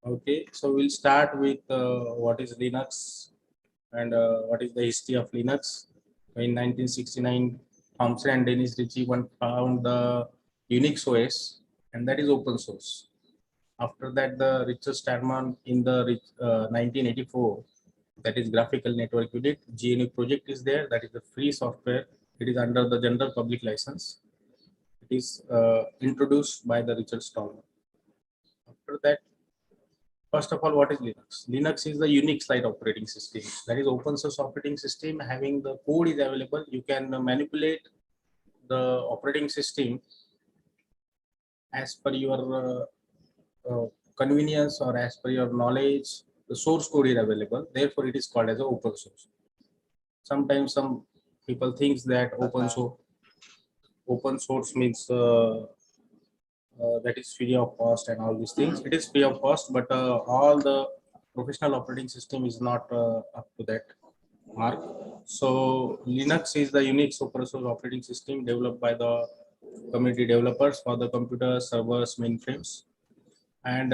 Okay, so we'll start with what is Linux and what is the history of Linux. In 1969, Thompson and Dennis Ritchie one found the Unix OS, and that is open source. After that, the Richard Stallman in the 1984, that is graphical network unit, GNU project is there. That is the free software. It is under the general public license. It is introduced by the Richard Stallman. After that, first of all, what is Linux? Linux is the Unix like operating system. That is open source operating system. Having the code is available. You can manipulate the operating system as per your convenience or as per your knowledge. The source code is available. Therefore, it is called as a open source. Sometimes some people thinks that open source means that is free of cost and all these things. It is free of cost, but all the professional operating system is not up to that mark. So Linux is the Unix open source operating system developed by the community developers for the computer servers mainframes, and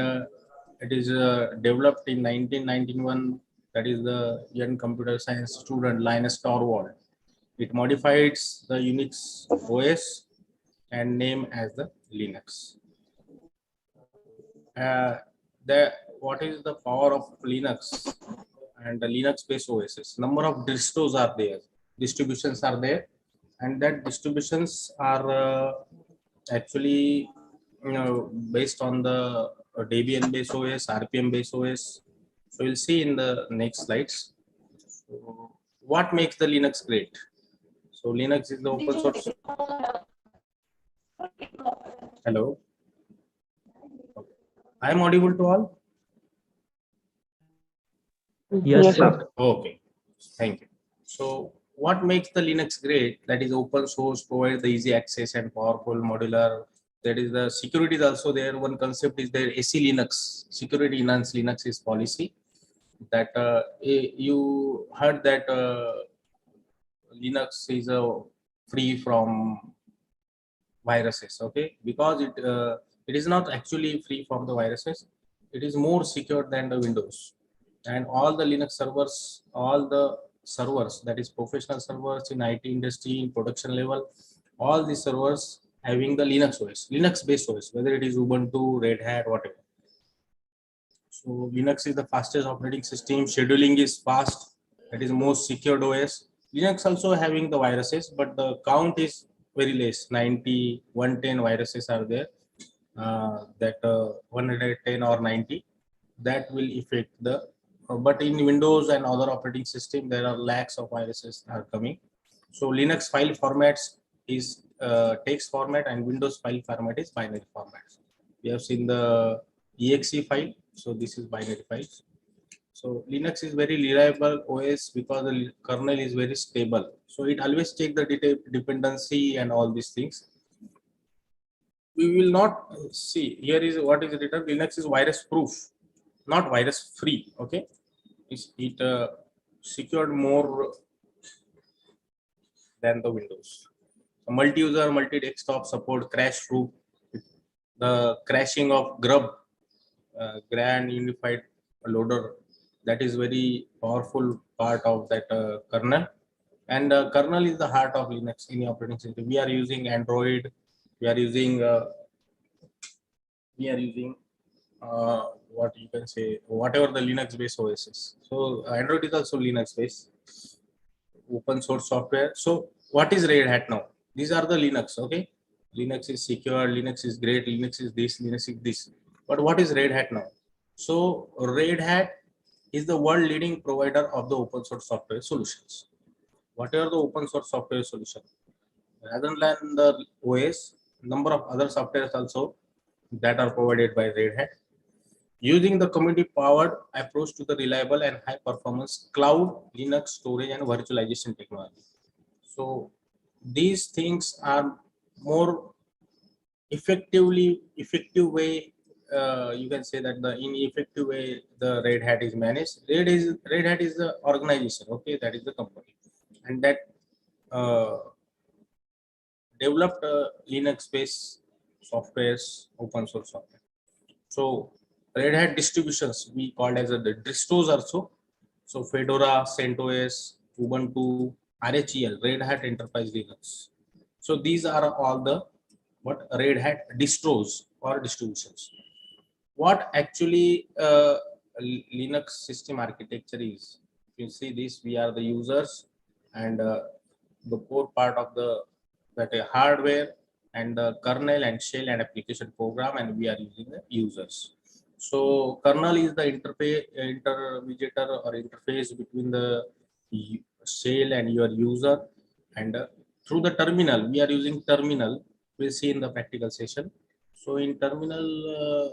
it is developed in 1991. That is the young computer science student Linus Torvald. It modifies the Unix OS and name as the Linux. Uh, what is the power of Linux and the Linux-based OSs? Number of distros are there, distributions are there, and that distributions are actually based on the Debian-based OS, RPM-based OS. So we'll see in the next slides. So what makes the Linux great? So Linux is the open source. Hello. I am audible to all? Yes, sir. Okay, thank you. So what makes the Linux great? That is open source, provide the easy access and powerful modular. That is the security is also there. One concept is there, AC Linux, security enhanced Linux is policy. That you heard that Linux is free from viruses, okay? Because it is not actually free from the viruses. It is more secure than the Windows. And all the Linux servers, all the servers, that is professional servers in IT industry, in production level, all these servers having the Linux OS, Linux based OS, whether it is Ubuntu, Red Hat, whatever. So Linux is the fastest operating system. Scheduling is fast. That is most secured OS. Linux also having the viruses, but the count is very less. 90, 110 viruses are there. That 110 or 90, that will affect the. But in Windows and other operating system, there are lakhs of viruses are coming. So Linux file formats is text format, and Windows file format is binary format. We have seen the exe file. So this is binary files. So Linux is very reliable OS because the kernel is very stable. So it always check the dependency and all these things. We will not see here is what is written. Linux is virus proof, not virus free. Okay, it secured more than the Windows. Multi-user, multi-desktop support, crash proof. The crashing of Grub, Grand Unified Loader, that is very powerful part of that kernel. And kernel is the heart of Linux in the operating system. We are using Android. We are using what you can say, whatever the Linux based OS is. So Android is also Linux based open source software. So what is Red Hat now? These are the Linux. Okay, Linux is secure, Linux is great, Linux is this, Linux is this. But what is Red Hat now? So Red Hat is the world leading provider of the open source software solutions. Whatever the open source software solution, rather than the OS, number of other softwares also that are provided by Red Hat, using the community-powered approach to the reliable and high-performance cloud, Linux storage, and virtualization technology. So these things are more effective way. You can say that the in effective way the Red Hat is managed. Red Hat is the organization. Okay, that is the company, and that uh, developed Linux-based softwares, open source software. So Red Hat distributions we called as the distros also. So Fedora, CentOS, Ubuntu, RHEL, Red Hat Enterprise Linux. So these are all the what Red Hat distros or distributions. What actually Linux system architecture is? You see this, we are the users, and the core part of the that hardware and the kernel and shell and application program, and we are using the users. So kernel is the intermediator or interface between the shell and your user, and through the terminal we are using terminal. We'll see in the practical session. So in terminal,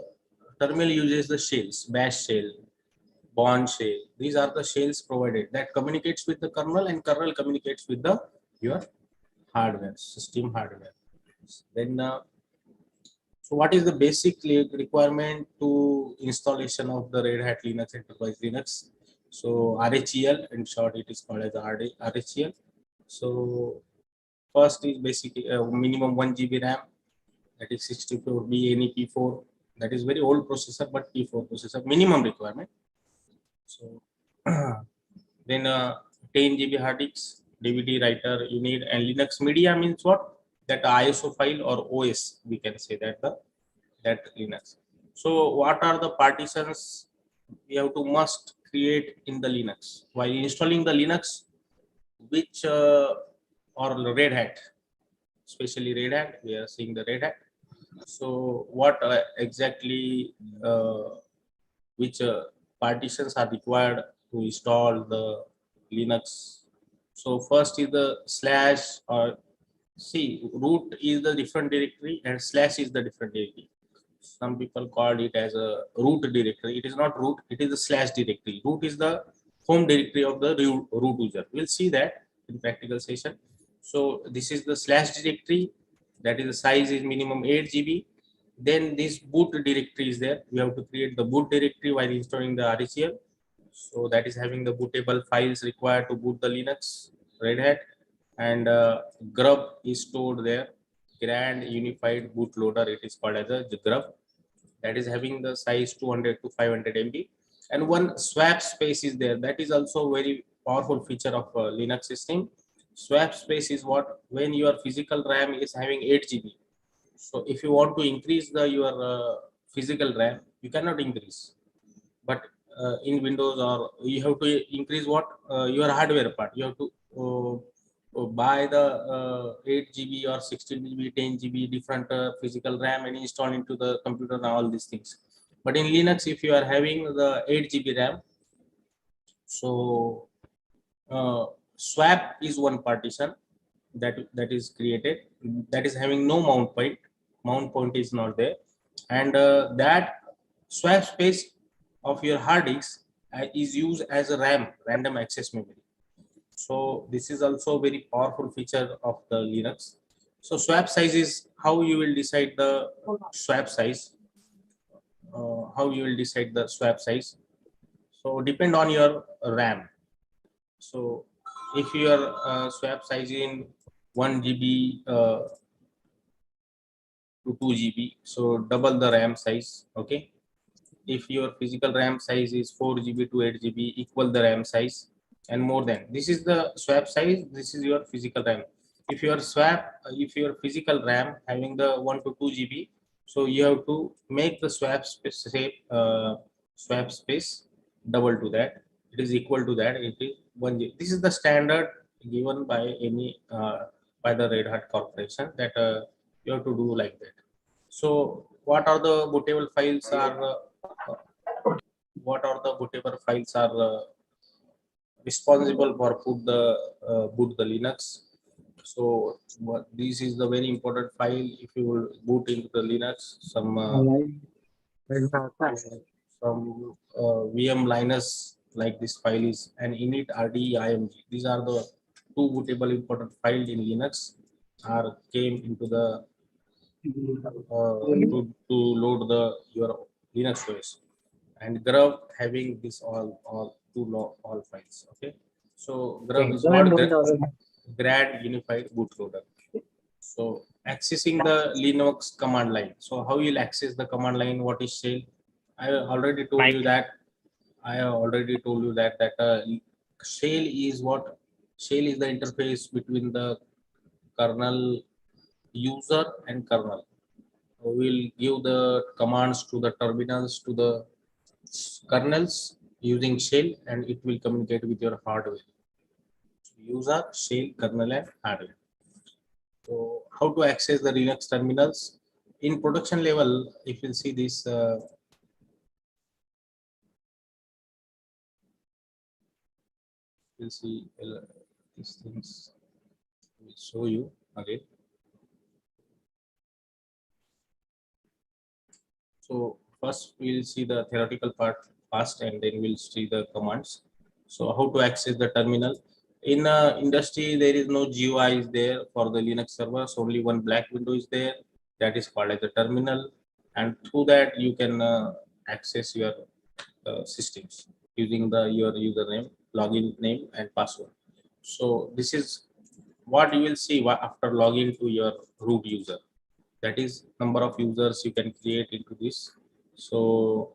terminal uses the shells, bash shell, bond shell. These are the shells provided that communicates with the kernel, and kernel communicates with the your hardware, system hardware. Then, so what is the basic requirement to installation of the Red Hat Linux Enterprise Linux? So RHEL, in short, it is called as RHEL. So first is basically minimum 1 GB RAM, that is 64B NEP4. That is very old processor, but P4 processor minimum requirement. So then 10 GB hard disk, DVD writer you need, and Linux media means what? That ISO file or OS, we can say that that Linux. So what are the partitions we have to must create in the Linux while installing the Linux? Which or Red Hat, especially Red Hat, we are seeing the Red Hat. So what exactly which partitions are required to install the Linux? So first is the slash, or see, root is the different directory and slash is the different directory. Some people call it as a root directory. It is not root, it is a slash directory. Root is the home directory of the root user. We'll see that in practical session. So this is the slash directory, that is the size is minimum 8 GB. Then this boot directory is there. We have to create the boot directory while installing the RHEL. So that is having the bootable files required to boot the Linux Red Hat, and grub is stored there. Grand Unified Bootloader, it is called as a grub, that is having the size 200 to 500 MB, and one swap space is there. That is also very powerful feature of Linux system. Swap space is what, when your physical RAM is having 8 GB. So if you want to increase the your physical RAM, you cannot increase. But in Windows, or you have to increase what your hardware part. You have to buy the 8 GB or 16 GB, 10 GB different physical RAM and install into the computer and all these things. But in Linux, if you are having the 8 GB RAM, so swap is one partition that is created, that is having no mount point. Mount point is not there, and that swap space of your hard disk is used as a RAM, random access memory. So this is also a very powerful feature of the Linux. So swap size is how you will decide the swap size. How you will decide the swap size? So depend on your RAM. So if your swap size in 1 GB to 2 GB, so double the RAM size. Okay. If your physical RAM size is 4 GB to 8 GB, equal the RAM size and more than. This is the swap size. This is your physical RAM. If your physical RAM having the 1 to 2 GB, so you have to make the swap space double to that. It is equal to that. It is 1 GB. This is the standard given by any by the Red Hat Corporation, that you have to do like that. So what are the bootable files are? Responsible for boot the Linux. So this is the very important file. If you will boot into the Linux, some VM Linux, like this file is an init rd-img. These are the two bootable important files in Linux are came into the to load the your Linux OS, and grub having this all files. Okay, so grub is what? Grad Unified Bootloader. So accessing the Linux command line. So how you'll access the command line? What is shell? I already told you that. I have already told you that shell is what? Shell is the interface between the kernel user and kernel. We will give the commands to the terminals to the kernels using shell, and it will communicate with your hardware. User, shell, kernel, and hardware. So, how to access the Linux terminals in production level? If you see this, you'll see these things. Will show you again. So first we'll see the theoretical part first, and then we'll see the commands. So how to access the terminal. In industry, there is no GUI is there for the Linux servers. Only one black window is there. That is called as the terminal. And through that, you can access your systems using your username, login name, and password. So this is what you will see after logging to your root user. That is number of users you can create into this. So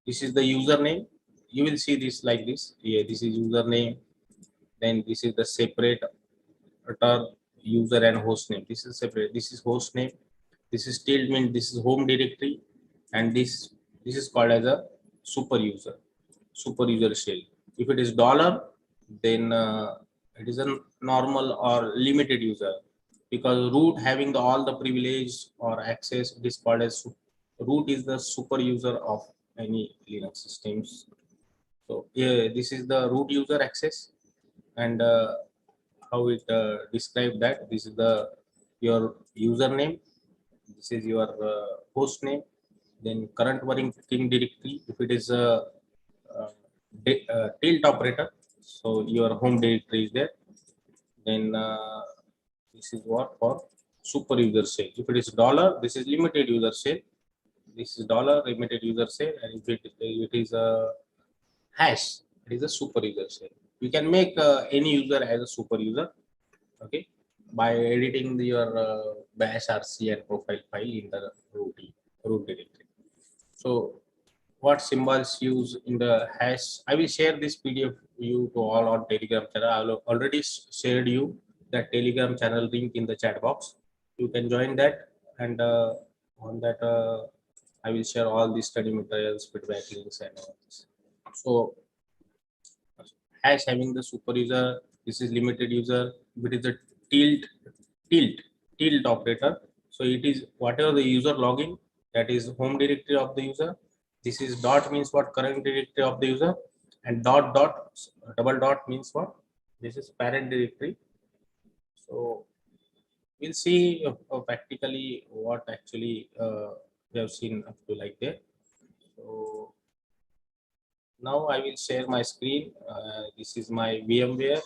this is the username. You will see this like this. Yeah, this is username. Then this is the separate user and host name. This is separate. This is host name. This is tilde mean this is home directory, and this is called as a super user shell. If it is dollar, then it is a normal or limited user, because root having all the privilege or access, it is called as root is the super user of any Linux systems. So yeah, this is the root user access, and how it describe that. This is the your username. This is your host name. Then current working directory. If it is a tilt operator, so your home directory is there. Then this is what for super user shell. If it is dollar, this is limited user shell. This is dollar limited user shell, and if it is a hash, it is a super user shell. You can make any user as a super user, okay, by editing your bash rc and profile file in the root directory. So what symbols use in the hash? I will share this PDF you to all on Telegram channel. I will already shared you that Telegram channel link in the chat box. You can join that, and on that I will share all the study materials, feedback links, and all this. So hash having the super user, this is limited user. If it is a tilt tilt tilt operator, so it is whatever the user login, that is home directory of the user. This is dot means what, current directory of the user, and dot double dot means what, this is parent directory. So we'll see practically what actually we have seen up to like that. So now I will share my screen. This is my VMware.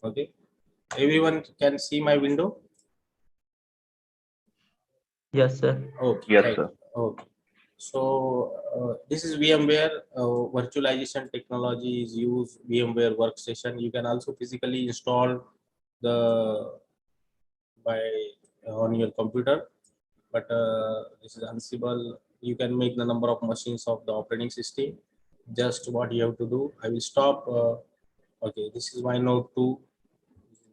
Okay, everyone can see my window. Yes, sir. Okay, Yes, right. sir. Okay. So this is VMware virtualization technology is used VMware workstation. You can also physically install the by on your computer, but this is Ansible. You can make the number of machines of the operating system. Just what you have to do. I will stop. Okay, this is my node 2,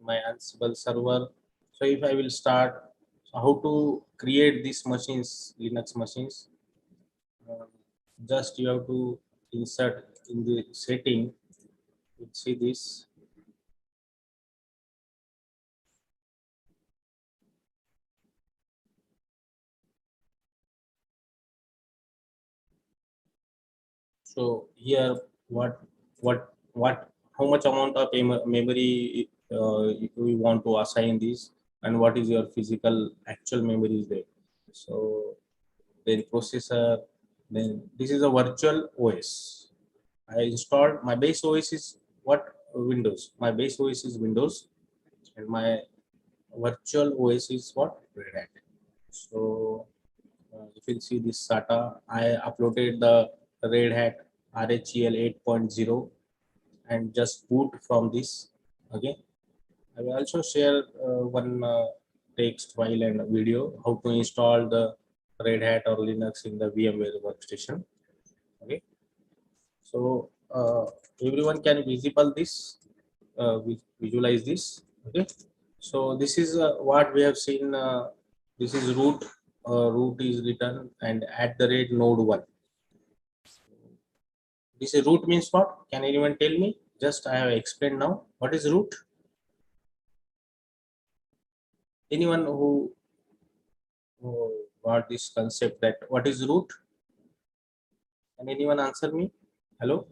my Ansible server. So if I will start, so how to create these machines, Linux machines? Uh, just you have to insert in the setting. You see this. So here, what, how much amount of memory we want to assign this, and what is your physical actual memory is there. So then processor, then this is a virtual OS. I installed my base OS is what, Windows. My base OS is Windows, and my virtual OS is what, Red Hat. So if you see this SATA, I uploaded the Red Hat RHEL 8.0 and just boot from this. Okay, I will also share one text file and video how to install the Red Hat or Linux in the VMware workstation. Okay, so everyone can visible this, visualize this. Okay, so this is what we have seen. This is root. Root is written and at the rate node 1. This is root means what? Can anyone tell me? Just I have explained now. What is root? Anyone who got this concept that what is root? Can anyone answer me? Hello?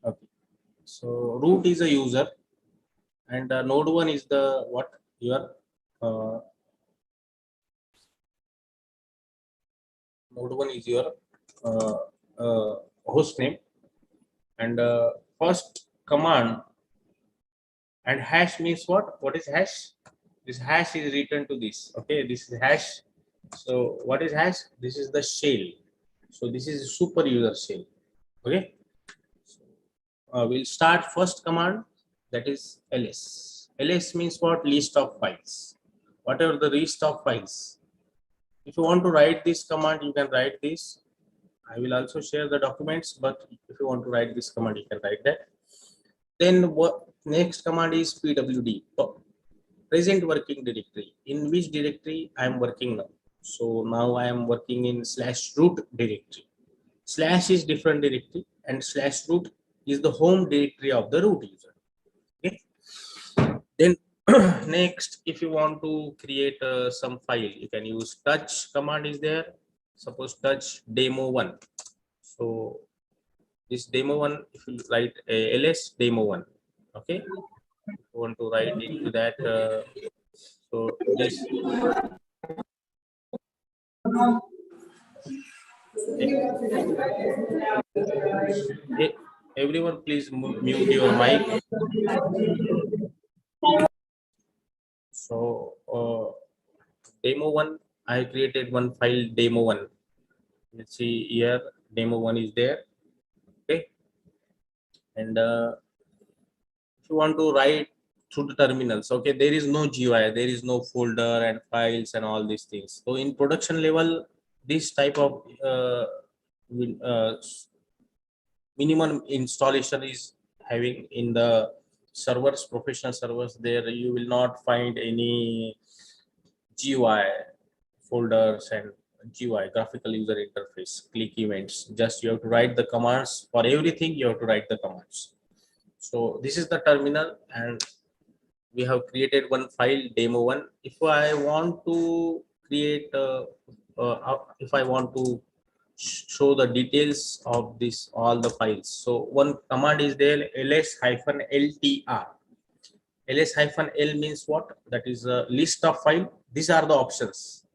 Okay. So root is a user and node 1 is the what? Your uh, node 1 is your uh, host name, and first command, and hash means what? What is hash? This hash is written to this. Okay, this is hash. So what is hash? This is the shell. So this is super user shell. Okay. We'll start first command, that is ls. Ls means what? List of files. Whatever the list of files. If you want to write this command, you can write this. I will also share the documents, but if you want to write this command, you can write that. Then what next command is pwd, present working directory. In which directory I am working now? So now I am working in /root directory. Slash is different directory and /root is the home directory of the root user. Okay. Then next, if you want to create some file, you can use touch command is there. Suppose touch demo1. So this demo1, if you write ls demo1, okay, if you want to write into that, so this everyone please mute your mic. So demo1, I created one file demo1. Let's see here, demo1 is there. Okay, and if you want to write through the terminals, okay, there is no GUI, there is no folder and files and all these things. So in production level, this type of uh, minimum installation is having in the servers, professional servers. There you will not find any GUI folders and GUI, graphical user interface, click events. Just you have to write the commands for everything. You have to write the commands. So this is the terminal, and we have created one file demo1. If I want to create, if I want to show the details of this all the files, so one command is there, ls-ltr. ls-l means what? That is a list of file. These are the options.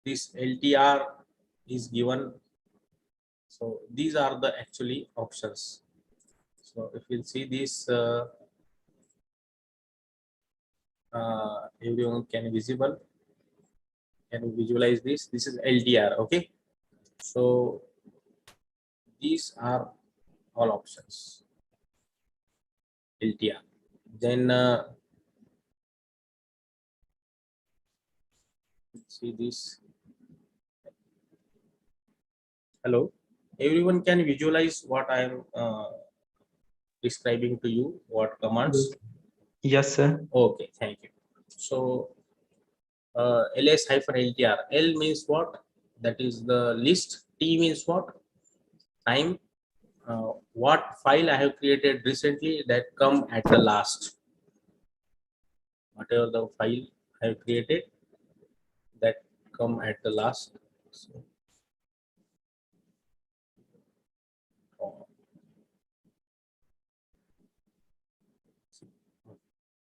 This ltr is given. So these are the actually options. So if you see this, everyone can visible, can visualize this. This is LDR. Okay, so these are all options. LTR. Then see this. Hello, everyone can visualize what I am describing to you. What commands? Yes, sir. Okay, thank you. So ls-ltr. L means what? That is the list. T means what? Time. What file I have created recently that come at the last. Whatever the file I have created that come at the last. So,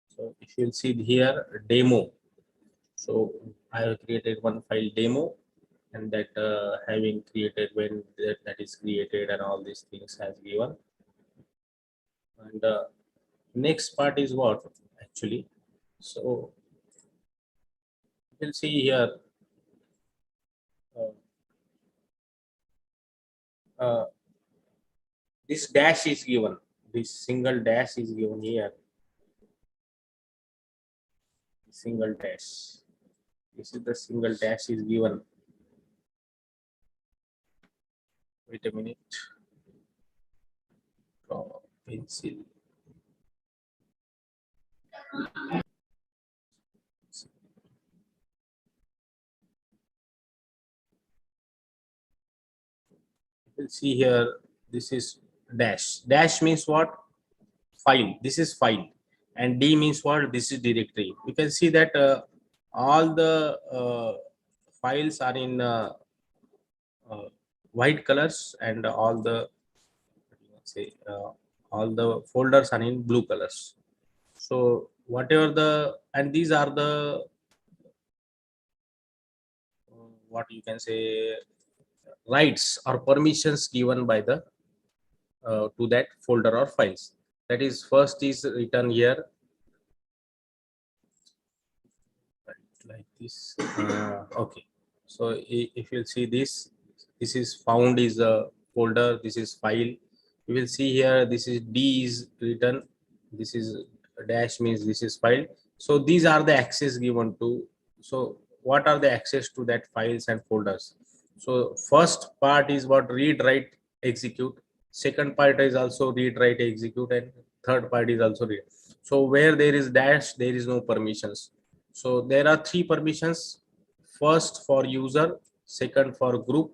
so if you'll see here demo, so I have created one file demo, and that having created when that is created and all these things has given. And next part is what actually. So you'll see here. Uh, this dash is given. This single dash is given here. Single dash This is the single dash is given. Wait a minute. Pencil. You will see here, this is dash. Dash means what? File. This is file. And D means what? This is directory. You can see that all the files are in white colors, and all the folders are in blue colors. So whatever and these are the what you can say, rights or permissions given by the to that folder or files. That is, first is written here like this. Okay, so if you see this, this is found is a folder, this is file. You will see here, this is D is written, this is dash means this is file. So these are the access given to. So what are the access to that files and folders? So first part is what? Read, write, execute. Second part is also read, write, execute, and third part is also read. So where there is dash, there is no permissions. So there are three permissions: first for user, second for group,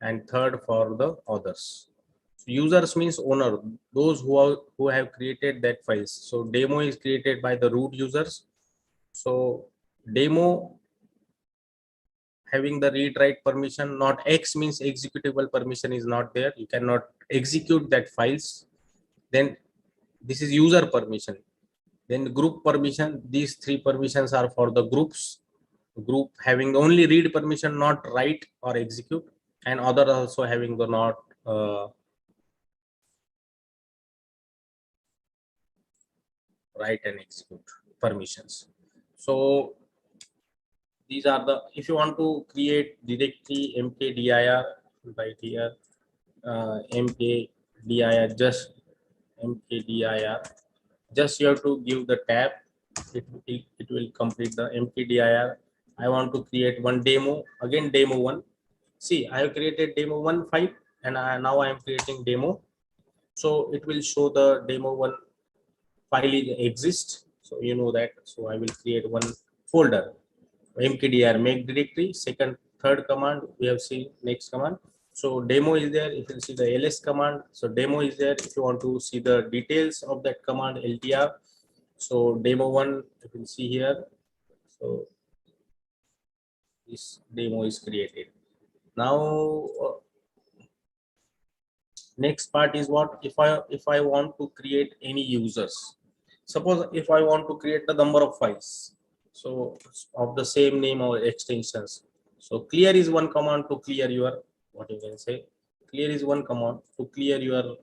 and third for the others. So users means owner, those who have created that files. So demo is created by the root users. So demo having the read write permission, not X means executable permission is not there. You cannot execute that files. Then this is user permission. Then group permission, these three permissions are for the groups. Group having only read permission, not write or execute, and other also having the not write and execute permissions. So these are the, if you want to create directory mkdir, right here, mkdir, just mkdir, just you have to give the tab. It will complete the mkdir. I want to create one demo, again demo one. See, I have created demo one file, and now I am creating demo. So it will show the demo one file exists. So you know that. So I will create one folder, mkdir make directory. Second, third command we have seen. Next command. So demo is there. If you see the ls command, so demo is there. If you want to see the details of that command, ltr. So demo one, you can see here. So this demo is created. Now next part is what? If I want to create any users, suppose if I want to create the number of files, so of the same name or extensions. So clear is one command to clear your, what you can say, clear is one command to clear your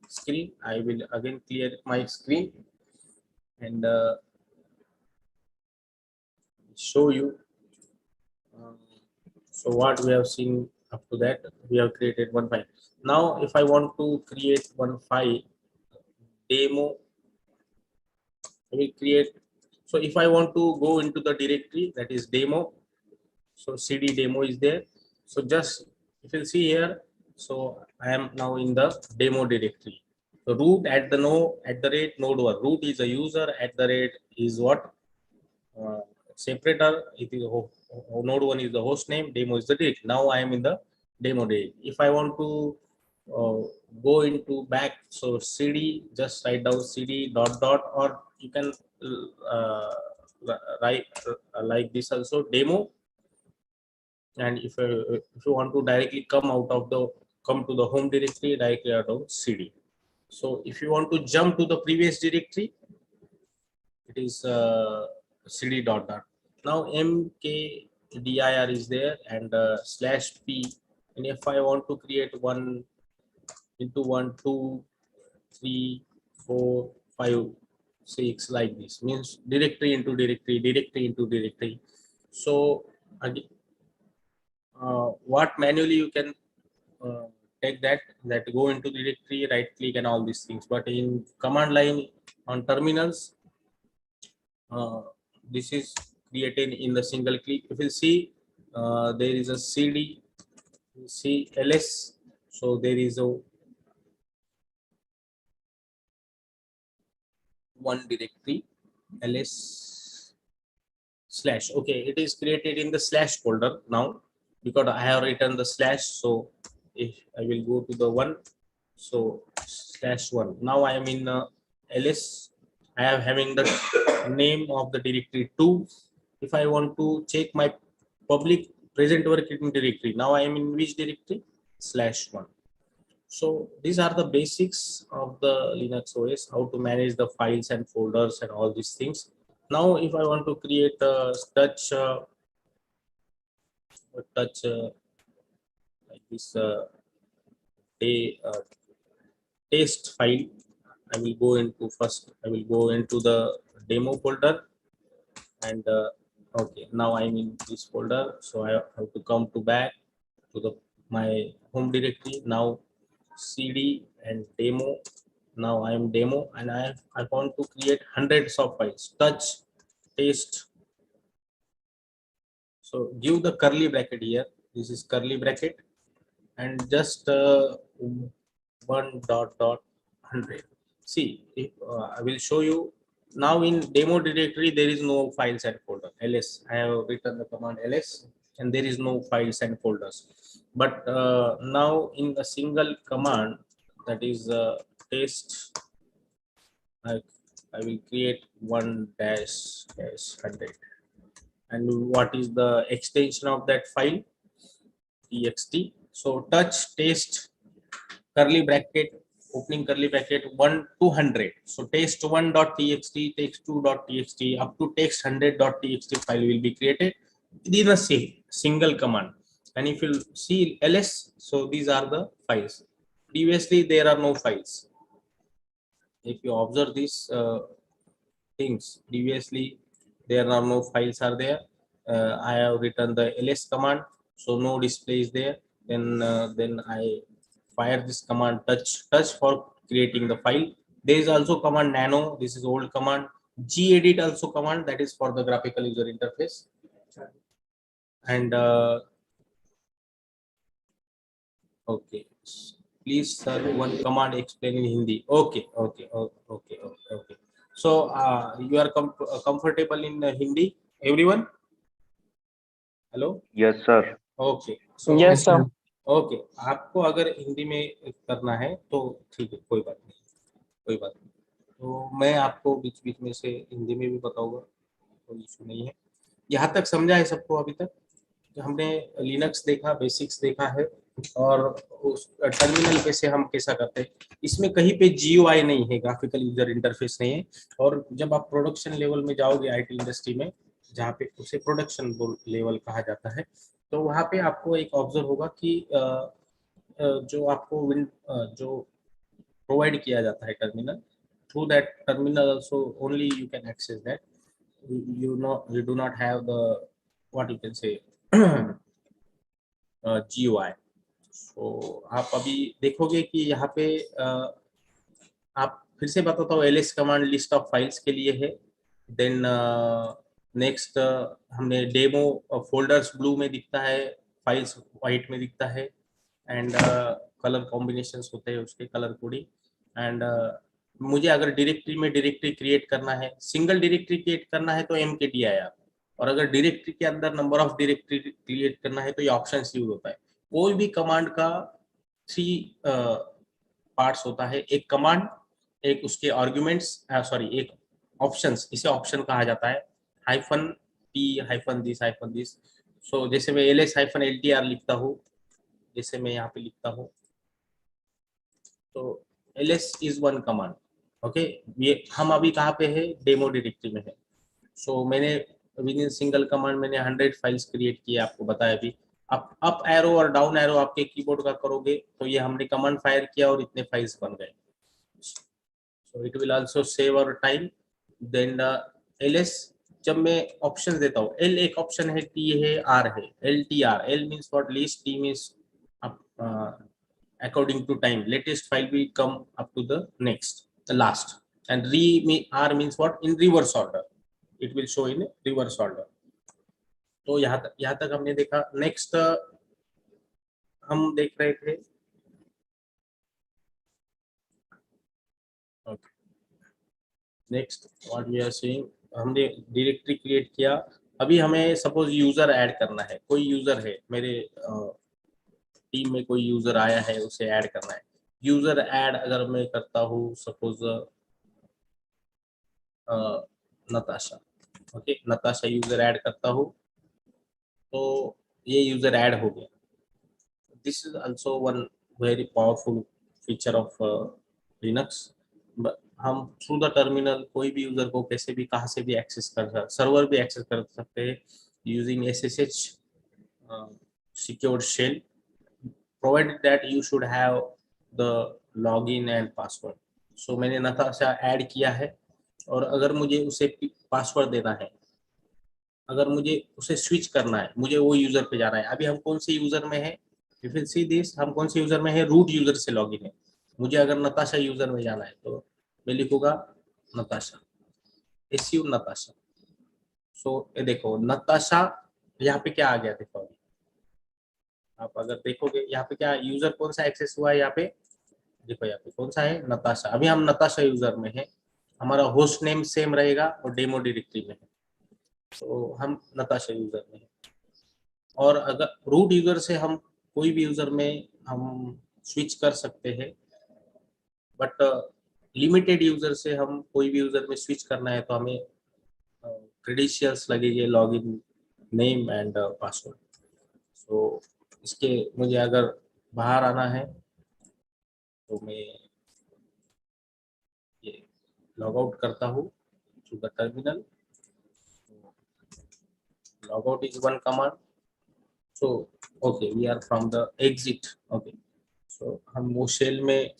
screen. I will again clear my screen and show you. So what we have seen up to that, we have created one file. Now if I want to create one file, demo, I will create. So if I want to go into the directory, that is demo, so cd demo is there. So just, if you see here, so I am now in the demo directory. So root at the node one. Root is a user, at the rate is what? Separator. It is node one is the host name, demo is the directory. Now I am in the demo directory. If I want to uh, go into back, so cd, just write down cd dot dot, or you can uh, write like this also, demo. And if you want to directly come to the home directory, directly out of cd. So if you want to jump to the previous directory, it is cd dot dot. Now mkdir is there, and slash p. And if I want to create one into 1, 2, 3, 4, 5, 6, like this, means directory into directory, directory into directory. So again, what manually you can take that go into directory, right click and all these things, but in command line on terminals, this is created in the single click. If you see, there is a cd, see ls, so there is a one directory ls slash. Okay, it is created in the slash folder now because I have written the slash. So if I will go to the one, so /1. Now I am in ls. I am having the name of the directory 2. If I want to check my public present working directory, now I am in which directory? /1. So these are the basics of the Linux OS, how to manage the files and folders and all these things. Now, if I want to create a touch like this taste file, I will go into first. I will go into the demo folder, and okay, now I'm in this folder. So I have to come to back to the my home directory. Now cd and demo. Now I am demo, and I want to create hundreds of files. Touch taste. So give the curly bracket here. This is curly bracket, and just 1.100. See, if, I will show you now in demo directory there is no files and folder ls. I have written the command ls, and there is no files and folders. But now in a single command, that is test, I will create 1-100. And what is the extension of that file? txt. So touch taste curly bracket, opening curly bracket, 1 to 100. So test1.txt, text2.txt up to text100.txt file will be created within a single command. And if you see ls, so these are the files. Previously there are no files. If you observe these things, previously there are no files are there. I have written the ls command, so no display is there. Then I fire this command touch for creating the file. There is also command nano, this is old command. gedit also command, that is for the graphical user interface. And okay, please sir, one command explain in hindi. Okay, okay, okay, okay, okay, okay. So you are comfortable in hindi, everyone? Hello. Yes, sir. Okay, so Yes, sir. Okay, आपको अगर हिंदी में करना है तो ठीक है, कोई बात नहीं, कोई बात नहीं. तो मैं आपको बीच बीच में से हिंदी में भी बताऊंगा, कोई इशू नहीं है. यहाँ तक समझा है सबको अभी तक? हमने लिनक्स देखा, बेसिक्स देखा है, और उस टर्मिनल पे से हम कैसा करते हैं. इसमें कहीं पे GUI नहीं है, ग्राफिकल यूजर इंटरफेस नहीं है. और जब आप प्रोडक्शन लेवल में जाओगे आईटी इंडस्ट्री में, जहाँ पे उसे प्रोडक्शन लेवल कहा जाता है, तो वहाँ पे आपको एक ऑब्जर्व होगा कि जो आपको जो प्रोवाइड किया जाता है terminal, through that terminal also only you can access that. You do not have the, what you can say, GUI. so आप अभी देखोगे कि यहाँ पे आप फिर से बताता हूँ, ls command list of files के लिए है. देन नेक्स्ट हमने डेमो फोल्डर्स ब्लू में दिखता है, फाइल्स व्हाइट में दिखता है, एंड कलर कॉम्बिनेशंस होते हैं उसके, कलर कोडिंग. एंड मुझे अगर डायरेक्टरी में डायरेक्टरी क्रिएट करना है, सिंगल डायरेक्टरी क्रिएट करना है तो mkdir, और अगर डायरेक्टरी के अंदर नंबर ऑफ डायरेक्टरी क्रिएट करना है तो ये ऑप्शन यूज होता है. कोई भी कमांड का 3 पार्ट्स होता है. एक कमांड, एक उसके आर्गुमेंट्स, सॉरी एक ऑप्शंस, इसे ऑप्शन कहा जाता है. -p -this. सो जैसे मैं ls-ltr लिखता हूँ, जैसे मैं यहाँ पे लिखता हूँ, तो ls is one command. Okay, ये हम अभी कहाँ पे है? डेमो डायरेक्टरी में है. सो मैंने विद इन सिंगल कमांड मैंने 100 फाइल्स क्रिएट किए, आपको बताया अभी. आप अप एरो और डाउन एरो आपके कीबोर्ड का करोगे तो ये हमने कमांड फायर किया और इतने फाइल्स बन गए. So it will also save our time. Then ls, जब मैं ऑप्शन देता हूँ, l एक ऑप्शन है, t है, r है. LTR, l means what, least, t means according to time, latest file will come up to the next, the last. And r means what? In reverse order, it will show in reverse order. तो यहाँ तक हमने देखा। Next हम देख रहे थे, next what we are seeing, हमने डायरेक्टरी क्रिएट किया। अभी हमें सपोज यूजर ऐड करना है, कोई यूजर है मेरे टीम में, कोई यूजर आया है, उसे ऐड करना है। यूजर ऐड अगर मैं करता हूँ suppose Natasha, okay, Natasha user add करता हूँ, तो ये यूजर ऐड हो गया। This is also one very powerful feature of Linux. हम थ्रू द टर्मिनल कोई भी यूजर को कैसे भी कहाँ से भी एक्सेस कर सकते, सर्वर भी एक्सेस कर सकते हैं using SSH secured shell, provided that you should have the login and password. So मैंने नताशा ऐड किया है, और अगर मुझे उसे पासवर्ड देना है, अगर मुझे उसे स्विच करना है, मुझे वो यूजर पे जाना है। अभी हम कौन से यूजर में है, इफ यू सी दिस, हम कौन से यूजर में है, रूट यूजर से लॉगिन है। मुझे अगर नताशा यूजर में जाना है तो मैं लिखूंगा नताशा, SU नताशा। सो ये देखो नताशा, यहाँ पे क्या आ गया देखो। अभी आप अगर देखोगे यहाँ पे क्या यूजर कौन सा एक्सेस हुआ है, यहाँ पे देखो, यहाँ पे कौन सा है, नताशा। अभी हम नताशा यूजर में है, हमारा होस्ट नेम सेम रहेगा और डेमो डायरेक्टरी में है, तो हम नताशा यूजर में है। और अगर रूट यूजर से हम कोई भी यूजर में हम स्विच कर सकते हैं, बट लिमिटेड यूजर से हम कोई भी यूजर में स्विच करना है तो हमें क्रेडेंशियल्स लगेंगे, लॉगिन नेम एंड पासवर्ड। सो इसके मुझे अगर बाहर आना है तो मैं ये लॉग आउट करता हूँ through the terminal. Log out is one command. So okay, we are from the exit. Okay, so हम वो शेल में,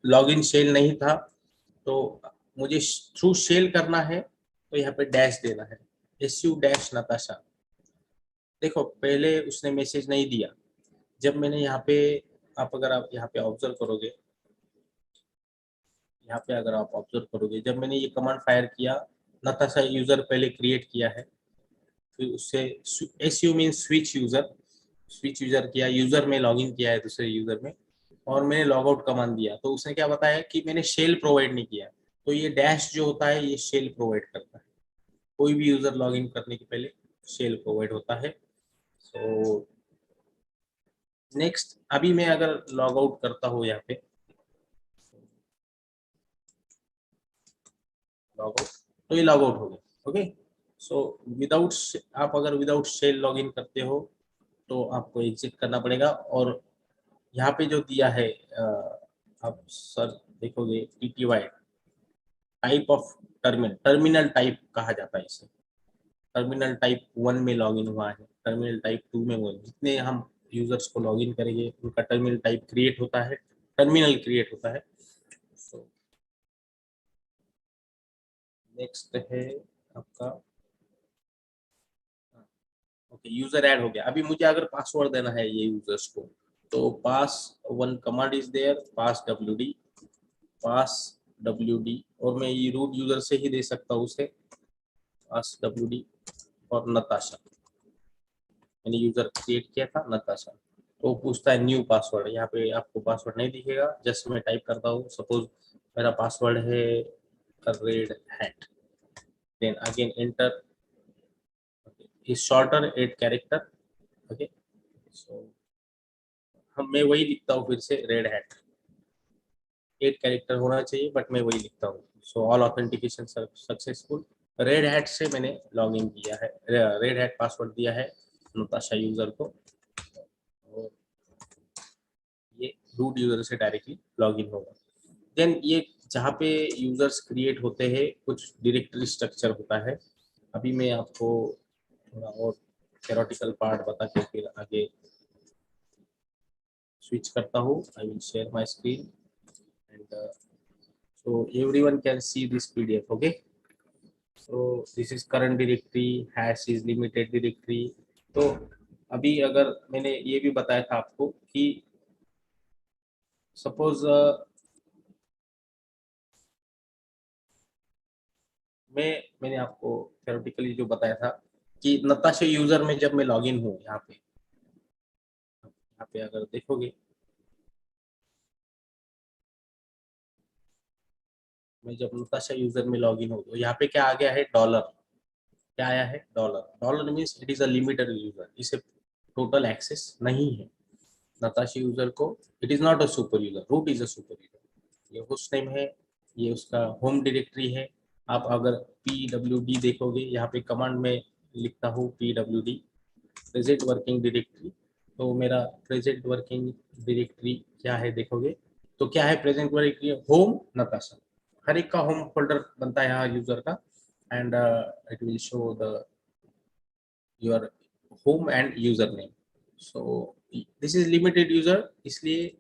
लॉगिन शेल नहीं था, तो मुझे थ्रू शेल करना है, तो यहाँ पे डैश देना है, SU डैश नताशा। देखो पहले उसने मैसेज नहीं दिया, जब मैंने यहाँ पे, अगर आप यहाँ पे ऑब्जर्व करोगे, यहाँ पे अगर आप ऑब्जर्व करोगे, जब मैंने ये कमांड फायर किया, नताशा यूजर पहले क्रिएट किया है, फिर उससे SU mean switch user, switch user किया, यूजर में लॉगिन किया है दूसरे यूजर में, और मैंने लॉग आउट कमांड दिया, तो उसने क्या बताया कि मैंने शेल प्रोवाइड नहीं किया। तो ये डैश जो होता है ये शेल प्रोवाइड करता है, कोई भी यूजर लॉगिन करने के पहले शेल प्रोवाइड होता है। सो नेक्स्ट, अभी मैं अगर लॉग आउट करता हूँ यहाँ पे, लॉग आउट, तो ये लॉग आउट हो गया। ओके, सो विदाउट, आप अगर विदाउट शेल लॉगिन करते हो तो आपको एग्जिट करना पड़ेगा। और यहाँ पे जो दिया है, आप सर देखोगे TTY, type of terminal, terminal type कहा जाता है इसे। टर्मिनल टाइप 1 में लॉगिन हुआ है, टर्मिनल टाइप 2 में हुआ है। जितने हम यूजर्स को लॉगिन करेंगे उनका टर्मिनल टाइप क्रिएट होता है, टर्मिनल क्रिएट होता है। सो नेक्स्ट है आपका, ओके, यूजर ऐड हो गया। अभी मुझे अगर पासवर्ड देना है ये यूजर्स को, तो pass one command is there, pass WD, pass WD, और मैं ये रूट यूजर से ही दे सकता हूँ उसे, पास WD और नताशा। मैंने यूजर क्रिएट किया था नताशा, तो पूछता है न्यू पासवर्ड। यहाँ पे आपको पासवर्ड नहीं दिखेगा, जस्ट मैं टाइप करता हूँ, सपोज मेरा पासवर्ड है red hat, then again enter, is shorter 8 character. Okay, so हम मैं वही लिखता हूँ फिर से, रेड हैट 8 कैरेक्टर होना चाहिए, बट मैं वही लिखता हूँ। So all authentication successful, red hat से मैंने लॉग इन किया है, रेड हैट पासवर्ड दिया है नताशा यूजर को, और ये रूट यूजर से डायरेक्टली लॉग इन होगा। देन ये जहाँ पे यूजर्स क्रिएट होते हैं कुछ डायरेक्टरी स्ट्रक्चर होता है। अभी मैं आपको थोड़ा और थ्योरेटिकल पार्ट बता के फिर आगे स्विच करता हूँ। I will share my screen and so everyone can see this PDF. Okay, so this is current directory, hash is limited directory। तो अभी अगर मैंने ये भी बताया था आपको कि सपोज मैंने आपको थ्योरेटिकली जो बताया था कि नताशा यूजर में जब मैं लॉगिन हूँ यहाँ पे अगर देखोगे, मैं जब नताशा यूजर में लॉगिन हूँ तो यहाँ पे क्या आ गया है, डॉलर। क्या आया है, dollar. Dollar means it is a limited user, इसे टोटल एक्सेस नहीं है नताशा यूजर को। It is not a super user, root is a super user. ये होस्ट नेम है, ये उसका होम डायरेक्टरी है। आप अगर pwd देखोगे, यहाँ पे कमांड में लिखता हूँ pwd प्रेजेंट वर्किंग डायरेक्टरी, तो मेरा प्रेजेंट वर्किंग डायरेक्टरी क्या है देखोगे, तो क्या है प्रेजेंट डायरेक्टरी, होम नताशा। हर एक का होम फोल्डर बनता है यहाँ यूजर का, and it will show the your home and user name. So this is limited user, इसलिए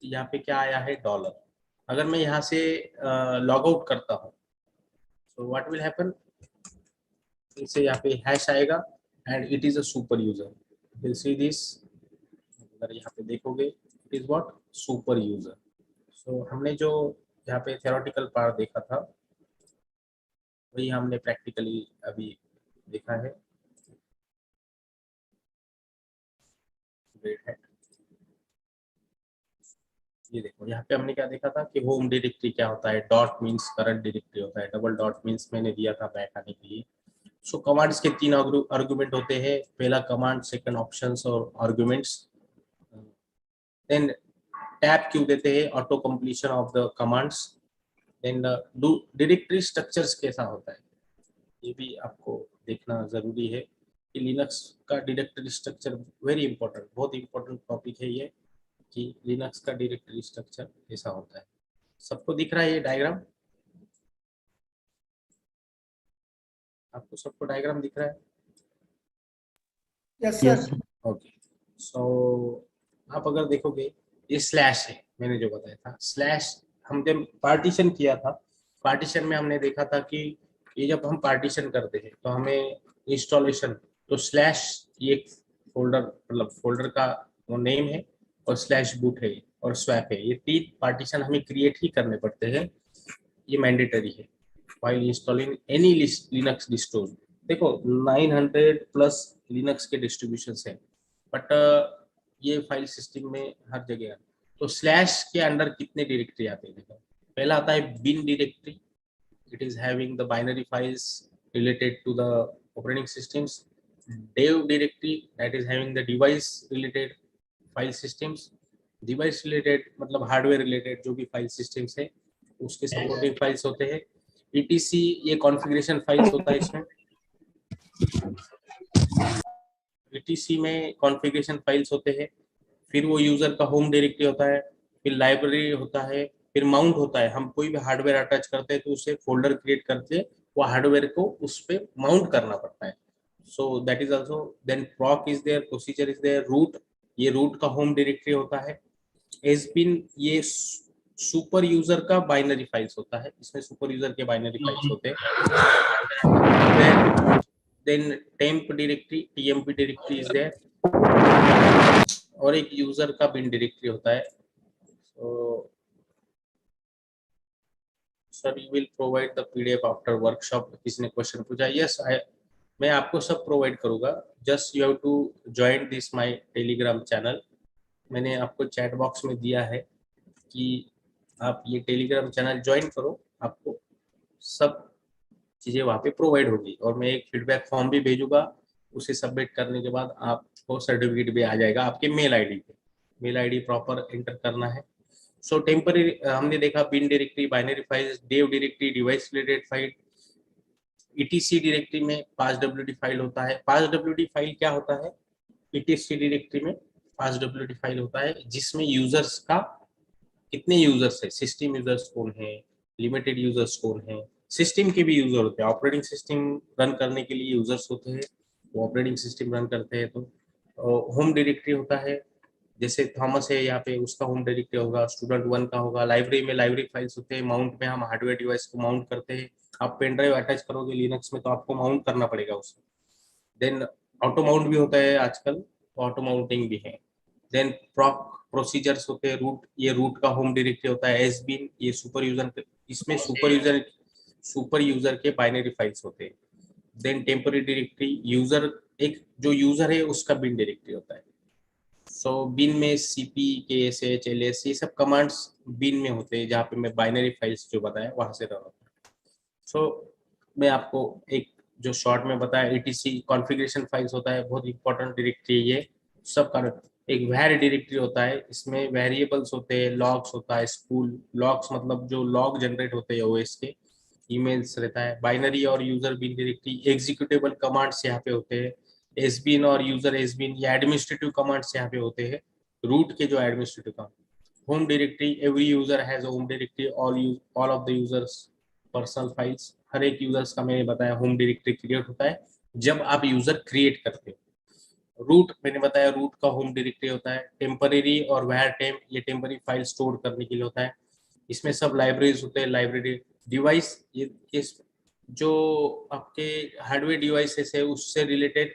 यहाँ पे क्या आया है, डॉलर। अगर मैं यहाँ से लॉग आउट करता हूँ, सो व्हाट विल हैपन, इससे यहाँ पे हैश आएगा and it is a super user. Will see this, अगर यहाँ पे देखोगे it is what, super user. So हमने जो यहाँ पे थ्योरेटिकल पार्ट देखा था, वही हमने प्रैक्टिकली अभी देखा है। ग्रेट है। ये देखो यहाँ पे हमने क्या देखा था कि होम डायरेक्टरी क्या होता है, डॉट मीन्स करंट डायरेक्टरी होता है, डबल डॉट मीन्स मैंने दिया था बैक आने के लिए। सो कमांड्स के 3 आर्गुमेंट होते हैं, पहला कमांड, सेकंड ऑप्शंस और आर्गुमेंट्स। देन टैब क्यों देते हैं, auto completion of the commands. Then directory structures कैसा होता है, ये भी आपको देखना जरूरी है कि लिनक्स का डायरेक्टरी स्ट्रक्चर वेरी इंपॉर्टेंट, बहुत इंपॉर्टेंट टॉपिक है ये, कि लिनक्स का डायरेक्टरी स्ट्रक्चर कैसा होता है। सबको दिख रहा है ये डायग्राम, आपको सबको डायग्राम दिख रहा है? Yes yes sir. Sir. Okay. So आप अगर देखोगे, ये स्लैश है, मैंने जो बताया था स्लैश। हम जब पार्टीशन किया था, पार्टीशन में हमने देखा था कि ये जब हम पार्टीशन करते हैं तो हमें इंस्टॉलेशन, तो स्लैश ये फोल्डर, मतलब फोल्डर का वो नेम है, और स्लैश बूट है और स्वैप है, ये 3 पार्टीशन हमें क्रिएट ही करने पड़ते हैं। ये मैंडेटरी है while installing any Linux distro. देखो 900 प्लस लिनक्स के डिस्ट्रीब्यूशन है, बट ये फाइल सिस्टम में हर जगह है। तो स्लैश के अंडर कितने डायरेक्टरी आते हैं, देखो पहला आता है bin directory, it is having the binary files related to the operating systems. Dev directory, that is having the device related file systems. Device related मतलब हार्डवेयर रिलेटेड जो भी फाइल सिस्टम्स है उसके सपोर्टिंग फाइल्स होते हैं। Etc ये configuration files होता है इसमें, ईटीसी में कॉन्फ़िगरेशन फाइल्स होते हैं। फिर वो यूजर का होम डायरेक्टरी होता है, फिर लाइब्रेरी होता है, फिर माउंट होता है। हम कोई भी हार्डवेयर अटैच करते हैं तो उसे फोल्डर क्रिएट करके वो हार्डवेयर को उस पर माउंट करना पड़ता है। So that is also. Then proc is there, procedure is there, root, ये रूट का होम डायरेक्टरी होता है। एज बिन ये सुपर यूजर का बाइनरी फाइल्स होता है, इसमें सुपर यूजर के बाइनरी फाइल्स होते हैं। Then temp directory, TMP directory is there, और एक यूजर का बिन डायरेक्टरी होता है। So sir you will provide the PDF after workshop, किसी ने क्वेश्चन पूछा। यस, मैं आपको सब प्रोवाइड करूंगा, just you have to join this my Telegram channel. मैंने आपको चैट बॉक्स में दिया है कि आप ये टेलीग्राम चैनल ज्वाइन करो, आपको सब चीज़ें वहाँ पे प्रोवाइड होगी, और मैं एक फीडबैक फॉर्म भी भेजूंगा। उसे सबमिट करने के बाद आपको सर्टिफिकेट भी आ जाएगा आपके मेल आईडी पे। मेल आईडी प्रॉपर एंटर करना है। सो टेम्पररी हमने देखा bin directory, binary files, dev directory, device related file. ETC directory में 5wd फाइल होता है। 5wd फाइल क्या होता है, ईटीसी डायरेक्टरी में 5wd फाइल होता है जिसमें यूजर्स का, कितने यूजर्स है, सिस्टम यूजर्स कौन है, लिमिटेड यूजर्स कौन है, सिस्टम के भी यूजर होते हैं, ऑपरेटिंग सिस्टम रन करने के लिए यूजर्स होते हैं, वो ऑपरेटिंग सिस्टम रन करते हैं। तो होम डायरेक्टरी होता है, जैसे थॉमस है यहाँ पे, उसका होम डायरेक्टरी होगा, स्टूडेंट 1 का होगा। लाइब्रेरी में लाइब्रेरी फाइल्स होते हैं, माउंट में हम हार्डवेयर डिवाइस को माउंट करते हैं। आप पेन ड्राइव अटैच करोगे लिनक्स में तो आपको माउंट करना पड़ेगा उसे। देन ऑटो माउंट भी होता है आजकल, ऑटो माउंटिंग भी है। देन प्रॉक प्रोसीजर्स होते हैं, रूट, ये रूट का होम डायरेक्टरी होता है। एस बिन ये सुपर यूजर, इसमें सुपर यूजर के बाइनरी फाइल्स होते हैं। देन टेम्पररी डायरेक्टरी, यूजर एक जो यूजर है उसका बिन डायरेक्टरी होता है। सो बिन में cp ksh ls ये सब कमांड्स बिन में होते हैं, जहाँ पे मैं बाइनरी फाइल्स जो बताया वहां से रहा हूँ। सो मैं आपको एक जो शॉर्ट में बताया etc कॉन्फ़िगरेशन फाइल्स होता है, बहुत इंपॉर्टेंट डायरेक्टरी है ये सब का। एक वैर डायरेक्टरी होता है, इसमें वेरिएबल्स होते हैं, लॉग्स होता है, स्कूल लॉग्स मतलब जो लॉग जनरेट होते हैं ओएस के, ईमेल्स रहता है, बाइनरी और user bin directory, executable commands यहाँ पे होते हैं, एसबीन और यूजर एसबीन, ये एडमिनिस्ट्रेटिव कमांड्स यहाँ पे होते हैं, रूट के जो administrative command. Home directory, every user has a home directory, all of the users personal files, हर एक यूजर्स का मैंने बताया होम डायरेक्टरी क्रिएट होता है जब आप यूजर क्रिएट करते हो। रूट मैंने बताया, रूट का होम डायरेक्टरी होता है। टेम्पररी और वैर टेम्प, ये टेम्पररी फाइल स्टोर करने के लिए होता है। इसमें सब लाइब्रेरीज होते हैं, लाइब्रेरी डिवाइस, ये इस जो आपके हार्डवेयर डिवाइसेस है उससे रिलेटेड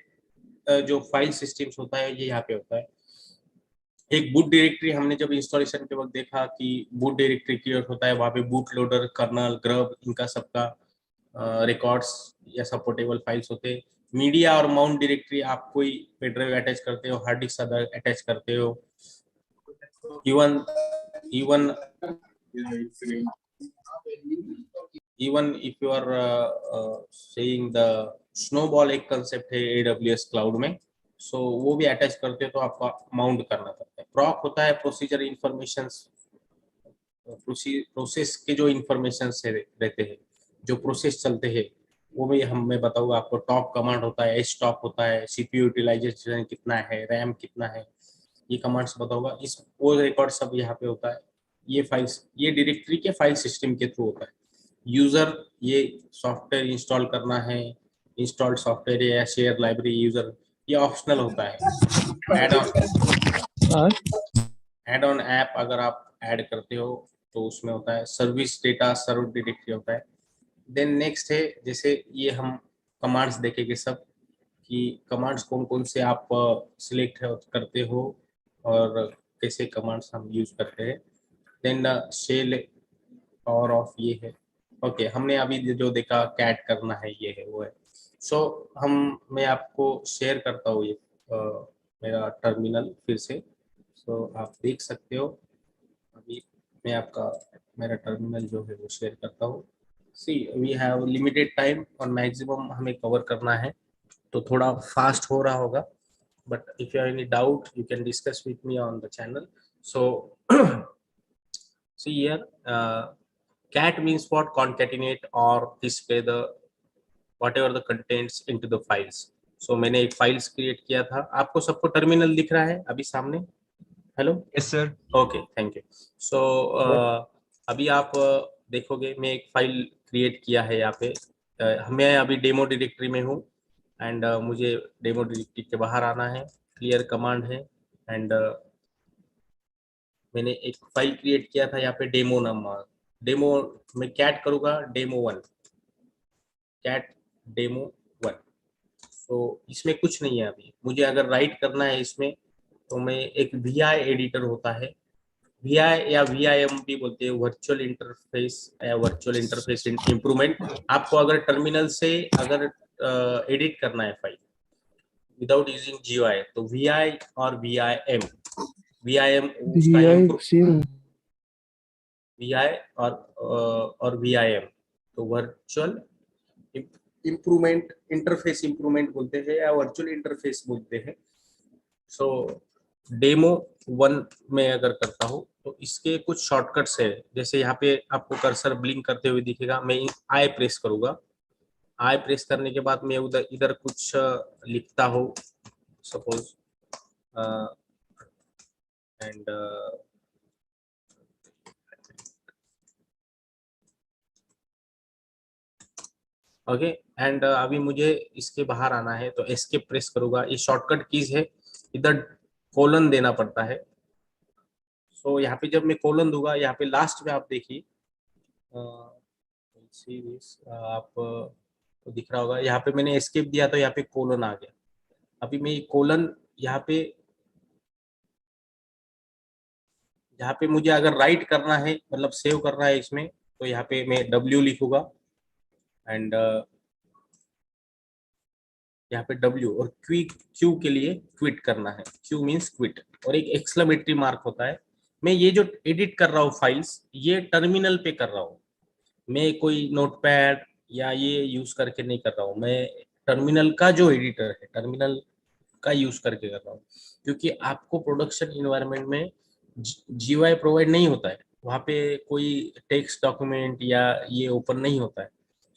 जो फाइल सिस्टम्स होता है ये यहाँ पे होता है। एक बूट डायरेक्टरी हमने जब इंस्टॉलेशन के वक्त देखा कि बूट डायरेक्टरी क्रिएट होता है, वहाँ पे बूट लोडर, कर्नल, ग्रब, इनका सबका रिकॉर्ड्स या सपोर्टेबल फाइल्स होते हैं। मीडिया और माउंट डायरेक्टरी, आप कोई पेनड्राइव अटैच करते हो, हार्ड डिस्क अटैच करते हो, even even even if you are saying the snowball, एक कंसेप्ट है एडब्ल्यूएस क्लाउड में, सो वो भी अटैच करते हो तो आपको माउंट करना पड़ता है। प्रॉक होता है प्रोसीजर इंफॉर्मेशन, प्रोसेस के जो इंफॉर्मेशन रहते हैं, जो प्रोसेस चलते हैं वो भी मैं बताऊंगा आपको। टॉप कमांड होता है, एच टॉप होता है, सीपीयू यूटिलाइजेशन कितना है, रैम कितना है, ये कमांड्स बताऊंगा। इस वो रिकॉर्ड सब यहाँ पे होता है। ये फाइल्स ये डायरेक्टरी के फाइल सिस्टम के थ्रू होता है। यूजर, ये सॉफ्टवेयर इंस्टॉल करना है, इंस्टॉल्ड सॉफ्टवेयर या शेयर लाइब्रेरी यूजर, ये ऑप्शनल होता है। Add on, add on app अगर आप ऐड करते हो तो उसमें होता है। सर्विस डेटा सर्व डायरेक्टरी होता है। देन नेक्स्ट है, जैसे ये हम कमांड्स देखेंगे सब कि कमांड्स कौन कौन से आप सिलेक्ट करते हो और कैसे कमांड्स हम यूज करते हैं। देन शेल पावर ऑफ ये है। ओके, हमने अभी जो देखा कैट करना है ये है वो है। सो हम मैं आपको शेयर करता हूँ ये मेरा टर्मिनल फिर से, सो आप देख सकते हो। अभी मैं आपका मेरा टर्मिनल जो है वो शेयर करता हूँ। सी वी हैव लिमिटेड टाइम और मैक्सिमम हमें कवर करना है, तो थोड़ा फास्ट हो रहा होगा, but if you have any doubt you can discuss with me on the channel. So see here, cat means what? Concatenate or display the whatever the contents into the files. So मैंने एक files create किया था, आपको सबको terminal दिख रहा है अभी सामने? Hello? Yes sir. Okay, thank you. So अभी आप देखोगे मैं एक फाइल क्रिएट किया है यहाँ पे। मैं अभी डेमो डायरेक्टरी में हूँ एंड मुझे डेमो डायरेक्टरी के बाहर आना है। क्लियर कमांड है एंड मैंने एक फाइल क्रिएट किया था यहाँ पे डेमो नाम। डेमो में कैट करूँगा डेमो 1, कैट डेमो 1। तो इसमें कुछ नहीं है। अभी मुझे अगर राइट करना है इसमें तो मैं एक VI एडिटर होता है, VI या VIM भी बोलते हैं, वर्चुअल इंटरफेस या वर्चुअल इंटरफेस इंप्रूवमेंट। आपको अगर टर्मिनल से अगर एडिट करना है फाइल विदाउट यूजिंग GUI तो VI और VIM, VIM उसका VI और VIM तो वर्चुअल इम्प्रूवमेंट, इंटरफेस इम्प्रूवमेंट बोलते हैं या वर्चुअल इंटरफेस बोलते हैं। सो डेमो 1 में अगर करता हूँ तो इसके कुछ शॉर्टकट्स है। जैसे यहाँ पे आपको कर्सर ब्लिंक करते हुए दिखेगा, मैं आई प्रेस करूंगा। आई प्रेस करने के बाद मैं उधर इधर कुछ लिखता हूँ, सपोज एंड ओके एंड अभी मुझे इसके बाहर आना है तो एस्केप प्रेस करूंगा। ये शॉर्टकट कीज है, इधर कोलन देना पड़ता है। सो यहाँ पे जब मैं कोलन दूंगा, यहाँ पे लास्ट में आप देखिए आप तो दिख रहा होगा, यहाँ पे मैंने एस्केप दिया तो यहाँ पे कोलन आ गया। अभी मैं कोलन यहाँ पे मुझे अगर राइट करना है मतलब सेव करना है इसमें तो यहाँ पे मैं W लिखूंगा एंड यहाँ पे W, और Q के लिए क्विट करना है, Q मीन्स क्विट, और एक एक्सक्लेमेटरी मार्क होता है। मैं ये जो एडिट कर रहा हूँ फाइल्स, ये टर्मिनल पे कर रहा हूँ, मैं कोई नोटपैड या ये यूज करके नहीं कर रहा हूँ, मैं टर्मिनल का जो एडिटर है, टर्मिनल का यूज करके कर रहा हूँ, क्योंकि आपको प्रोडक्शन इन्वायरमेंट में जीयूआई प्रोवाइड नहीं होता है, वहाँ पे कोई टेक्स्ट डॉक्यूमेंट या ये ओपन नहीं होता है।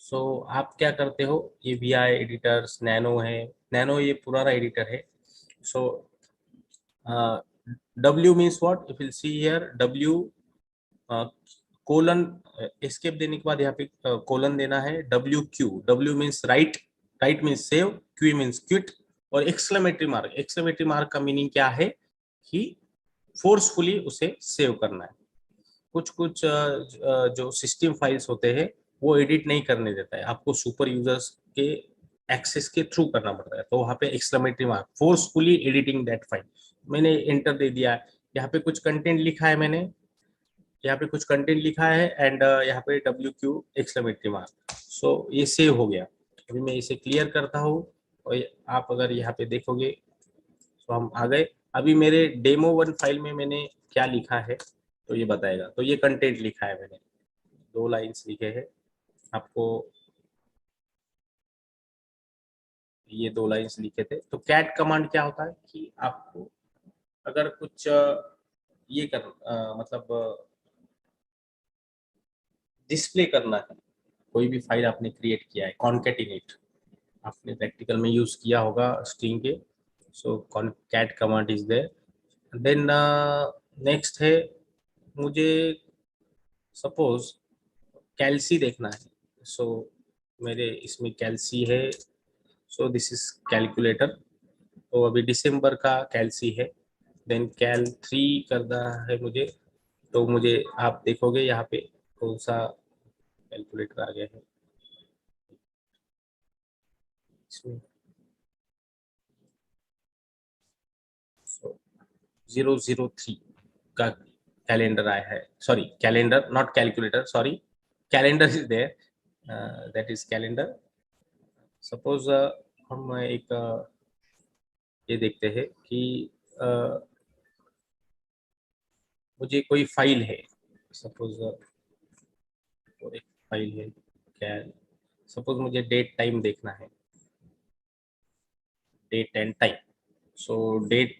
सो आप क्या करते हो, ये वीआई एडिटर्स, नैनो है, नैनो ये पुराना एडिटर है। सो W means what, if you see here W colon, escape देने के बाद यहाँ पे कोलन देना है, W means right, right means save, Q means quit, और एक्सक्लेमेटरी मार्क का मीनिंग क्या है कि फोर्सफुली उसे सेव करना है। कुछ कुछ जो सिस्टम फाइल्स होते हैं वो एडिट नहीं करने देता है, आपको सुपर यूजर्स के एक्सेस के थ्रू करना पड़ता है, तो वहाँ पे exclamatory mark, forcefully editing that file. मैंने एंटर दे दिया, यहाँ पे कुछ कंटेंट लिखा है, मैंने यहाँ पे कुछ कंटेंट लिखा है, एंड यहाँ पे WQ एक्सक्लेमेटरी मार्क, सो ये सेव हो गया। अभी मैं इसे क्लियर करता हूँ, और आप अगर यहाँ पे देखोगे तो हम आ गए। अभी मेरे डेमो 1 फाइल में मैंने क्या लिखा है तो ये बताएगा, तो ये कंटेंट लिखा है मैंने, 2 लाइन्स लिखे हैं आपको, ये 2 लाइन्स लिखे थे। तो कैट कमांड क्या होता है कि आपको अगर कुछ ये कर मतलब डिस्प्ले करना है, कोई भी फाइल आपने क्रिएट किया है, कॉन्केटिनेट आपने प्रैक्टिकल में यूज किया होगा स्ट्रिंग के, so cat command is there. Then next है, मुझे सपोज कैल्सी देखना है, सो मेरे इसमें कैल्सी है, सो दिस इज कैलकुलेटर, तो अभी दिसंबर का कैल्सी है। देन कैल 3 करना है मुझे, तो मुझे आप देखोगे यहाँ पे कौन सा कैलकुलेटर आ गया है इसमें, सो 003 का कैलेंडर आया है, sorry calendar not calculator, sorry calendar is there, that is calendar. Suppose हम एक ये देखते हैं कि मुझे कोई फाइल है, सपोज एक फाइल है, क्या, सपोज मुझे डेट टाइम देखना है, date and time, so date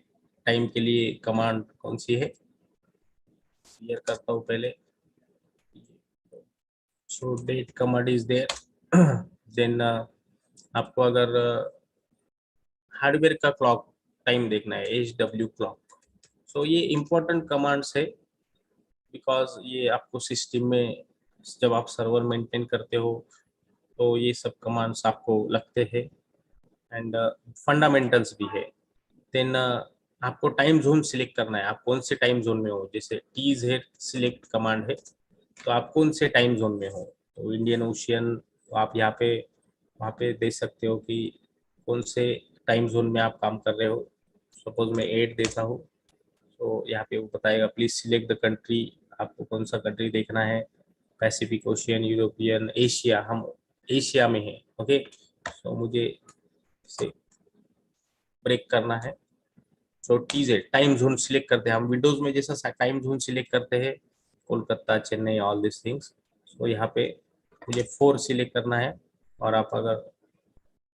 time के लिए कमांड कौन सी है, क्लियर करता हूँ पहले। So date command is there. Then आपको अगर हार्डवेयर का क्लॉक टाइम देखना है, HW क्लॉक, सो ये इंपॉर्टेंट कमांड्स है, बिकॉज ये आपको सिस्टम में जब आप सर्वर मेंटेन करते हो तो ये सब कमांड्स आपको लगते हैं, एंड फंडामेंटल्स भी है। देन आपको टाइम जोन सिलेक्ट करना है, आप कौन से टाइम जोन में हो, जैसे टीज है सिलेक्ट कमांड है, तो आप कौन से टाइम जोन में हो, तो इंडियन ओशियन, तो आप यहाँ पे वहाँ पे देख सकते हो कि कौन से टाइम जोन में आप काम कर रहे हो। सपोज मैं 8 देता हूँ, तो यहाँ पे वो बताएगा प्लीज सिलेक्ट द कंट्री, आपको कौन सा कंट्री देखना है, पैसिफिक ओशियन, यूरोपियन, एशिया, हम एशिया में हैं, ओके। तो मुझे इसे ब्रेक करना है, सो टीज टाइम जोन सिलेक्ट करते हैं हम विंडोज में, जैसा टाइम जोन सिलेक्ट करते हैं, Kolkata, Chennai, all this things. So यहाँ पे मुझे 4 सिलेक्ट करना है, और आप अगर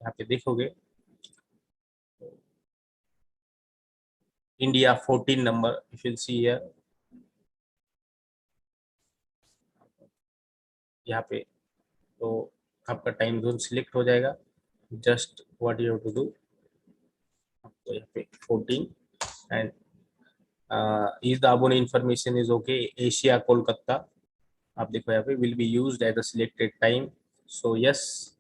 यहाँ पे देखोगे India 14 number, if you see here, यहाँ पे तो आपका टाइम जोन सिलेक्ट हो जाएगा। Just what you have to do, आपको यहाँ पे 14 and is the above information is okay, Asia Kolkata, आप देखो यहाँ पे will be used at the selected time, so yes.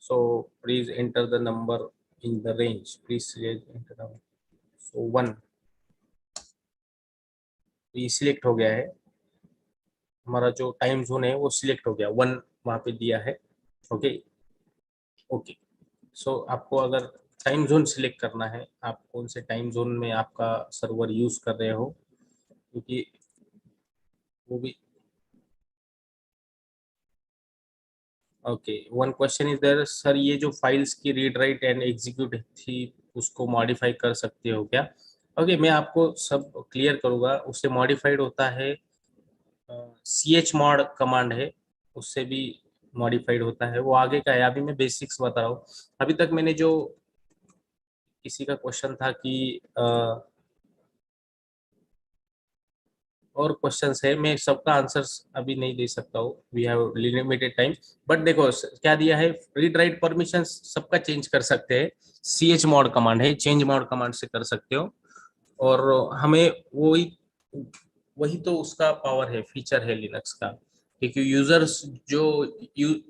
So please enter the number in the range, please enter the, so 1, ये select हो गया है, हमारा जो टाइम जोन है वो सिलेक्ट हो गया, 1 वहाँ पे दिया है, ओके ओके। सो आपको अगर टाइम जोन सिलेक्ट करना है, आप कौन से टाइम जोन में आपका सर्वर यूज कर रहे हो, क्योंकि वो भी okay, one question is there sir, ये जो फाइल्स की रीड राइट एंड एग्जीक्यूट थी उसको मॉडिफाई कर सकते हो क्या? ओके, मैं आपको सब क्लियर करूंगा। उससे मॉडिफाइड होता है सी एच मॉड कमांड है, उससे भी मॉडिफाइड होता है, वो आगे का है। अभी मैं बेसिक्स बता रहा हूँ। अभी तक मैंने जो किसी का क्वेश्चन था कि और क्वेश्चंस है, मैं सबका आंसर्स अभी नहीं दे सकता हूँ, we have limited time. But देखो क्या दिया है, रीड राइट परमिशन सबका चेंज कर सकते हैं। सी एच मॉड कमांड है, चेंज मॉड कमांड से कर सकते हो। और हमें वही वही तो उसका पावर है, फीचर है लिनक्स का। क्योंकि यूजर्स जो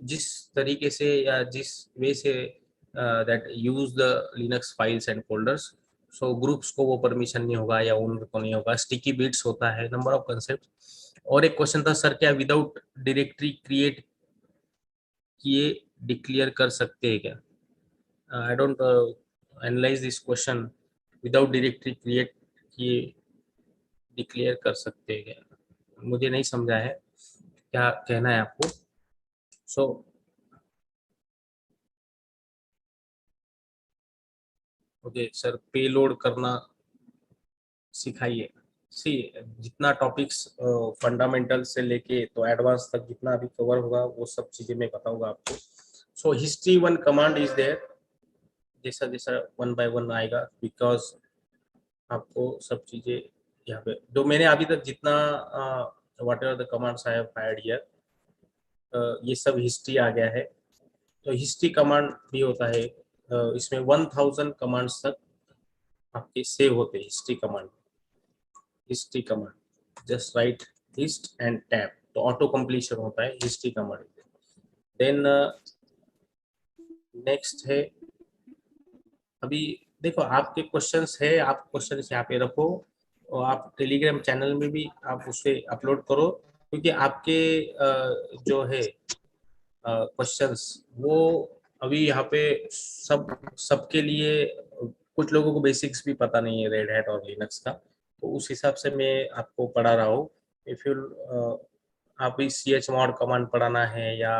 जिस तरीके से या जिस वे से that use the Linux files and folders, so groups को वो परमिशन नहीं होगा या ओनर को नहीं होगा। स्टिकी बिट्स होता है, नंबर ऑफ कंसेप्ट। और एक क्वेश्चन था सर, क्या विदाउट डायरेक्टरी क्रिएट किए डिक्लेयर कर सकते हैं क्या? I don't analyse this question. Without directory create किए डिक्लेयर कर सकते हैं क्या? मुझे नहीं समझा है क्या कहना है आपको। सो ओके सर, पेलोड करना सिखाइए। सी, जितना टॉपिक्स फंडामेंटल से लेके तो एडवांस तक जितना अभी कवर होगा वो सब चीजें मैं बताऊंगा आपको। So history one command is there, जैसा जैसा वन बाय वन आएगा, बिकॉज आपको सब चीजें यहाँ पे जो मैंने अभी तक जितना what ever the commands I have fired here, ये सब हिस्ट्री आ गया है। तो हिस्ट्री कमांड भी होता है, इसमें 1000 कमांड्स तक आपके सेव होते हैं। History command, history command just write hist and tab, तो ऑटो कंप्लीशन होता है हिस्ट्री कमांड। देन नेक्स्ट है, अभी देखो आपके क्वेश्चंस है, आप क्वेश्चंस यहाँ पे रखो और आप टेलीग्राम चैनल में भी आप उसे अपलोड करो। क्योंकि आपके जो है क्वेश्चंस वो अभी यहाँ पे सबके लिए, कुछ लोगों को बेसिक्स भी पता नहीं है रेड हैट और लिनक्स का, तो उस हिसाब से मैं आपको पढ़ा रहा हूँ। इफ यू आप इस सी एच मॉड कमांड पढ़ाना है या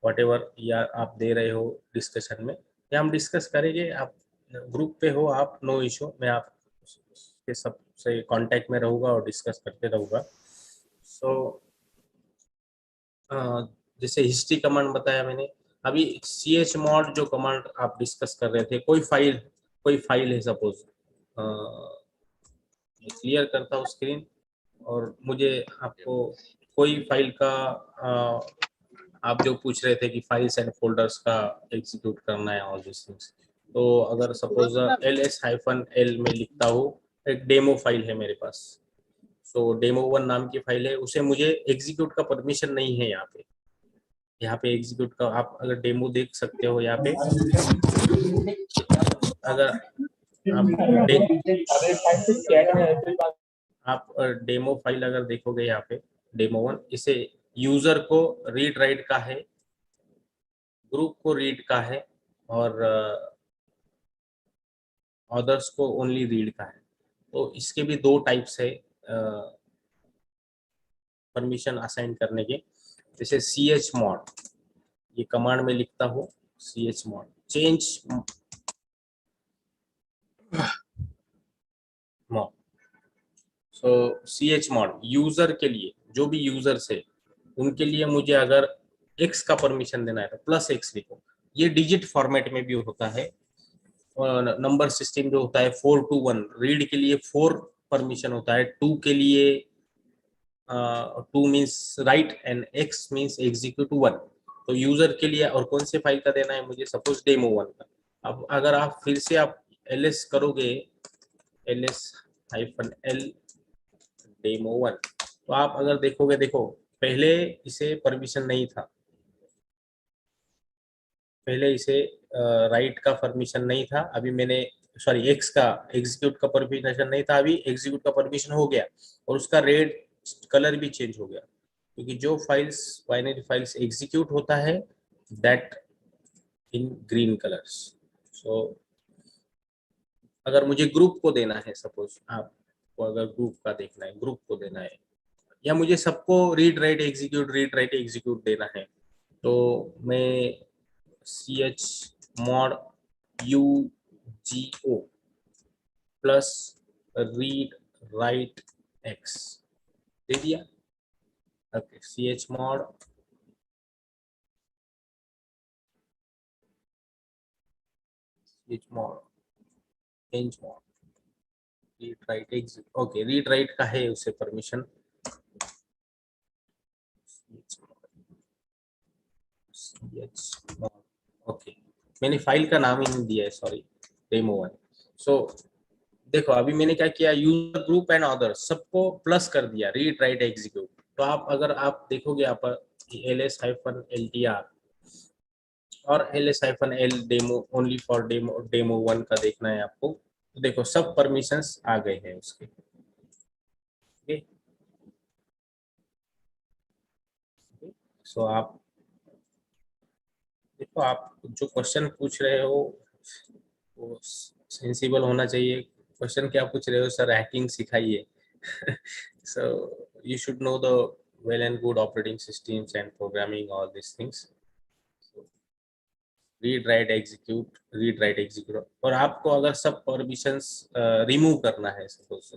वट एवर, या आप दे रहे हो डिस्कशन में, या हम डिस्कस करेंगे, आप ग्रुप पे हो आप, नो इशू, मैं आप के सबसे कांटेक्ट में रहूँगा और डिस्कस करते रहूँगा। सो जैसे हिस्ट्री कमांड बताया मैंने। अभी सी एच मॉड जो कमांड आप डिस्कस कर रहे थे, कोई फाइल है सपोज, क्लियर करता हूँ स्क्रीन, और मुझे आपको कोई फाइल का आप जो पूछ रहे थे कि फाइल्स एंड फोल्डर्स का एग्जीक्यूट करना है, ऑल दिस थिंग्स। तो अगर सपोज ls-l में लिखता हूँ, एक डेमो फाइल है मेरे पास, सो डेमो वन नाम की फाइल है, उसे मुझे एग्जीक्यूट का परमिशन नहीं है यहाँ पे। यहाँ पे एग्जीक्यूट का आप अगर डेमो देख सकते हो यहाँ पे, अगर आप डेमो फाइल अगर देखोगे यहाँ पे, डेमो वन, इसे यूजर को रीड राइट का है, ग्रुप को रीड का है, और अदर्स को ओनली रीड का है। तो इसके भी दो टाइप्स है परमिशन असाइन करने के। जैसे सी एच मॉड, ये कमांड में लिखता हूँ, C H mod change mod. So C H mod user के लिए, जो भी यूजर्स है उनके लिए मुझे अगर एक्स का परमिशन देना है तो +X लिखो। ये डिजिट फॉर्मेट में भी होता है। नंबर सिस्टम जो होता है 4 to 1, रीड के लिए 4 परमिशन होता है, 2 के लिए 2 means right and X means execute 1। तो यूजर के लिए और कौन से फाइल का देना है मुझे, सपोज डेमो 1 का। अब अगर आप फिर से आप ls करोगे, ls-l डेमो 1, तो आप अगर देखोगे, देखो पहले इसे परमिशन नहीं था, पहले इसे राइट का परमिशन नहीं था, अभी मैंने सॉरी एक्स का एग्जीक्यूट का परमिशन नहीं था, अभी एग्जीक्यूट का परमिशन हो गया, और उसका रेड कलर भी चेंज हो गया। क्योंकि जो फाइल्स बाइनरी फाइल्स एग्जीक्यूट होता है दैट इन ग्रीन कलर्स। सो अगर मुझे ग्रुप को देना है, सपोज आपको अगर ग्रुप का देखना है, ग्रुप को देना है, या मुझे सबको रीड राइट एग्जीक्यूट देना है, तो मैं chmod ugo plus read write x दे दिया। Okay, chmod change mod read write x। Okay, read write का है उसे परमिशन। ओके, मैंने फाइल का नाम ही नहीं दिया है, सॉरी, डेमो 1। सो देखो अभी मैंने क्या किया, यूजर ग्रुप एंड अदर्स सबको प्लस कर दिया, रीड राइट एग्जीक्यूट। तो आप अगर आप देखोगे आप ls-ltr और ls-l demo only for demo 1 का देखना है आपको, तो देखो सब परमिशंस आ गए हैं उसके। सो आप देखो, आप जो क्वेश्चन पूछ रहे हो वो सेंसिबल होना चाहिए। क्वेश्चन क्या पूछ रहे हो सर, हैकिंग सिखाइए। So you should know the well and good operating systems and programming all this things. Read write execute. और आपको अगर सब परमिशंस रिमूव करना है सपोज,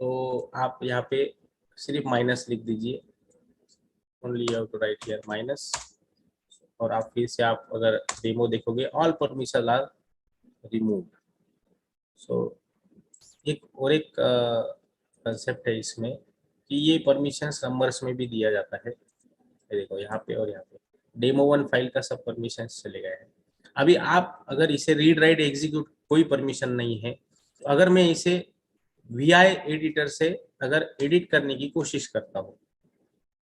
तो आप यहाँ पे सिर्फ माइनस लिख दीजिए, only you have to write here minus. और आप फिर से आप अगर डेमो देखोगे, all permission are remove. So एक कंसेप्ट है इसमें कि ये परमिशंस नंबर्स में भी दिया जाता है। ये देखो यहाँ पे और यहाँ पे डेमो 1 फाइल का सब परमिशंस चले गए हैं। अभी आप अगर इसे रीड राइट एग्जीक्यूट कोई परमिशन नहीं है, तो अगर मैं इसे वी एडिटर से अगर एडिट करने की कोशिश करता हूँ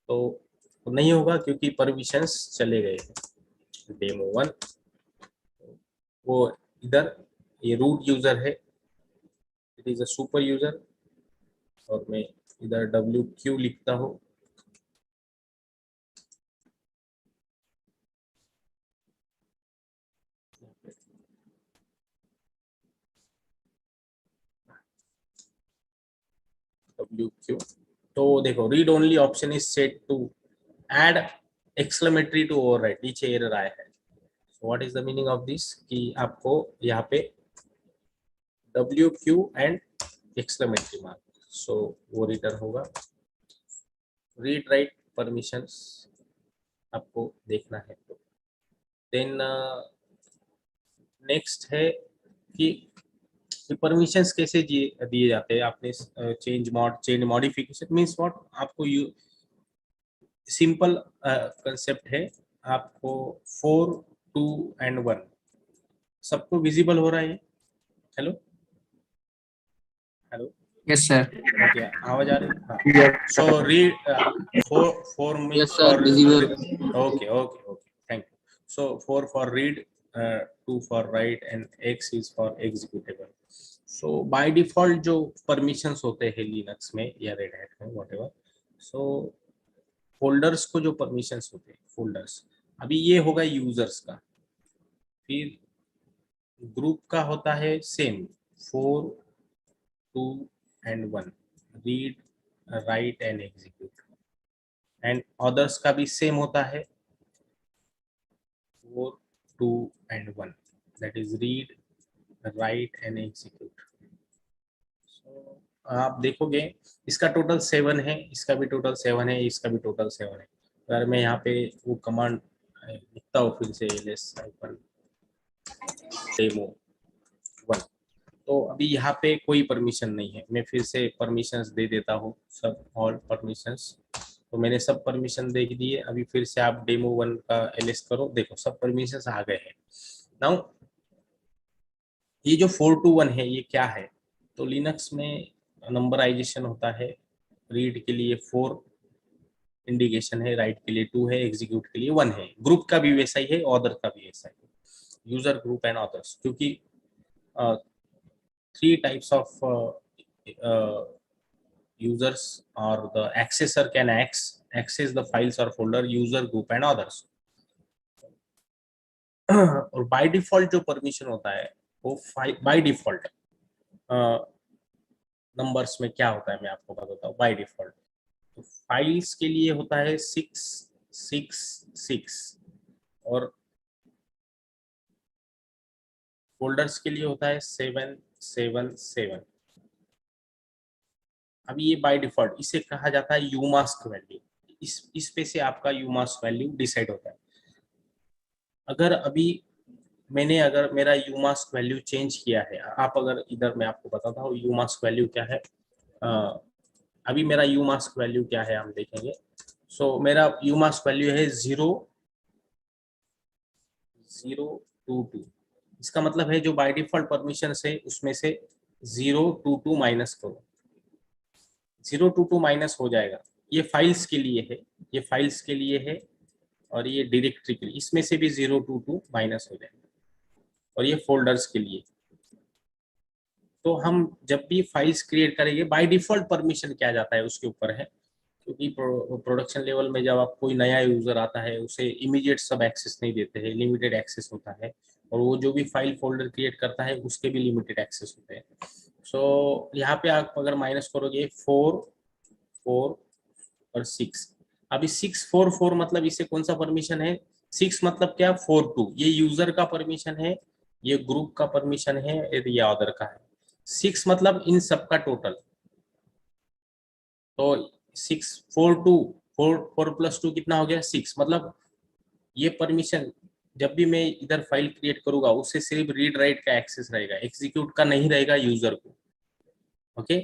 तो नहीं होगा, क्योंकि परमिशंस चले गए हैं। डेमो 1 वो इधर ये रूट यूजर है, it is a super user, और मैं इधर WQ लिखता हूँ। WQ, तो देखो read only option is set to add exclamatory to overwrite, नीचे एरर आया है। What is the meaning of this, कि आपको यहाँ पे WQ and exclamatory mark, so वो रिटर्न होगा। रीड राइट परमिशंस आपको देखना है। तो देन नेक्स्ट है कि परमिशंस कैसे दिए जाते हैं। आपने चेंज मॉडिफिकेशन मीन्स व्हाट, आपको सिंपल कंसेप्ट है। आपको 4 2 एंड 1 सबको विजिबल हो रहा है। Hello hello, Yes, sir. Okay, आवाज आ रही है? हाँ। Yes, so sir. Read 4 Yes, means sir. For, Visible. Okay okay okay, thank you. So 4 for read, 2 for right and X is for executable. So by default जो permissions होते हैं Linux में या red hat में whatever, सो folders को जो permissions होते हैं फोल्डर्स, अभी ये होगा यूजर्स का। फिर ग्रुप का होता है same 4 2 and 1, read write and execute. And others का भी सेम होता है 4 2 and 1, that is read write and execute. आप देखोगे इसका टोटल 7 है, इसका भी टोटल 7 है, इसका भी टोटल 7 है। अगर मैं यहाँ पे वो कमांड लिखता हूँ फिर से ls-डेमो 1, तो अभी यहाँ पे कोई परमिशन नहीं है। मैं फिर से परमिशंस दे देता हूँ, सब ऑल परमिशंस। तो मैंने सब परमिशन दे दिए। अभी फिर से आप डेमो 1 का ls करो, देखो सब परमिशंस आ गए हैं। नाउ ये जो 4 to 1 है ये क्या है, तो लिनक्स में नंबराइजेशन होता है। रीड के लिए 4 इंडिकेशन है, राइट के लिए 2 है, एग्जीक्यूट के लिए 1 है। ग्रुप का भी वैसा ही है, ऑर्डर का भी वैसा ही है, यूजर ग्रुप एंड ऑर्डर्स। क्योंकि 3 types of users or the accessor can access the files or folder, user group and others। और बाय डिफॉल्ट जो परमिशन होता है वो बाय डिफॉल्ट नंबर्स में क्या होता है मैं आपको बताता हूँ। बाय डिफॉल्ट तो फाइल्स के लिए होता है 6 6 और फोल्डर्स के लिए होता है 7 7 7। अभी ये बाय डिफॉल्ट इसे कहा जाता है यूमास्क वैल्यू। इस पे से आपका यूमास्क वैल्यू डिसाइड होता है। अगर अभी मैंने अगर मेरा यूमास्क वैल्यू चेंज किया है, आप अगर इधर मैं आपको बताता हूँ यूमास्क वैल्यू क्या है। अभी मेरा यूमास्क वैल्यू क्या है हम देखेंगे। सो मेरा यूमास्क वैल्यू है 0 0 2 2। इसका मतलब है जो बाय डिफॉल्ट परमिशन है उसमें से 0 2 2 माइनस करो। 0 2 2 माइनस हो जाएगा। ये फाइल्स के लिए है, ये फाइल्स के लिए है और ये डायरेक्टरी के लिए, इसमें से भी 0 2 2 माइनस हो जाएगा और ये फोल्डर्स के लिए। तो हम जब भी फाइल्स क्रिएट करेंगे बाय डिफॉल्ट परमिशन क्या जाता है उसके ऊपर है, क्योंकि प्रोडक्शन लेवल में जब आप कोई नया यूजर आता है उसे इमीडिएट सब एक्सेस नहीं देते हैं, लिमिटेड एक्सेस होता है। और वो जो भी फाइल फोल्डर क्रिएट करता है उसके भी लिमिटेड एक्सेस होते हैं। सो यहाँ पे आप अगर माइनस करोगे 4 4 और 6। अभी 6 4 4 मतलब इसे कौन सा परमिशन है? 6 मतलब क्या? 4 2 ये यूजर का परमिशन है, ये ग्रुप का परमिशन है, ये अदर का है। 6 मतलब इन सब का टोटल। तो 6 4 2 4 4 + 2 कितना हो गया? 6। मतलब ये परमिशन जब भी मैं इधर फाइल क्रिएट करूंगा उससे सिर्फ रीड राइट का एक्सेस रहेगा, एग्जीक्यूट का नहीं रहेगा यूजर को। ओके,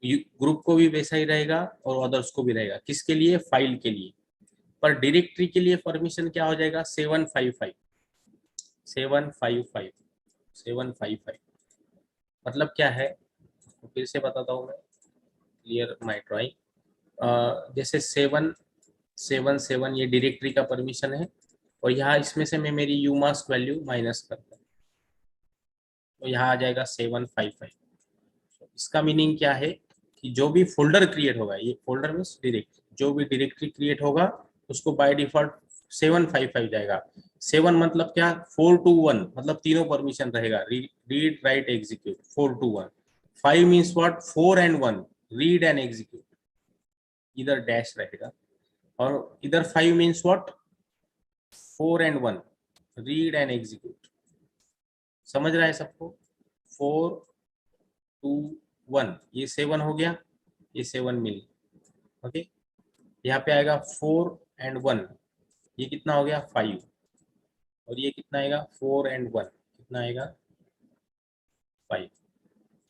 ग्रुप को भी वैसा ही रहेगा और अदर्स को भी रहेगा। किसके लिए? फाइल के लिए। पर डायरेक्टरी के लिए परमिशन क्या हो जाएगा? 755 755 755। मतलब क्या है, तो फिर से बताता हूँ मैं, क्लियर माई ड्राइंग। जैसे 7 7 7 ये डायरेक्टरी का परमिशन है और यहाँ इसमें से मैं मेरी यूमास्क वैल्यू माइनस करता हूँ तो यहाँ आ जाएगा 755। इसका मीनिंग क्या है कि जो भी फोल्डर क्रिएट होगा, ये फोल्डर में डायरेक्ट जो भी डायरेक्टरी क्रिएट होगा उसको बाय डिफॉल्ट 755 जाएगा। 7 मतलब क्या? 4 2 1 मतलब तीनों परमिशन रहेगा, read write execute 4 2 1। 5 means what? 4 and 1 read and execute, इधर डैश रहेगा। और इधर 5 means what? 4 and 1 read and execute. समझ रहा है सबको? 4 2 1 ये 7 हो गया, ये 7 मिल। ओके, यहाँ पे आएगा 4 and 1, ये कितना हो गया? 5। और ये कितना आएगा? 4 and 1 कितना आएगा? 5।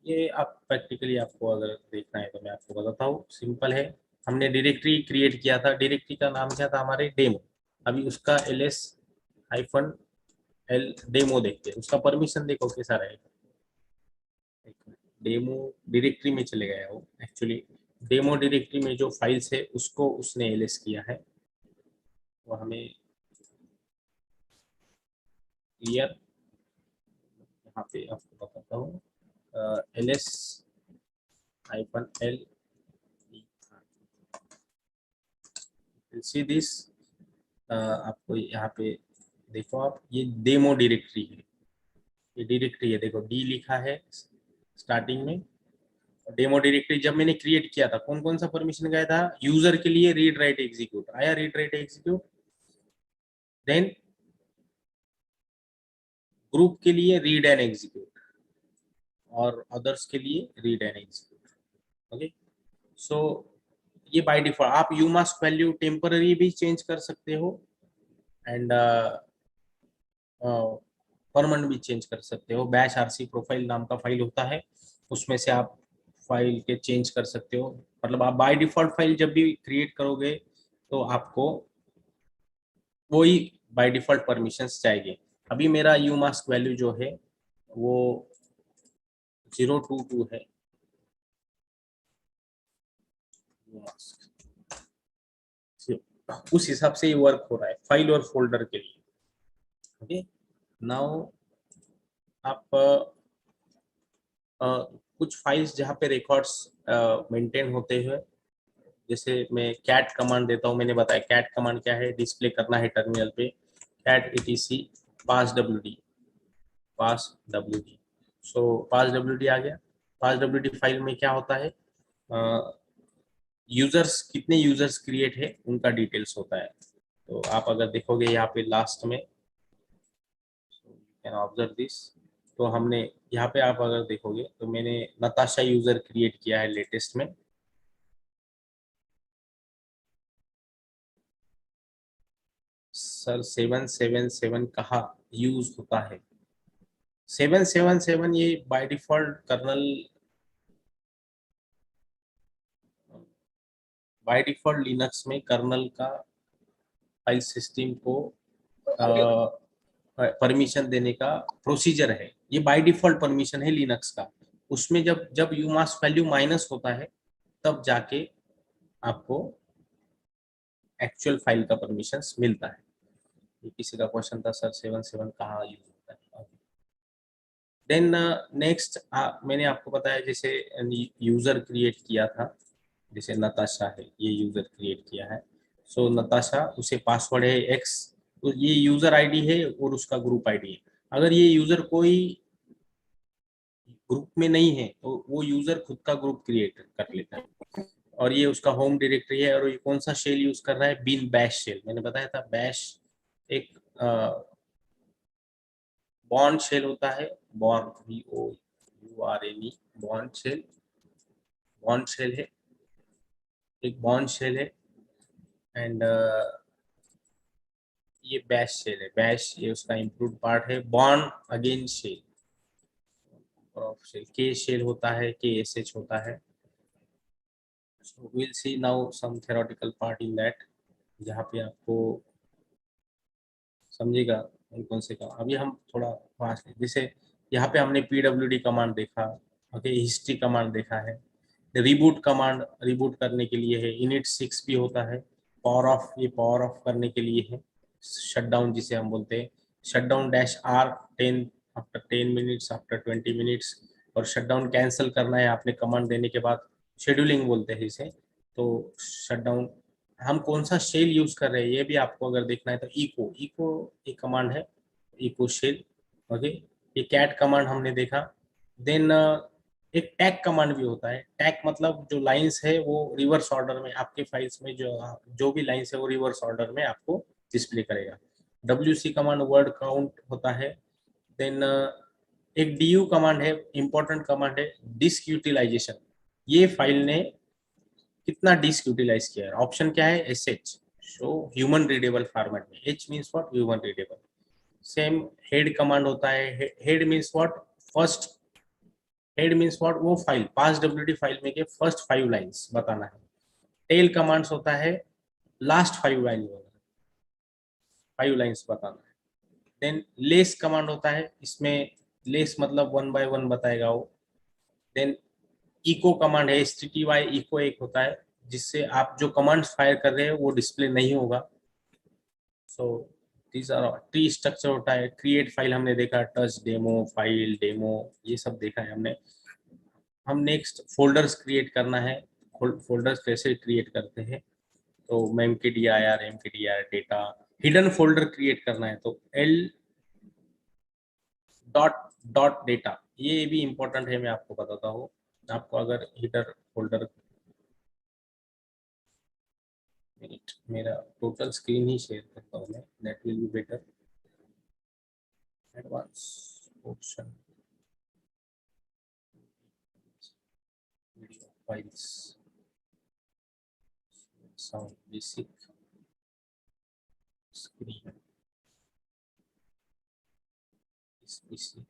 ये आप प्रैक्टिकली आपको अगर देखना है तो मैं आपको बताता हूँ, सिंपल है। हमने डायरेक्टरी क्रिएट किया था, डायरेक्टरी का नाम क्या था? हमारे डेमो। अभी उसका ls-l डेमो देखते हैं, उसका परमिशन देखो कैसा रहेगा। डेमो डायरेक्टरी में चले गया वो, एक्चुअली डेमो डायरेक्टरी में जो फाइल्स है उसको उसने ls किया है, वो हमें क्लियर यहाँ पे आपको बताता हूँ। ls-l see this. आपको यहाँ पे देखो, आप ये डेमो डायरेक्टरी है, ये डायरेक्टरी है, देखो डी लिखा है स्टार्टिंग में। डेमो डायरेक्टरी जब मैंने क्रिएट किया था कौन कौन सा परमिशन गया था? यूजर के लिए रीड राइट एग्जीक्यूट आया, read write execute. Then group के लिए रीड एंड एग्जीक्यूट और अदर्स के लिए read and execute. Okay, so ये बाय डिफॉल्ट आप यूमास्क वैल्यू टेम्पररी भी चेंज कर सकते हो एंड परमानेंट भी चेंज कर सकते हो। बैश आरसी प्रोफाइल नाम का फाइल होता है, उसमें से आप फाइल के चेंज कर सकते हो। मतलब आप बाय डिफॉल्ट फाइल जब भी क्रिएट करोगे तो आपको वही बाय डिफॉल्ट परमिशंस चाहिए। अभी मेरा यूमास्क वैल्यू जो है वो 0 2 2 है। यूमास्क उस हिसाब से ये वर्क हो रहा है फाइल और फोल्डर के लिए। ओके, नाउ आप कुछ फाइल्स जहाँ पे रिकॉर्ड्स मेंटेन होते हैं, जैसे मैं कैट कमांड देता हूँ। मैंने बताया कैट कमांड क्या है, डिस्प्ले करना है टर्मिनल पे कैट etc पास wd। सो पास wd आ गया। पास wd फाइल में क्या होता है? यूजर्स कितने यूजर्स क्रिएट है उनका डिटेल्स होता है। तो आप अगर देखोगे यहाँ पे लास्ट में, कैन ऑब्जर्व दिस, तो हमने यहाँ पे आप अगर देखोगे तो मैंने नताशा यूजर क्रिएट किया है लेटेस्ट में। सर 777 कहाँ यूज होता है? 777 ये by default kernel, by default Linux में कर्नल का फाइल सिस्टम को परमिशन देने का प्रोसीजर है। ये बाय डिफॉल्ट परमिशन है लिनक्स का। उसमें जब जब यूमास्क वैल्यू माइनस होता है तब जाके आपको एक्चुअल फाइल का परमिशन मिलता है। ये किसी का क्वेश्चन था सर 77 कहाँ यूज होता है। देन नेक्स्ट मैंने आपको बताया जैसे यूजर क्रिएट किया था, जैसे नताशा है, ये यूजर क्रिएट किया है। सो नताशा, उसे पासवर्ड है एक्स, तो ये यूजर आईडी है और उसका ग्रुप आईडी है। अगर ये यूजर कोई ग्रुप में नहीं है तो वो यूजर खुद का ग्रुप क्रिएट कर लेता है। और ये उसका होम डायरेक्टरी है, और ये कौन सा शेल यूज कर रहा है? Bin bash shell. मैंने बताया था बैश एक बॉर्न शेल होता है, Bourne, BOURNE, Bourne shell, Bourne shell है, एक बॉर्न शेल है। एंड ये बैश शेल है, बैश ये उसका इंप्रूव पार्ट है। Bourne again shell, prof shell, K shell होता है, KSH होता है। So we'll see now some theoretical part in that, जहाँ पे आपको समझेगा कौन कौन से काम। अभी हम थोड़ा फास्ट, जैसे यहाँ पे हमने PWD कमांड देखा, ओके, हिस्ट्री कमांड देखा है। रिबूट कमांड रिबूट करने के लिए है। इनिट 6 भी होता है। पावर ऑफ, ये पावर ऑफ करने के लिए है। शट डाउन जिसे हम बोलते हैं, shut down -R 10 after 10 minutes, after 20 minutes. और शट डाउन कैंसिल करना है आपने कमांड देने के बाद, शेड्यूलिंग बोलते हैं इसे। तो शट डाउन, हम कौन सा शेल यूज कर रहे हैं ये भी आपको अगर देखना है तो इको, इको एक कमांड है, इको शेल, ओके। ये कैट कमांड हमने देखा। देन एक टैग कमांड भी होता है। टैग मतलब जो लाइंस है वो रिवर्स ऑर्डर में आपके फाइल्स में, जो जो भी लाइंस है वो रिवर्स ऑर्डर में आपको डिस्प्ले करेगा। WC कमांड वर्ड काउंट होता है। देन एक DU कमांड है, इंपॉर्टेंट कमांड है, डिस्क यूटिलाइजेशन। ये फाइल ने कितना डिस्क यूटिलाइज किया है। ऑप्शन क्या है? SH, show human readable format में। H means what? Human readable. Same head command होता है। Head means what? First, head means what? वो फाइल, पास WD फाइल में के फर्स्ट 5 लाइंस बताना है। टेल कमांड्स होता है लास्ट 5 लाइन, 5 लाइंस बताना है। देन लेस कमांड होता है, इसमें लेस मतलब 1 बाय 1 बताएगा वो। देन इको कमांड है, STTY इको एक होता है, जिससे आप जो कमांड्स फायर कर रहे हैं वो डिस्प्ले नहीं होगा। So these are tree structure होता है। क्रिएट फाइल हमने देखा, टच डेमो, फाइल डेमो, ये सब देखा है हमने। हम नेक्स्ट फोल्डर्स क्रिएट करना है। फोल्डर्स कैसे क्रिएट करते हैं? तो mkdir data, hidden folder create करना है तो L डॉट डॉट डेटा, ये भी इंपॉर्टेंट है, मैं आपको बताता हूँ। आपको अगर हिडन फोल्डर, मिनट, मेरा टोटल स्क्रीन ही शेयर करता हूँ मैं, that will be better. Advance option, video files, sound, basic screen, this PC,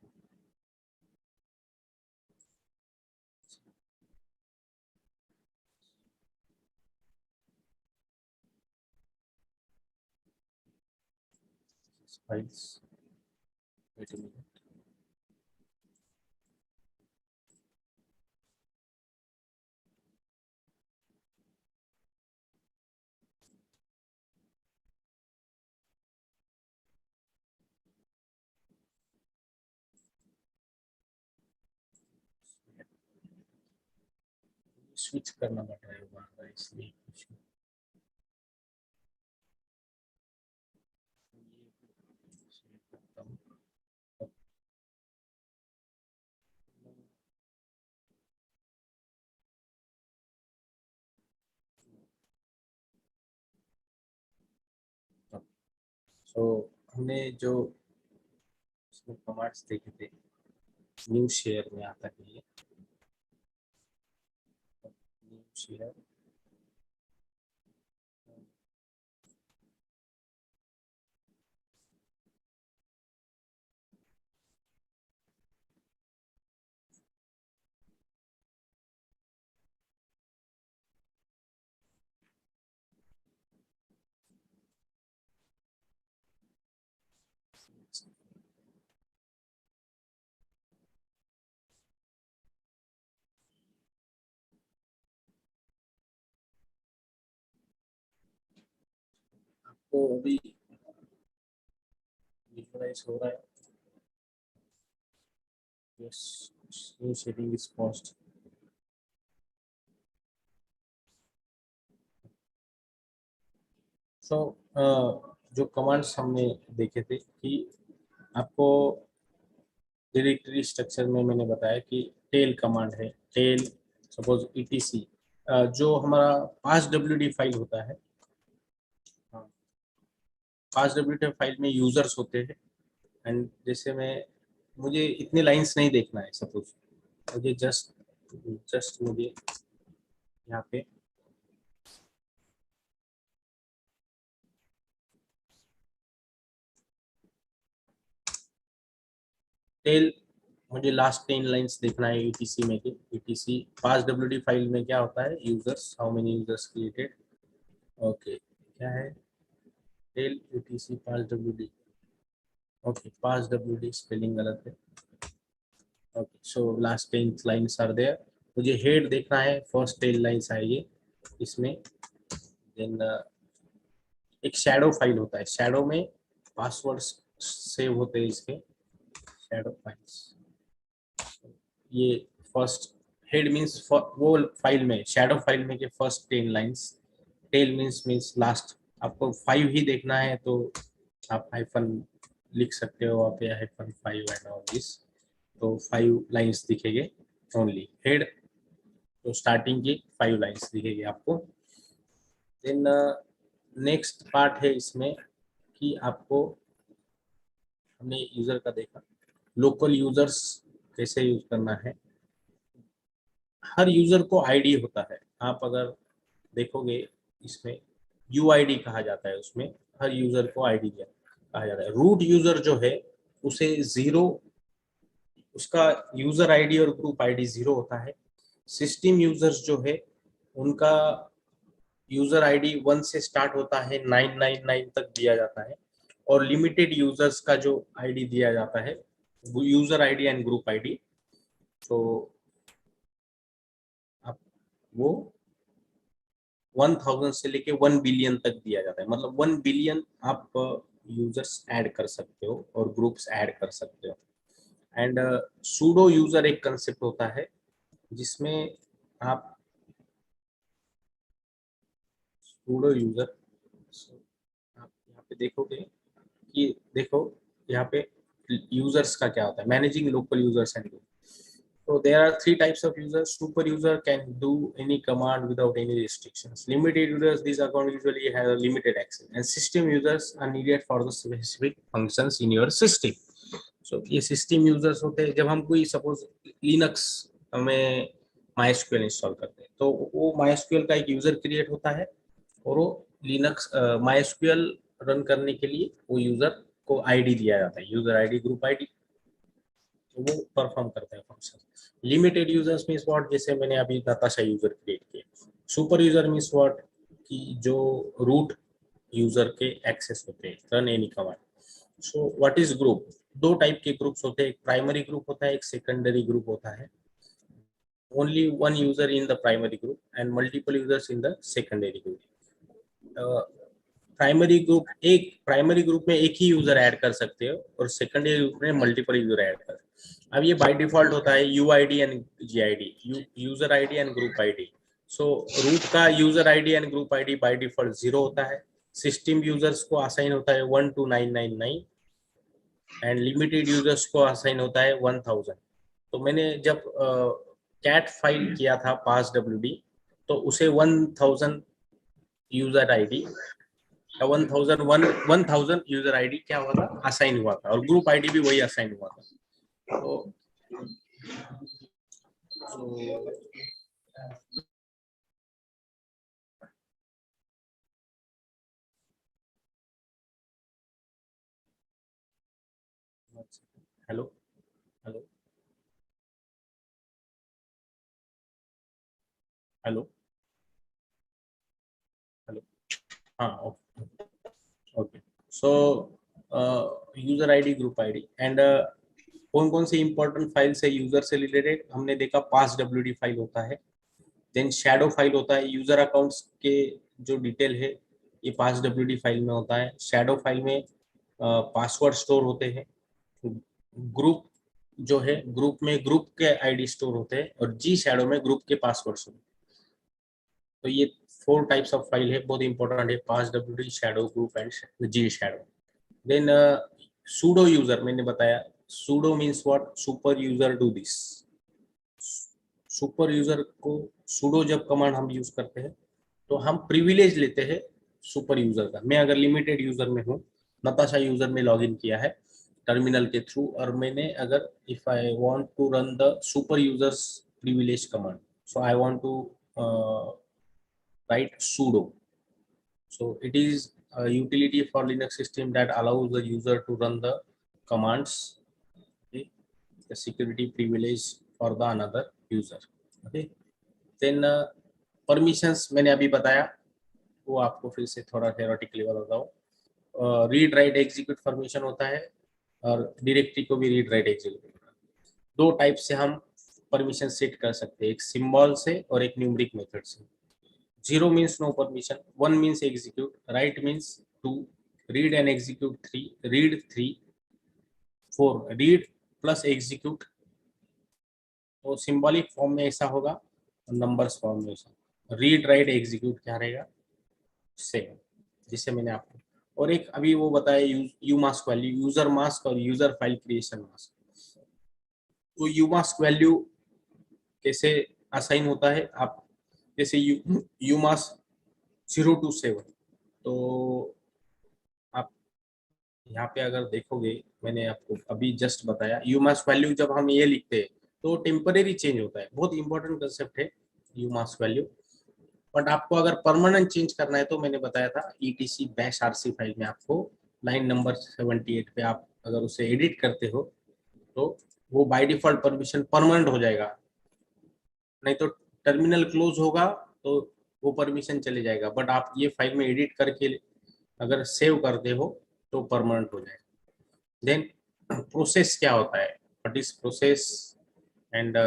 files, wait a minute. Switch करना पड़ रहा है बार बार, इसलिए कुछ तो हमने जो इसमें कमांड्स देखे थे, न्यू शेयर में आता है ये, न्यू शेयर, आपको अभी विजुअलाइज हो रहा है? Yes, new sharing is paused. So जो कमांड्स हमने देखे थे कि आपको डायरेक्टरी स्ट्रक्चर में मैंने बताया कि टेल कमांड है, टेल सपोज ईटीसी, जो हमारा पास डब्ल्यूडी फाइल होता है, पास डब्ल्यूडी फाइल में यूजर्स होते हैं, एंड जैसे मैं, मुझे इतने लाइंस नहीं देखना है, सपोज मुझे जस्ट जस्ट मुझे यहाँ पे टेल, मुझे लास्ट 10 लाइंस देखना है ईटीसी में के, ईटीसी पास डब्ल्यूडी फाइल में क्या होता है, users, how many users created, okay क्या है, tail ETC pass WD, okay pass WD spelling गलत है, okay so last 10 lines are there, मुझे हेड देखना है, फर्स्ट 10 लाइंस आएगी इसमें, देन एक शैडो फाइल होता है, शैडो में पासवर्ड सेव होते हैं इसके, शैडो फाइल्स, ये फर्स्ट, हेड मींस वो फाइल में, शैडो फाइल में के first 10 lines, tail means last, आपको 5 ही देखना है तो आप हाइफन लिख सकते हो आप, हाइफन 5 एंड ऑल दिस, तो 5 लाइंस दिखेंगे ओनली, हेड तो स्टार्टिंग की 5 लाइंस दिखेगी आपको। देन नेक्स्ट पार्ट है इसमें कि आपको, हमने यूजर का देखा, लोकल यूजर्स कैसे यूज करना है, हर यूजर को आईडी होता है, आप अगर देखोगे इसमें यूआईडी कहा जाता है, उसमें हर यूजर को आईडी कहा जाता है, रूट यूजर जो है उसे जीरो, उसका यूजर आईडी और ग्रुप आईडी जीरो होता है, सिस्टम यूजर्स जो है उनका यूजर आईडी 1 से स्टार्ट होता है, 999 तक दिया जाता है, और लिमिटेड यूजर्स का जो आईडी दिया जाता है वो user ID and group ID, तो आप वो 1000 से लेके 1 बिलियन तक दिया जाता है, मतलब 1 बिलियन आप यूजर्स ऐड कर सकते हो और ग्रुप्स ऐड कर सकते हो। एंड सूडो यूजर एक कंसेप्ट होता है जिसमें आप सूडो यूजर, आप यहाँ पे देखोगे कि देखो यहाँ पे यूजर्स का क्या होता है, managing local users and, so there are 3 types of users. Super user can do any command without any restrictions. Limited users, these accounts usually have limited access, and system users are needed for the specific functions in your system. So ये system users होते हैं, जब हम कोई suppose Linux में MySQL install करते हैं तो वो MySQL का एक यूजर क्रिएट होता है, और वो Linux MySQL रन करने के लिए वो यूजर को आईडी दिया जाता है, यूजर आईडी ग्रुप आईडी, तो वो परफॉर्म करता है function. Limited users means what, जैसे मैंने अभी नताशा यूजर क्रिएट किया। सुपर यूजर मींस व्हाट, कि जो रूट यूजर के एक्सेस होते हैं, run any command. So what is group, 2 type के ग्रुप्स होते हैं, एक प्राइमरी ग्रुप होता है, एक सेकेंडरी ग्रुप होता है, only one user in the primary group and multiple users in the secondary group. Primary group में एक ही यूजर ऐड कर सकते हो और सेकेंडरी ग्रुप में मल्टीपल यूजर ऐड कर। अब ये बाय डिफॉल्ट होता है UID and GID, user ID and group ID. So root का user ID and group ID by default 0 होता है, सिस्टम यूजर्स को असाइन होता है 1 to 999 एंड लिमिटेड यूजर्स को असाइन होता है 1000। तो मैंने जब कैट फाइल किया था पास डब्ल्यूडी, तो उसे 1000 यूजर आईडी या 1000 यूजर आईडी क्या हुआ था, असाइन हुआ था, और ग्रुप आईडी भी वही असाइन हुआ था। तो हेलो हेलो हेलो हेलो, हाँ okay. So user ID, group ID, and कौन कौन सी इंपॉर्टेंट फाइल्स है यूजर से रिलेटेड, हमने देखा पास डब्ल्यूडी फाइल होता है, देन शैडो फाइल होता है, यूजर अकाउंट्स के जो डिटेल है ये पास डब्ल्यूडी फाइल में होता है। शैडो फाइल में पासवर्ड स्टोर होते हैं। ग्रुप जो है, ग्रुप में ग्रुप के आईडी स्टोर होते हैं, और जी शैडो में ग्रुप के पासवर्ड होते हैं। तो ये 4 टाइप्स ऑफ फाइल है, बहुत इंपॉर्टेंट है, pass WD, shadow, group and G shadow. Then sudo user मैंने बताया, sudo means what, super user do this. Super user को sudo जब कमांड हम यूज करते हैं तो हम प्रिविलेज लेते हैं सुपर यूजर का। मैं अगर लिमिटेड यूजर में हूँ, नताशा यूजर में लॉगिन किया है टर्मिनल के थ्रू, और मैंने अगर if I want to run the super users privilege command, so I want to write sudo. So it is a utility for Linux system that allows the user to run the commands, okay, the security privilege for the another user, okay. Then permissions मैंने अभी बताया, वो आपको फिर से थोड़ा theoretically बताता हूँ। रीड राइट एग्जीक्यूट परमिशन होता है, और डायरेक्टरी को भी रीड राइट एग्जीक्यूट होता है। दो टाइप से हम परमिशन सेट कर सकते हैं, एक सिंबल से और एक न्यूमेरिक मेथड से। 0 means no permission, 1 means execute, write means 2, read and execute 3, read 3, 4, read plus execute। तो सिंबॉलिक फॉर्म में ऐसा होगा, नंबर्स फॉर्म में ऐसा। रीड राइट एग्जीक्यूट क्या रहेगा, सेम, जिसे मैंने आपको, और एक अभी वो बताया you mask value, user mask और यूजर फाइल क्रिएशन मास्क। तो यू मास्क वैल्यू कैसे असाइन होता है, आप जैसे यू मास्क 0 to 7, तो आप यहाँ पे अगर देखोगे, मैंने आपको अभी जस्ट बताया यू मास्क वैल्यू जब हम ये लिखते हैं तो टेम्परेरी चेंज होता है, बहुत इंपॉर्टेंट कंसेप्ट है यू मास्क वैल्यू। बट आपको अगर परमानेंट चेंज करना है तो मैंने बताया था etc बैश आरसी फाइल में आपको लाइन नंबर 78 पे आप अगर उसे एडिट करते हो तो वो बाय डिफॉल्ट परमिशन परमानेंट हो जाएगा, नहीं तो टर्मिनल क्लोज होगा तो वो परमिशन चले जाएगा, बट आप ये फाइल में एडिट करके अगर सेव करते हो तो परमानेंट हो जाएगा। देन प्रोसेस क्या होता है, what is process, and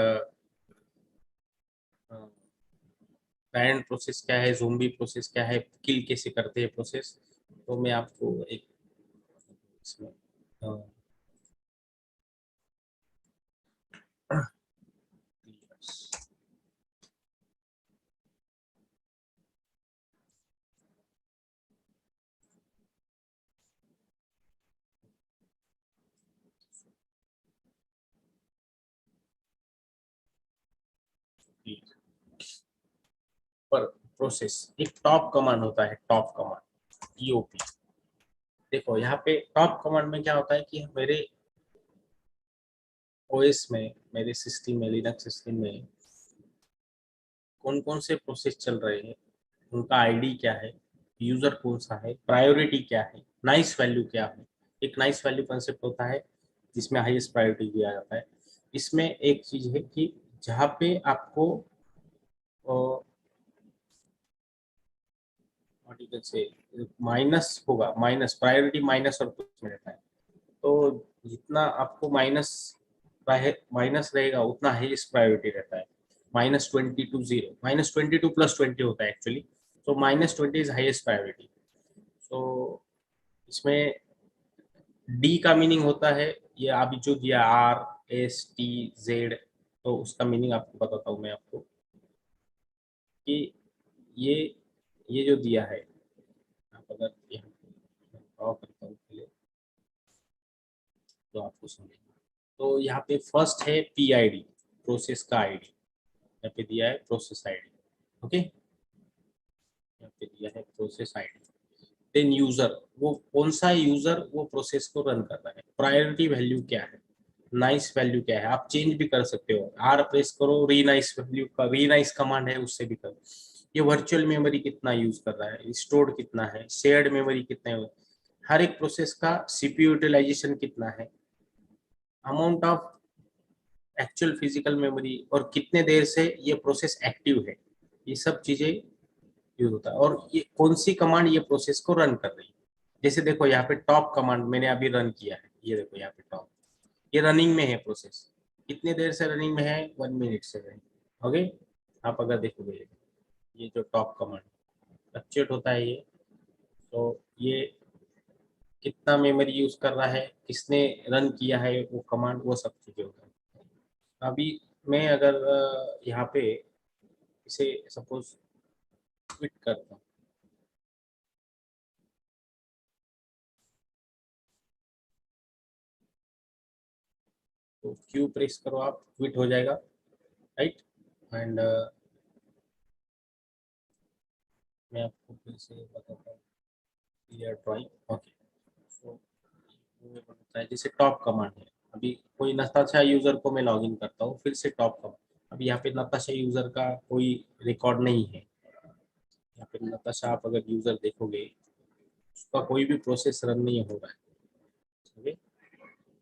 parent process क्या है, ज़ोंबी प्रोसेस क्या है, किल कैसे करते हैं प्रोसेस। तो मैं आपको एक इसमें पर प्रोसेस एक टॉप कमांड होता है, टॉप कमांड ईओपी। देखो यहाँ पे टॉप कमांड में क्या होता है कि मेरे ओएस में, मेरे सिस्टम में, लिनक्स सिस्टम में कौन कौन से प्रोसेस चल रहे हैं, उनका आईडी क्या है, यूजर कौन सा है, प्रायोरिटी क्या है, नाइस वैल्यू क्या है। एक नाइस वैल्यू कंसेप्ट होता है जिसमें हाईएस्ट प्रायोरिटी दिया जाता है। इसमें एक चीज है कि जहाँ पे आपको माइनस होगा, माइनस प्रायोरिटी माइनस और प्लस में रहता है, तो जितना आपको माइनस माइनस रहेगा उतना हाईएस्ट प्रायोरिटी रहता है। -20 to 0, -20 to +20 होता है एक्चुअली, तो -20 इज हाईएस्ट प्रायोरिटी। तो इसमें डी का मीनिंग होता है, ये अभी जो दिया RSTZ, तो उसका मीनिंग आपको बताता हूँ मैं आपको कि ये ये जो दिया है, आप अगर यहाँ ड्रॉ करता हूँ पहले तो आपको समझेगा। तो यहाँ पे फर्स्ट है PID, प्रोसेस का आईडी, यहाँ पे दिया है प्रोसेस आईडी, ओके, यहाँ पे दिया है प्रोसेस आईडी। देन यूजर, वो कौन सा यूजर वो प्रोसेस को रन कर रहा है, प्रायोरिटी वैल्यू क्या है, नाइस वैल्यू क्या है, आप चेंज भी कर सकते हो, आर प्रेस करो, रीनाइस वैल्यू का रीनाइस कमांड है उससे भी करो। ये वर्चुअल मेमोरी कितना यूज कर रहा है, स्टोर्ड कितना है, शेयर्ड मेमोरी कितना है, हर एक प्रोसेस का सीपीयू यूटिलाइजेशन कितना है, amount of actual physical memory, और कितने देर से ये प्रोसेस एक्टिव है, ये सब चीजें यूज होता है। और ये कौन सी कमांड ये प्रोसेस को रन कर रही है, जैसे देखो यहाँ पे टॉप कमांड मैंने अभी रन किया है, ये देखो यहाँ पे टॉप, ये रनिंग में है प्रोसेस, कितने देर से रनिंग में है, 1 मिनट से रनिंग। ओके, आप अगर देखोगे ये जो टॉप कमांड फ्लक्चुएट होता है, ये तो ये कितना मेमोरी यूज कर रहा है, किसने रन किया है वो कमांड, वो सब चीजें होता है। अभी मैं अगर यहाँ पे इसे सपोज क्विट करता हूँ, तो क्यू प्रेस करो, आप क्विट हो जाएगा, राइट। एंड मैं आपको फिर से बताता हूँ, क्लियर ड्राइंग, ओके। सो बनता है जैसे टॉप कमांड है, अभी कोई नताशा यूजर को मैं लॉगिन करता हूँ, फिर से टॉप कमांड, अभी यहाँ पे नताशा यूजर का कोई रिकॉर्ड नहीं है, यहाँ पे नताशा आप अगर यूजर देखोगे उसका कोई भी प्रोसेस रन नहीं हो रहा है, ओके।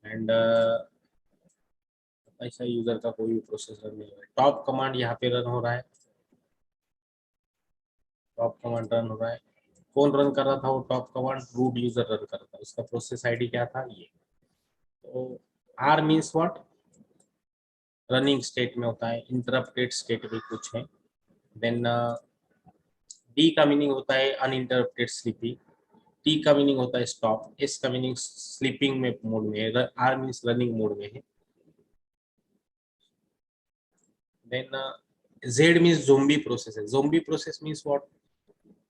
एंड ऐसा यूजर का कोई भी प्रोसेस रन नहीं हो रहा है, टॉप कमांड यहाँ पे रन हो रहा है, टॉप कमांड रन हो रहा है, कौन रन कर रहा था वो top command, root user run कर रहा था, उसका प्रोसेस आईडी क्या था, ये। तो R means what, running state में होता है, इंटरप्टेड स्टेट भी कुछ है। देन डी का मीनिंग होता है अनइंटरप्टेड स्लीपिंग, टी का मीनिंग होता है स्टॉप, एस का मीनिंग स्लीपिंग में मोड में है, आर मीन्स रनिंग मोड में है। Then Z means zombie process है, जोम्बी प्रोसेस मीन्स व्हाट,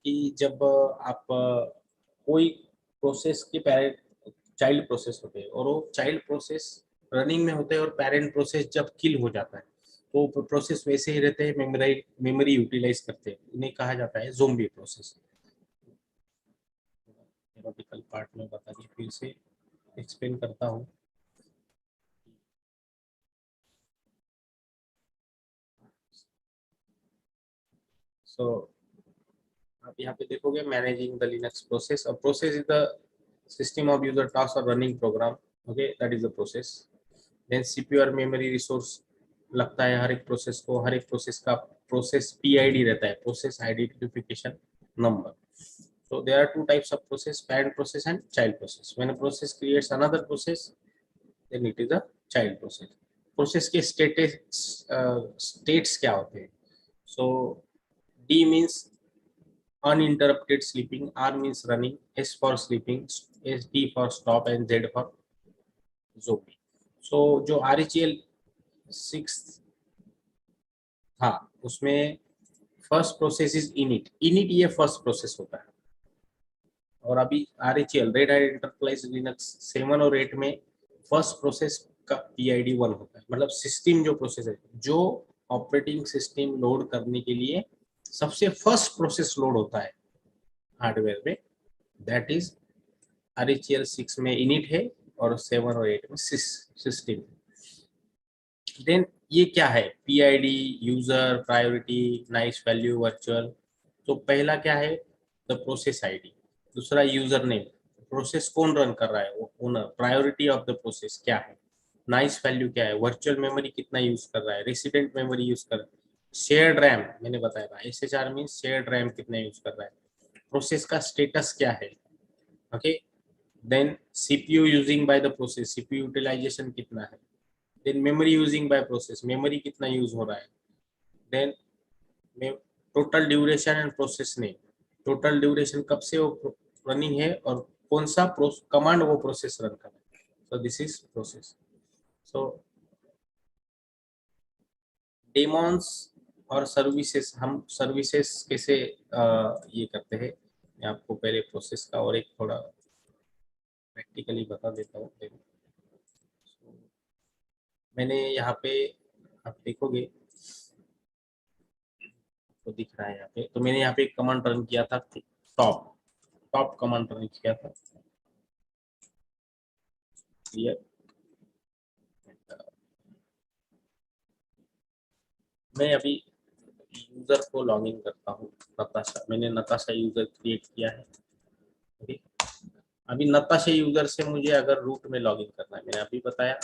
कि जब आप कोई प्रोसेस के पेरेंट चाइल्ड प्रोसेस होते हैं, और वो चाइल्ड प्रोसेस रनिंग में होते हैं, और पेरेंट प्रोसेस जब किल हो जाता है तो प्रोसेस वैसे ही रहते हैं, मेमोरी मेमोरी यूटिलाइज करते हैं, उन्हें कहा जाता है ज़ोंबी प्रोसेस। थ्योरेटिकल पार्ट में बता दिया, फिर से एक्सप्लेन करता हूँ। सो आप यहाँ पे देखोगे मैनेजिंग द लिनक्स प्रोसेस, और process is the system of user task और running program, okay, that is the process. Then CPU और मेमोरी रिसोर्स लगता है हर एक प्रोसेस को, हर एक प्रोसेस का प्रोसेस पीआईडी रहता है, process identification number. So there are two types of process, parent process and child process. When a process creates another process, then it is a child process. Process के states क्या होते हैं? So D means uninterrupted sleeping, R means running, S for sleeping, S T for stop and Z for zombie. So जो RHEL 6 था उसमें first process is init, init ये first process होता है। और अभी RHEL red hat enterprise Linux 7 और 8 में फर्स्ट प्रोसेस का पीआईडी 1 होता है, मतलब सिस्टम जो प्रोसेस है, जो ऑपरेटिंग सिस्टम लोड करने के लिए सबसे फर्स्ट प्रोसेस लोड होता है हार्डवेयर में, दैट इज RHEL 6 में इनिट है, और 7 और 8 में सिस्टम। देन ये क्या है, PID, user, priority, nice value, virtual. तो पहला क्या है, द प्रोसेस आईडी, दूसरा यूजर नेम, प्रोसेस कौन रन कर रहा है वो owner, priority of the process क्या है, नाइस वैल्यू क्या है, वर्चुअल मेमोरी कितना यूज कर रहा है, रेसिडेंट मेमोरी यूज कर रहा है, शेयर्ड रैम मैंने बताया था, SHR मीन शेयर्ड रैम कितना यूज कर रहा है, प्रोसेस का स्टेटस क्या है, okay. Then CPU using by the process, CPU utilization कितना है, then memory using by process, memory कितना यूज हो रहा है, then total duration and process name, total duration कब से वो रनिंग है, और कौन सा कमांड वो प्रोसेस रन कर रहा है। So this is process. So daemons और सर्विसेज, हम सर्विसेज कैसे ये करते हैं, मैं आपको पहले प्रोसेस का और एक थोड़ा प्रैक्टिकली बता देता हूँ। So, मैंने यहाँ पे आप देखोगे तो दिख रहा है यहाँ पे, तो मैंने यहाँ पे एक कमांड रन किया था टॉप, टॉप कमांड रन किया था। क्लियर। मैं अभी यूजर को लॉग इन करता हूँ। नताशा, मैंने नताशा यूजर क्रिएट किया है। ओके, अभी नताशा यूजर से मुझे अगर रूट में लॉग इन करना है, मैंने अभी बताया,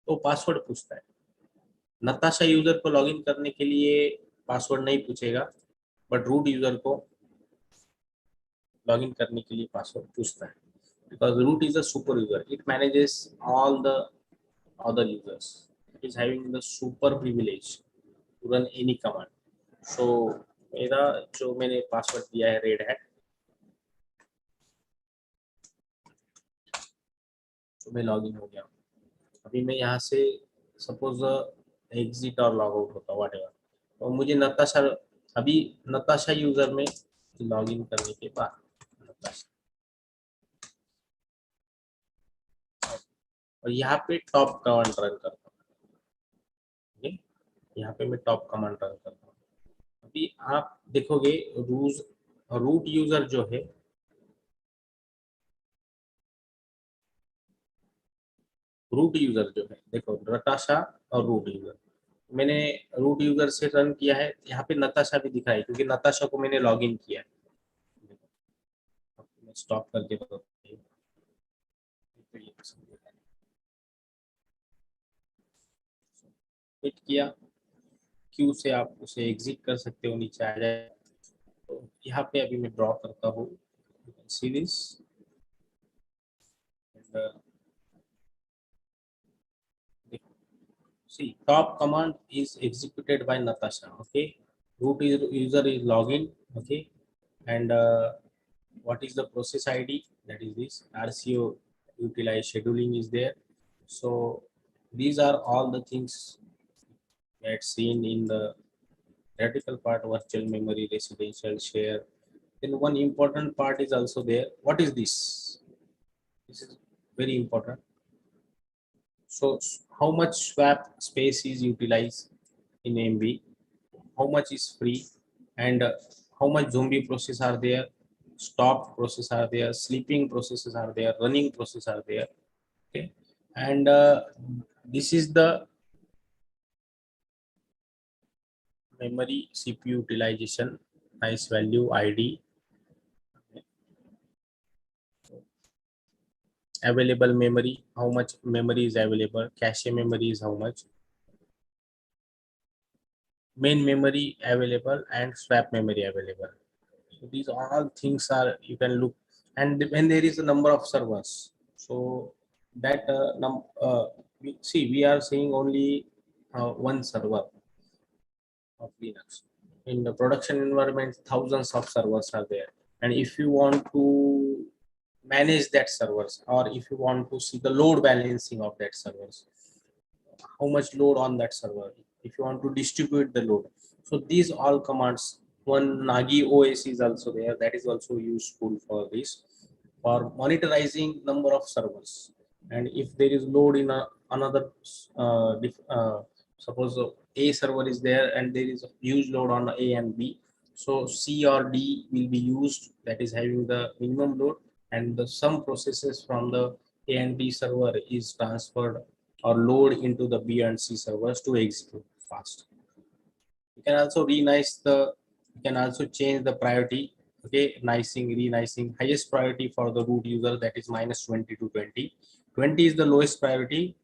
तो पासवर्ड पूछता है। नताशा यूजर को लॉगिन करने के लिए पासवर्ड नहीं पूछेगा, बट रूट यूजर को लॉगिन करने के लिए पासवर्ड पूछता है, because root is a super user, it manages all the other users, it is having the super privilege to run any command. So मेरा जो मैंने पासवर्ड दिया है रेड हैट, तो मैं लॉगिन हो गया। अभी मैं यहाँ से सपोज एग्जिट और लॉग आउट होता वट एवर, तो मुझे नताशा, अभी नताशा यूजर में लॉगिन करने के बाद नताशा, और यहाँ पे टॉप कमांड रन करता हूँ। ठीक, यहाँ पे मैं टॉप कमांड रन करता हूँ। अभी आप देखोगे रूट यूजर जो है, रूट यूजर जो है, देखो नताशा और रूट यूजर, मैंने रूट यूजर से रन किया है। यहाँ पे नताशा भी दिखा है क्योंकि नताशा को मैंने लॉग इन किया है। स्टॉप करके तो हिट किया, क्यू से आप उसे एग्जिट कर सकते हो, नीचे आ जाए। तो यहाँ पे अभी मैं ड्रॉ करता हूँ series, see top command is executed by Natasha. Okay, root user is login. Okay, and what is the process ID? That is this RCO utilize scheduling is there. So these are all the things that's seen in the theoretical part, virtual memory, residential share. Then one important part is also there. What is this? This is very important. So how much swap space is utilized in MB? How much is free? And how much zombie process are there? Stop process are there? Sleeping processes are there? Running process are there? Okay, and this is the memory CPU utilization, nice value ID, available memory, how much memory is available, cache memory is how much, main memory available, and swap memory available. So these all things are, you can look. And when there is a number of servers, so that we are seeing only one server of Linux. In the production environment, thousands of servers are there, and if you want to manage that servers, or if you want to see the load balancing of that servers, how much load on that server, if you want to distribute the load, so these all commands, one Nagi OS is also there, that is also useful for this, for monitoring number of servers. And if there is load in another suppose a server is there and there is a huge load on A and B, so C or D will be used, that is having the minimum load, and some processes from the A and B server is transferred or load into the B and C servers to execute fast. You can also you can also change the priority. Okay, nicing, renicing, highest priority for the root user, that is -20 to 20. 20 is the lowest priority,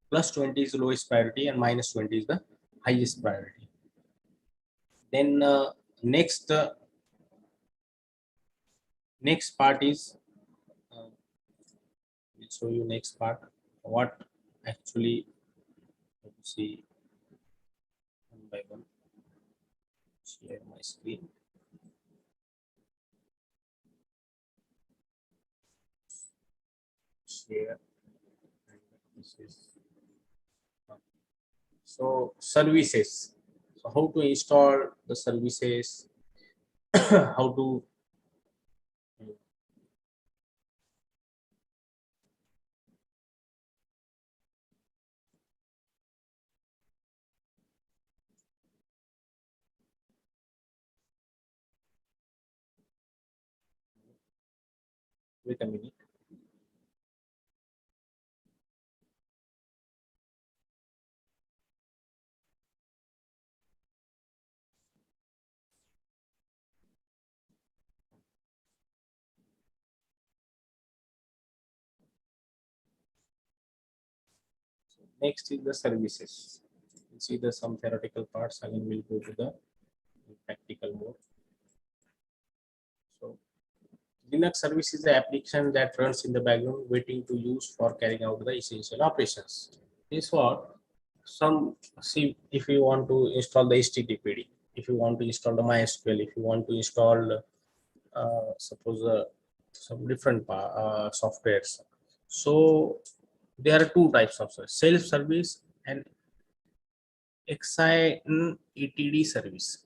plus 20 is the lowest priority, and -20 is the highest priority. Then next part is, we'll show you next part, what actually, let me see one by one. Share my screen. Share. And this is, so services. So how to install the services? How to Wait a minute. Next is the services. You see the some theoretical parts, and then we'll go to the practical mode. So Linux service is the application that runs in the background waiting to use for carrying out the essential operations. This what some see if you want to install the HTTPD, if you want to install the MySQL, if you want to install suppose some different softwares. So there are two types of self-service and XINETD service.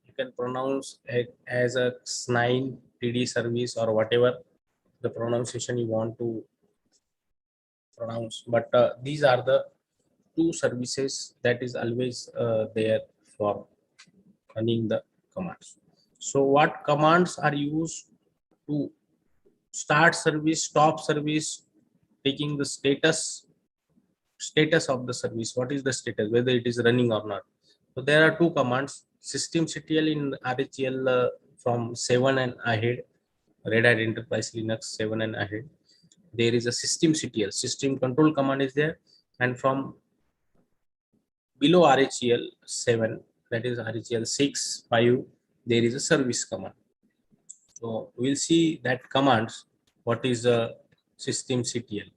You can pronounce it as a SNINE TD service or whatever the pronunciation you want to pronounce. But these are the two services that is always there for running the commands. So what commands are used to start service, stop service, taking the status of the service, what is the status, whether it is running or not. So there are two commands: systemctl in RHEL from 7 and ahead, Red Hat Enterprise Linux 7 and ahead. There is a systemctl, system control command is there, and from below RHEL 7, that is RHEL 6, 5, there is a service command. So we'll see that commands, what is the systemctl.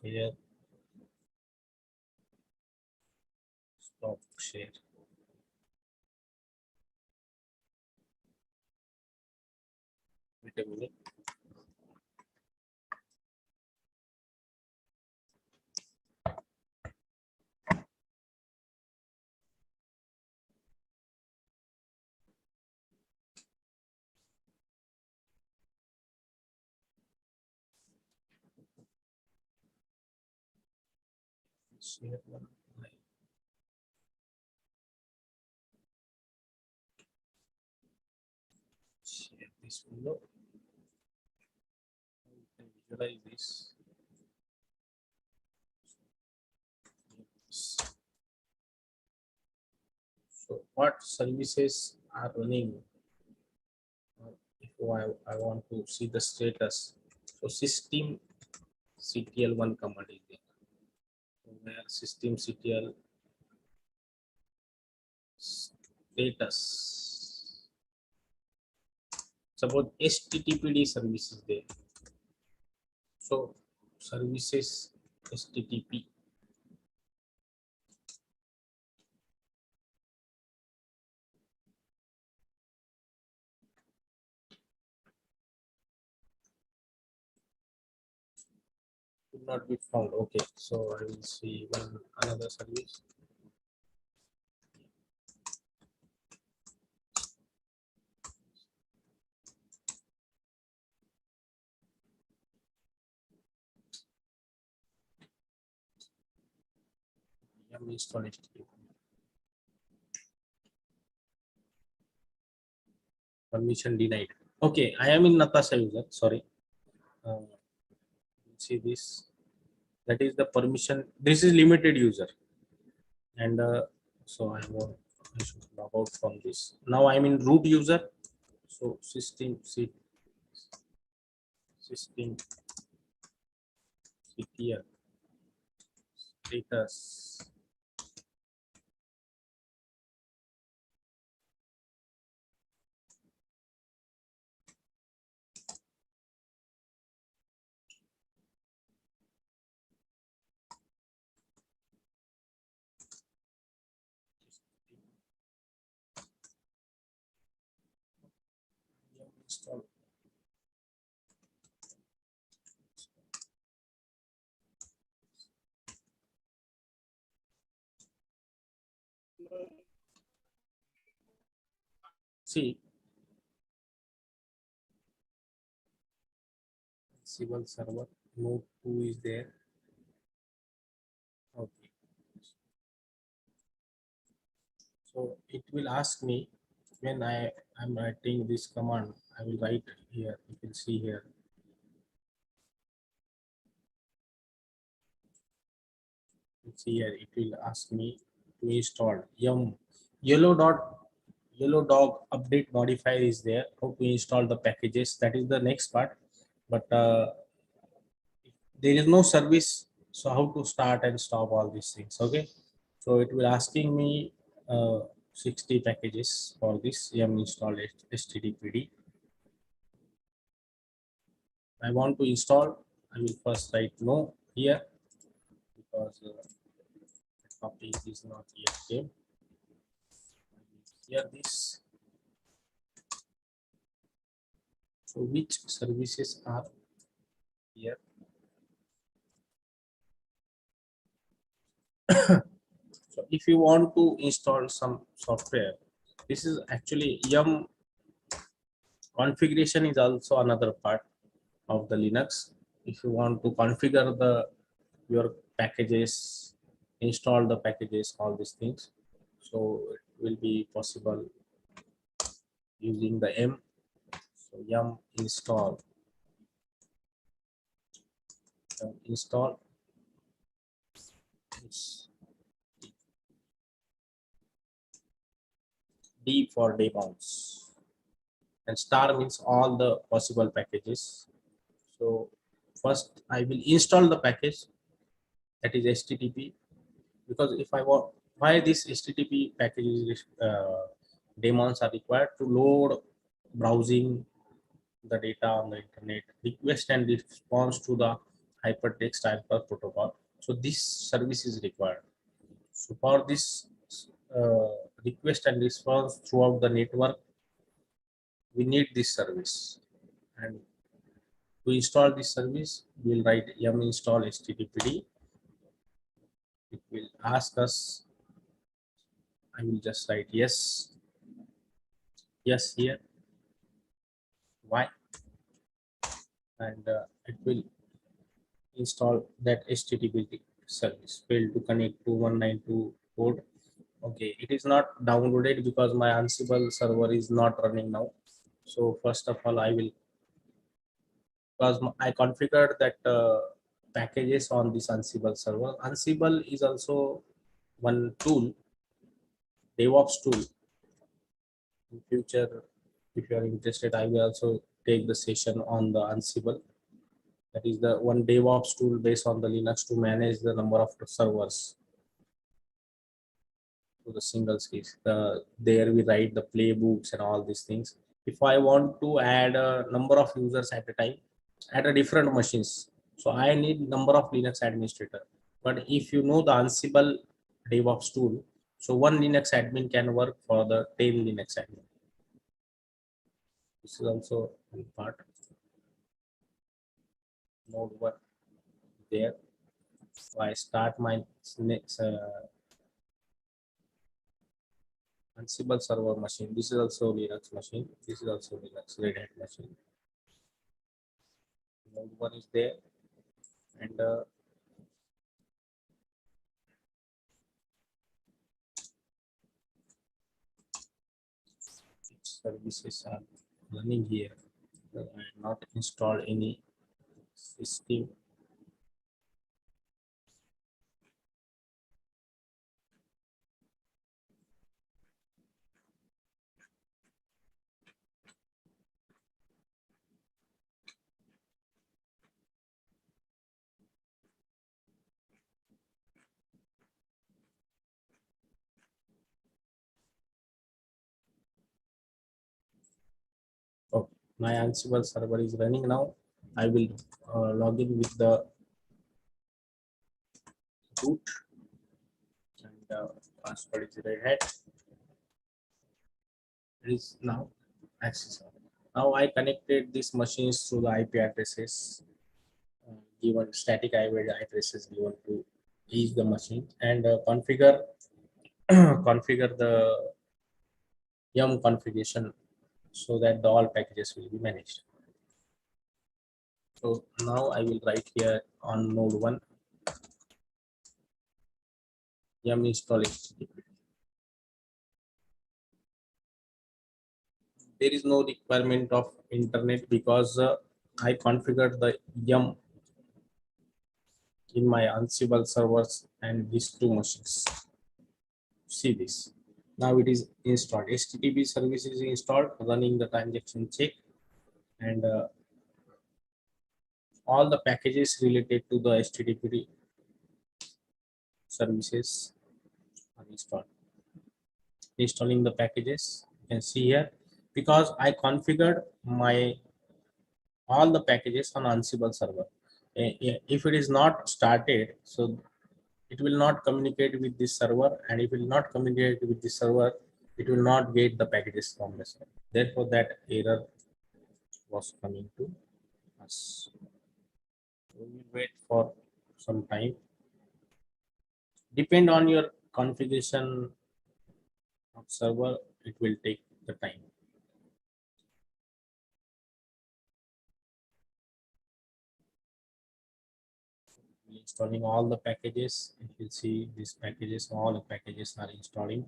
Share, stop share. Wait a minute. Share one. Share this window. You can visualize this. So what services are running? If I want to see the status, so systemctl1 command is there. So where systemctl status, suppose HTTPD service is there. So services HTTP. Could not be found. Okay, so I will see one another service. Install HTTP. Permission denied. Okay, I am in Natasha user. Sorry. See this. That is the permission. This is limited user, and so I should log out from this. Now I'm in root user. So system ctl status. Install. See, civil server node 2 is there. Okay. So it will ask me when I'm writing this command, I will write here. You can see here. See here, it will ask me to install yellow dot yellow dog update modifier is there. How to install the packages? That is the next part. But there is no service, so how to start and stop all these things? Okay, so it will asking me 60 packages for this yum install httpd. I want to install. I will first write no here because the topic is not yet came. Here this. So which services are here? So if you want to install some software, this is actually yum configuration is also another part of the Linux. If you want to configure your packages, install the packages, all these things, so it will be possible using the m. So yum install is D for daemons, and star means all the possible packages. So first I will install the package, that is http, because if I want, why this http packages daemons are required to load browsing the data on the internet, request and response to the hypertext hyper protocol. So this service is required. So for this uh, request and response throughout the network, we need this service. And to install this service, we'll write yum install httpd. It will ask us. I will just write yes here. Why? And it will install that HTTP service. Failed to connect to 192 port. Okay, it is not downloaded because my Ansible server is not running now. So first of all, I will, because I configured that packages on this Ansible server. Ansible is also one tool, DevOps tool. In future, if you are interested, I will also take the session on the Ansible. That is the one DevOps tool based on the Linux to manage the number of servers to the single case. There we write the playbooks and all these things. If I want to add a number of users at a time at a different machines, so I need number of Linux administrator. But if you know the Ansible DevOps tool, so one Linux admin can work for the 10 Linux admin. This is also one part. Node one there. So I start my next Ansible server machine. This is also Linux machine. This is also Linux Red Hat machine. Node one is there, and services are running here. I have not installed any system. Oh, my Ansible server is running now. I will log in with the root, and password is Red Hat. It is now accessible. Now I connected these machines through the IP addresses given, static IP addresses given to each the machine, and configure configure the yum configuration so that the all packages will be managed. So now I will write here on node 1 yum install HTTP. there is no requirement of internet because I configured the yum in my Ansible servers and these two machines. See this. Now it is installed. HTTP service is installed, running the transaction check, and all the packages related to the HTTP services are installed. Installing the packages, you can see here, because I configured my all the packages on Ansible server. If it is not started, so it will not communicate with this server, and if it will not communicate with the server, it will not get the packages from the server. Therefore, that error was coming to us. We will wait for some time. Depend on your configuration of server, it will take the time. Installing all the packages. You will see these packages, all the packages are installing.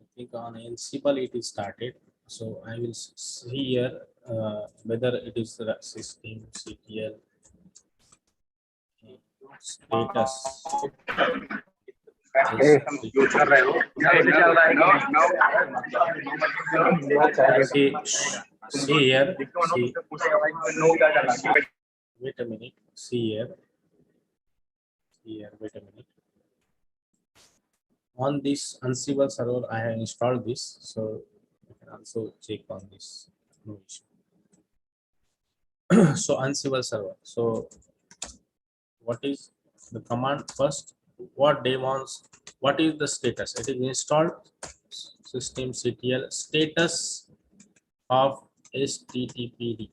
I think on Ansible it is started. So I will see here whether it is the system CTL status. See here. See. Wait a minute. See here. Here. Wait a minute. On this Ansible server, I have installed this, so you can also check on this. No issue. So Ansible server. So what is the command first? What demons? What is the status? It is installed. Systemctl status of HTTPD.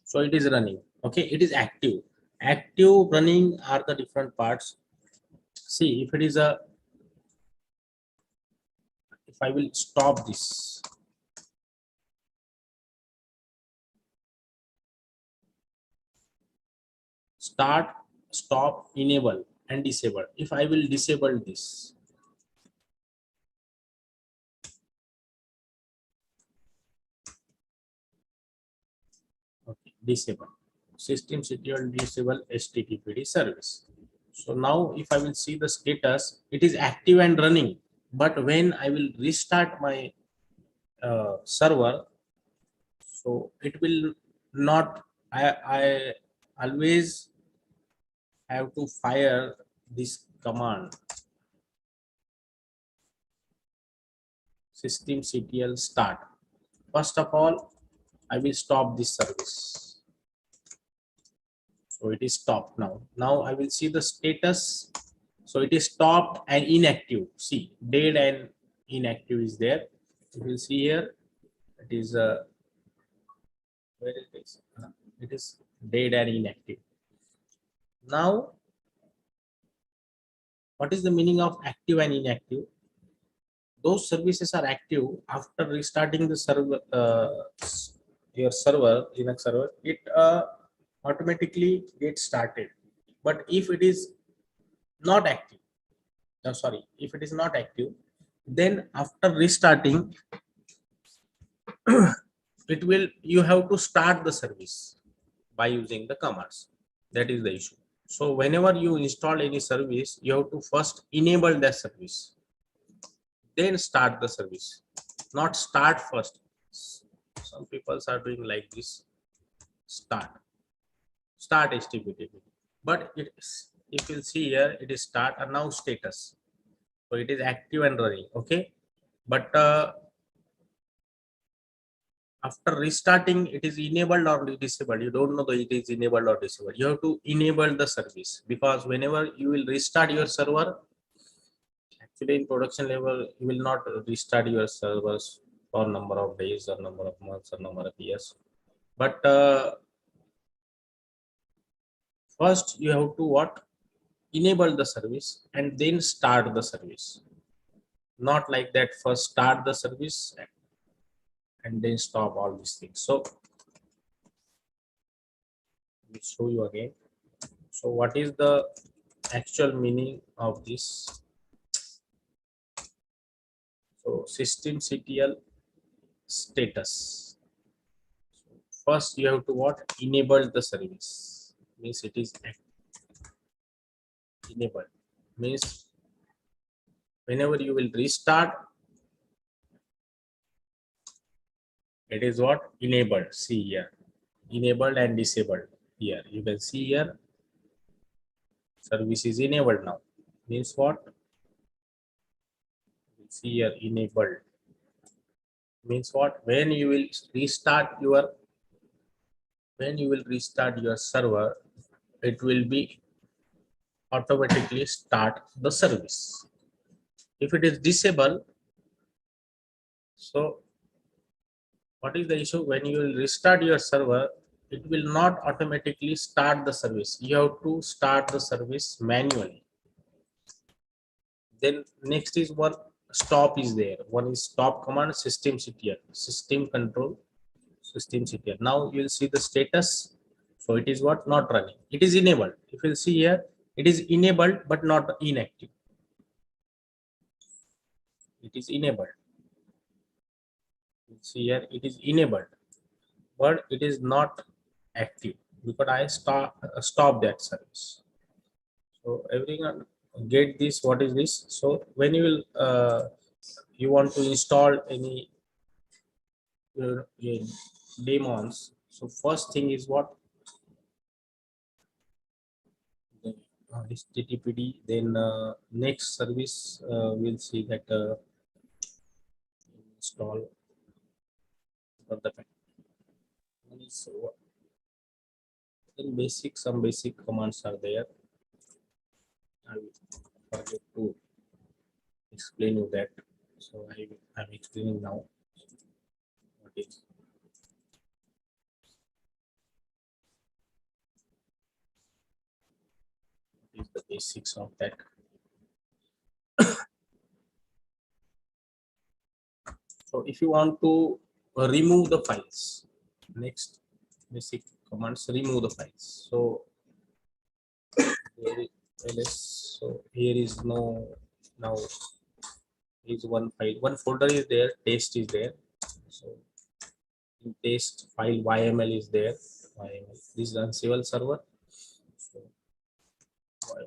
So it is running. Okay, it is active. Active, running are the different parts. See, if it is a, if I will stop this, start, stop, enable and disable. If I will disable this, okay, disable systemctl disable HTTPD service. So now if I will see the status, it is active and running, but when I will restart my server, so it will not, I always have to fire this command systemctl start. First of all, I will stop this service. So it is stopped now. Now I will see the status. So it is stopped and inactive. See, dead and inactive is there. You will see here. It is where it is. It is dead and inactive. Now, what is the meaning of active and inactive? Those services are active after restarting the server. Your server, Linux server, it automatically gets started. But if it is not active, sorry, if it is not active, then after restarting, it will, you have to start the service by using the commands. That is the issue. So whenever you install any service, you have to first enable the service, then start the service, not start first. Some people are doing like this, start HTTP, but it is, if you see here, it is start and now status. So it is active and running. Okay, but after restarting, it is enabled or disabled. You don't know that it is enabled or disabled. You have to enable the service, because whenever you will restart your server, actually in production level, you will not restart your servers for number of days or number of months or number of years. But first you have to what? Enable the service and then start the service. Not like that, first start the service and then stop all these things. So let me show you again. So what is the actual meaning of this? So systemctl status. First, you have to what? Enable the service. Means it is enabled. Means whenever you will restart, it is what? Enabled. See here. Enabled and disabled. Here. You can see here. Service is enabled now. Means what? See here. Enabled. Means what? When you will restart your server, it will be automatically start the service. If it is disabled, so what is the issue? When you will restart your server, it will not automatically start the service. You have to start the service manually. Then next is one stop is there. One is stop command, systemctl, system control, systemctl. Now you will see the status. So it is what? Not running. It is enabled. If you will see here, it is enabled but not inactive. It is enabled. See here, it is enabled, but it is not active because I stop that service. So everyone get this. What is this? So when you will you want to install any daemons. So first thing is what? The HTTPD. Then next service we'll see that install of the one is then some basic commands are there. I will forget to explain you that. So I'm explaining now. What is the basics of that? So if you want to remove the files, next basic commands, remove the files. So here is no, now is one file, one folder is there, test is there. So in test file YML is there. YML. This is Ansible server. So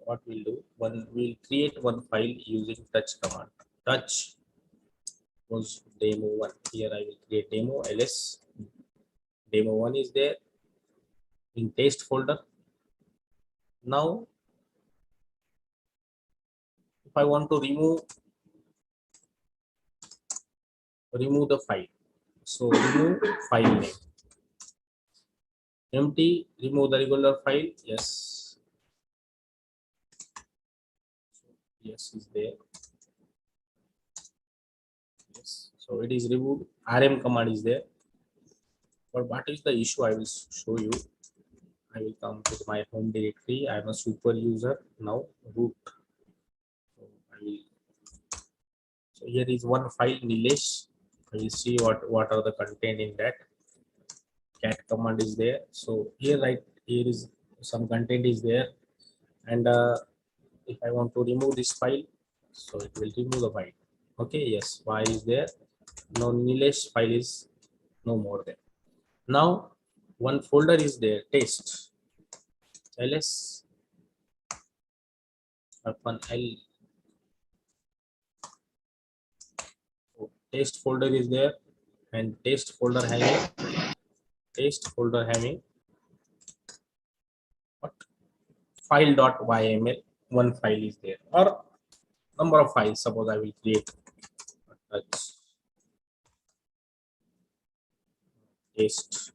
what we'll do, we'll create one file using touch command. Touch was demo1. Here I will create demo ls. Demo1 is there in test folder. Now if I want to remove the file, so remove file name, empty, remove the regular file. Yes, yes is there. Yes, so it is removed. RM command is there. But what is the issue? I will show you. I will come to my home directory. I am a super user now. Root. So so here is one file Nilesh. I will see what are the content in that. Cat command is there. So here here is some content is there, and if I want to remove this file, so it will remove the file. Okay, yes, why is there? Now Nilesh file is no more there. Now one folder is there, test ls upon l. So test folder is there, and test folder having what? File.yml. One file is there, or number of files. Suppose I will create test.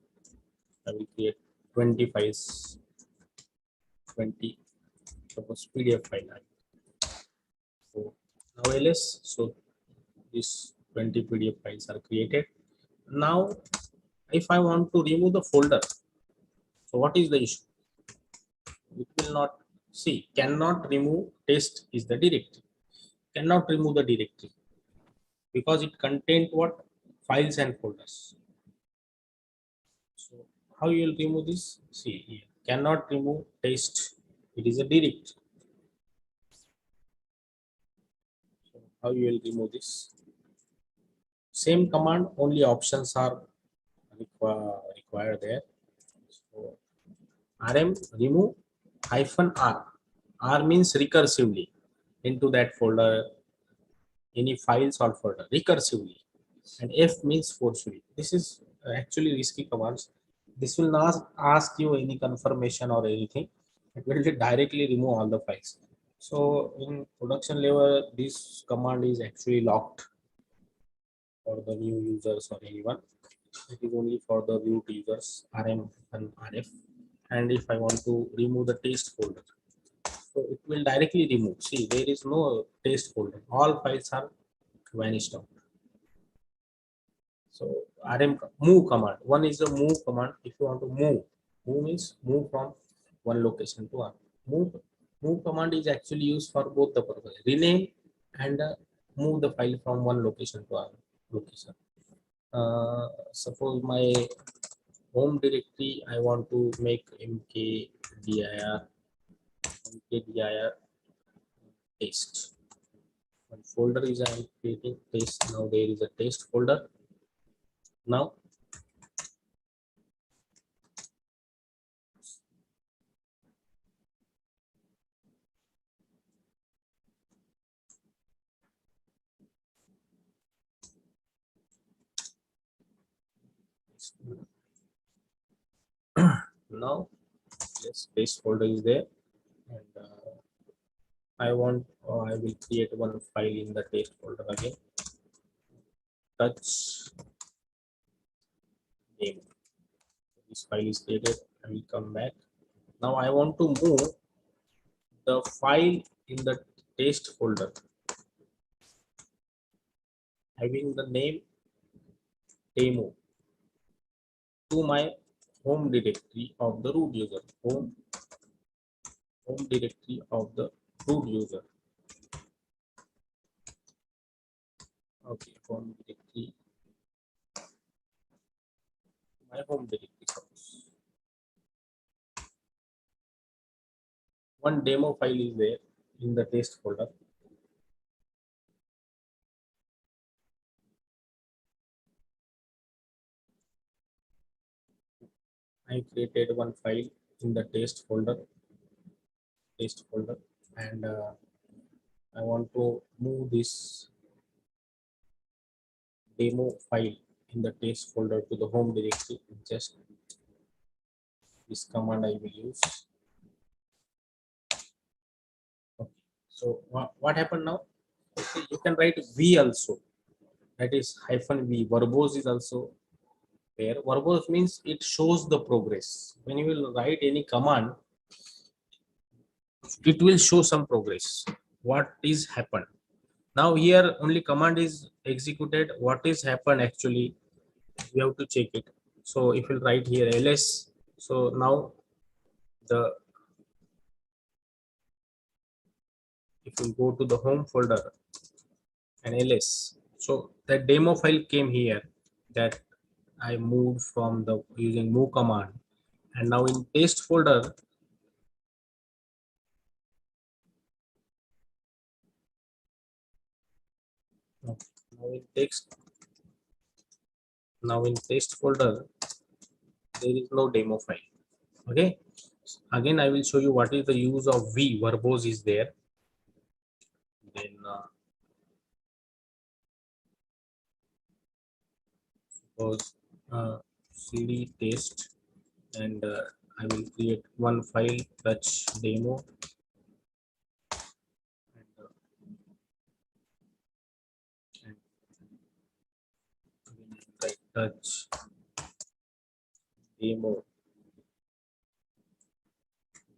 I will create 20 files. 20. Suppose PDF file. So now ls. So these 20 PDF files are created. Now, if I want to remove the folder, so what is the issue? It will not see. Cannot remove. Test is the directory. Cannot remove the directory because it contained what? Files and folders. So how you will remove this? See here. Cannot remove test It is a direct. So how you will remove this? Same command, only options are required there. So rm remove -r. R means recursively into that folder, any files or folder recursively, and F means forcefully. This is actually risky commands. This will not ask you any confirmation or anything. It will directly remove all the files. So in production level, this command is actually locked for the new users or anyone. It is only for the root users, RM and RF. And if I want to remove the test folder, so it will directly remove. See, there is no test folder. All files are vanished out. So rm move command. One is the move command. If you want to move means move from one location to another. Move command is actually used for both the purpose. Rename and move the file from one location to another location. Suppose my home directory, I want to make mkdir test. One folder is I am creating test. Now there is a test folder. Now now yes, test folder is there, and I will create one file in the test folder again. Touch name. This file is created. I will come back. Now I want to move the file in the test folder having the name demo to my home directory of the root user. Home directory of the root user. Okay, home directory. My home directory. Suppose one demo file is there in the test folder. I created one file in the test folder, and I want to move this demo file in the test folder to the home directory. Just this command I will use. Okay. So what happened now? Okay, you can write V also. That is -v. Verbose is also there. Verbose means it shows the progress. When you will write any command, it will show some progress. What is happened? Now here only command is executed. What is happened actually? We have to check it. So if you write here ls, so now the if you go to the home folder and ls, so the demo file came here that I moved from the using move command, and now in test folder now in test folder there is no demo file. Okay, again I will show you what is the use of v. Verbose is there. Then suppose cd test, and I will create one file touch demo, and, and again write touch demo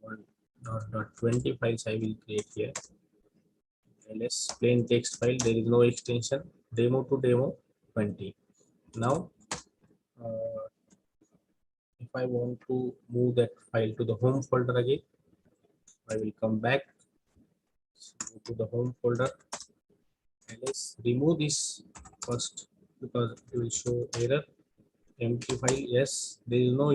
1.20 files I will create here. ls plain text file, there is no extension, demo to demo 20. Now if I want to move that file to the home folder again, I will come back to the home folder. Let's remove this first because it will show error. Empty file, yes, there is no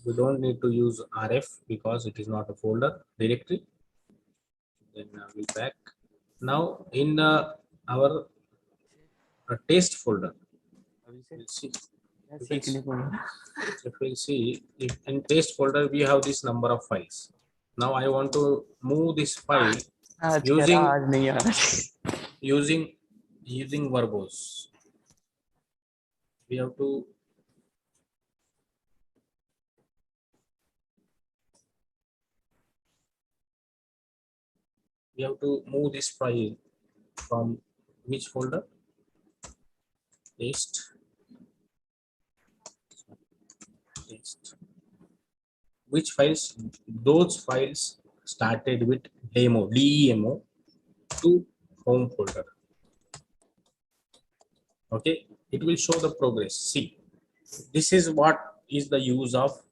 We don't need to use RF because it is not a folder directory. Then we'll back. Now in our test folder, we'll see. If we see, if in test folder we have this number of files. Now I want to move this file using verbose. We have to move this file from which folder? Test. Which files? Those files started with demo to home folder. Okay, it will show the progress. See, this is what is the use of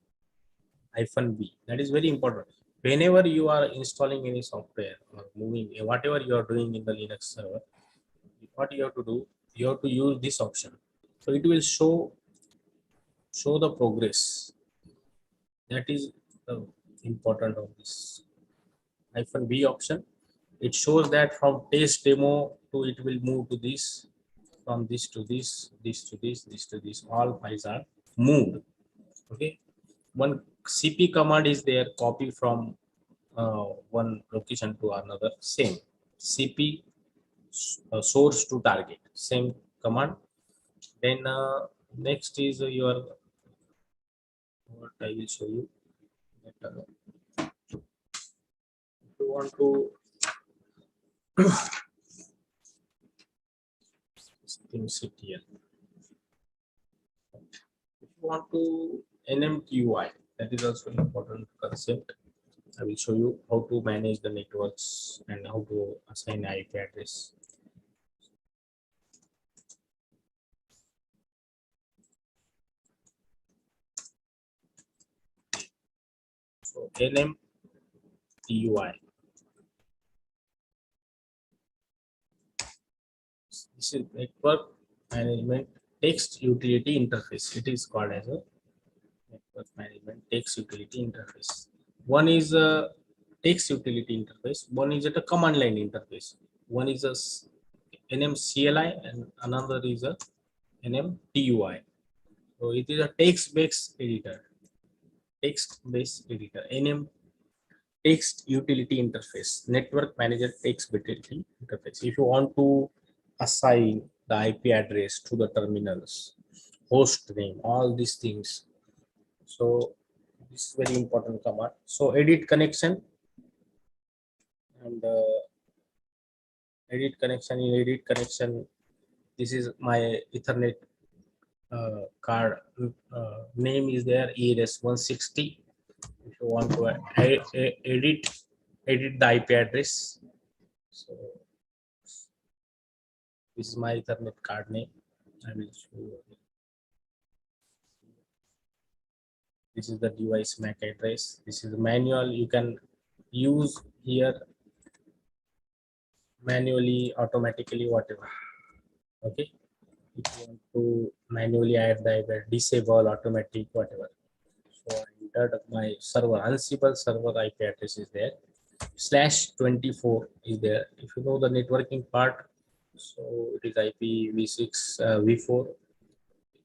-b. That is very important. Whenever you are installing any software or moving whatever you are doing in the Linux server, what you have to do, you have to use this option. So it will show the progress. That is the important of this -b option. It shows that from test demo to it will move to this, from this to this, this to this, this to this. All files are moved. Okay. One cp command is there, copy from one location to another. Same cp source to target, same command. Then next is your, what I will show you. If you want to sit here. If you want to NMTUI, that is also an important concept. I will show you how to manage the networks and how to assign IP address. So NMTUI. This is network management text utility interface. It is called as a network management text utility interface. One is a text utility interface. One is a command line interface. One is a NMCLI and another is a NMTUI. So it is a text-based editor. Text-based editor. NM text utility interface. Network manager text utility interface. If you want to assign the IP address to the terminals, host name, all these things. So this is very important command. So edit connection and edit connection. In edit connection, this is my Ethernet card. Name is there, ERS160. If you want to edit the IP address, so this is my Ethernet card name. I will show you. This is the device MAC address. This is the manual. You can use here manually, automatically, whatever. Okay. If you want to manually add the disable, automatic, whatever. So I entered my server, Ansible server IP address is there. /24 is there. If you know the networking part, so it is IPv6, v4.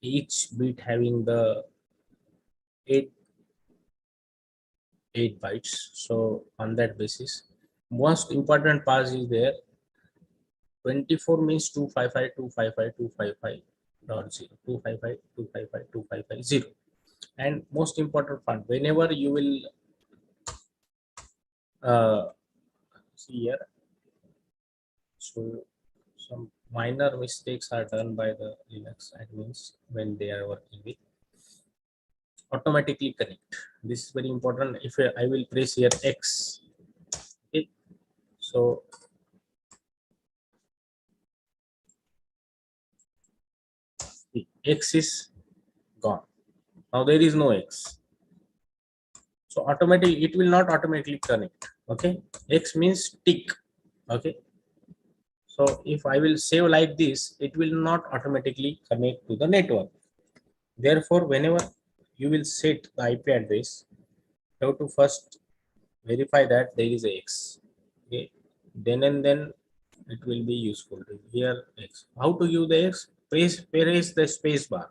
Each bit having the 8 bytes. So on that basis, most important part is there. 24 means 255.255.255.255.255.0. And most important part, whenever you will see here, so some minor mistakes are done by the Linux admins when they are working with automatically connect. This is very important. If I will press here X, okay, so the X is gone. Now there is no X. So automatically it will not automatically connect. Okay, X means tick. Okay, so if I will save like this, it will not automatically connect to the network. Therefore, whenever you will set the IP address, you have to first verify that there is a X. Okay, then and then it will be useful to here X. How to use the X? Press the space bar,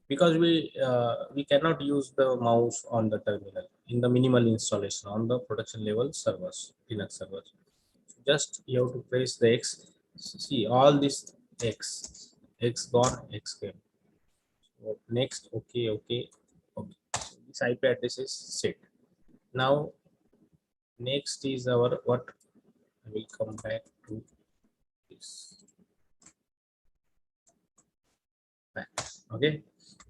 because we cannot use the mouse on the terminal in the minimal installation on the production level servers, Linux servers. Just you have to press the X. See all this X gone, X came. So next, okay. So this IP address is set. Now next is our what? I will come back to this. Okay.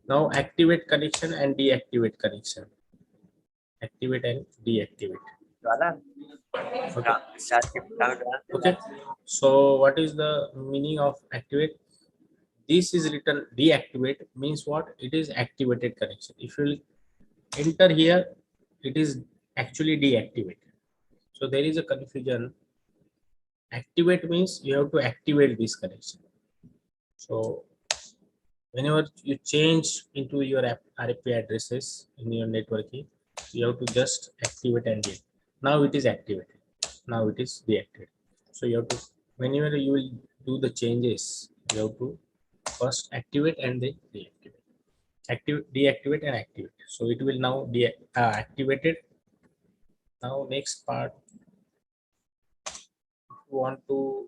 Now activate connection and deactivate connection. Activate and deactivate. Okay. Okay. So what is the meaning of activate? This is written deactivate means what? It is activated connection. If you enter here, it is actually deactivated. So there is a confusion. Activate means you have to activate this connection. So whenever you change into your IP addresses in your networking, you have to just activate and deactivate. Now it is activated. Now it is deactivated. So you have to, whenever you will do the changes, you have to first activate and then deactivate. Deactivate and activate. So it will now be activated. Now next part, you want to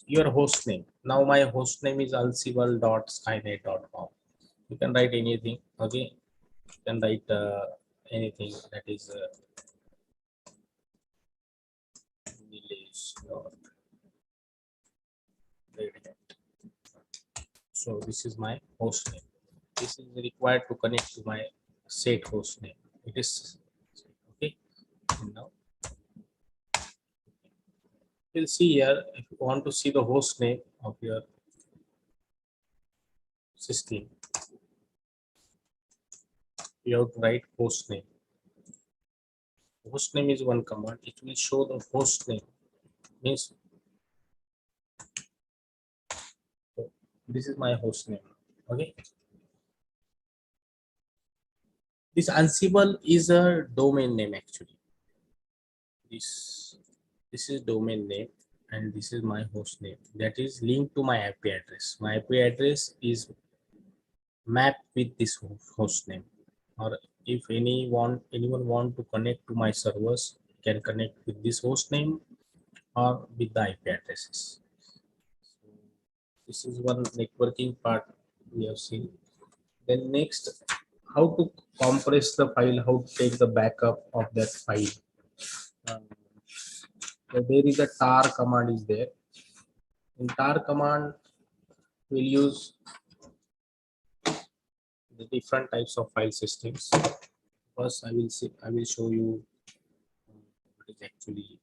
your host name. Now my host name is alcibal.skynet.com. You can write anything. Okay, you can write anything that is Nilesh. So this is my host name. This is required to connect to my set host name. It is okay. Now you'll see here, if you want to see the host name of your system, you have to write host name. Host name is one command. It will show the host name. Means this is my host name. Okay. This Ansible is a domain name actually. This is domain name and this is my host name that is linked to my IP address. My IP address is mapped with this host name. Or if anyone want to connect to my servers, can connect with this host name or with the IP addresses. So this is one networking part we have seen. Then next, how to compress the file, how to take the backup of that file. So there is a tar command is there. In tar command, we'll use the different types of file systems. First, I will show you what is actually.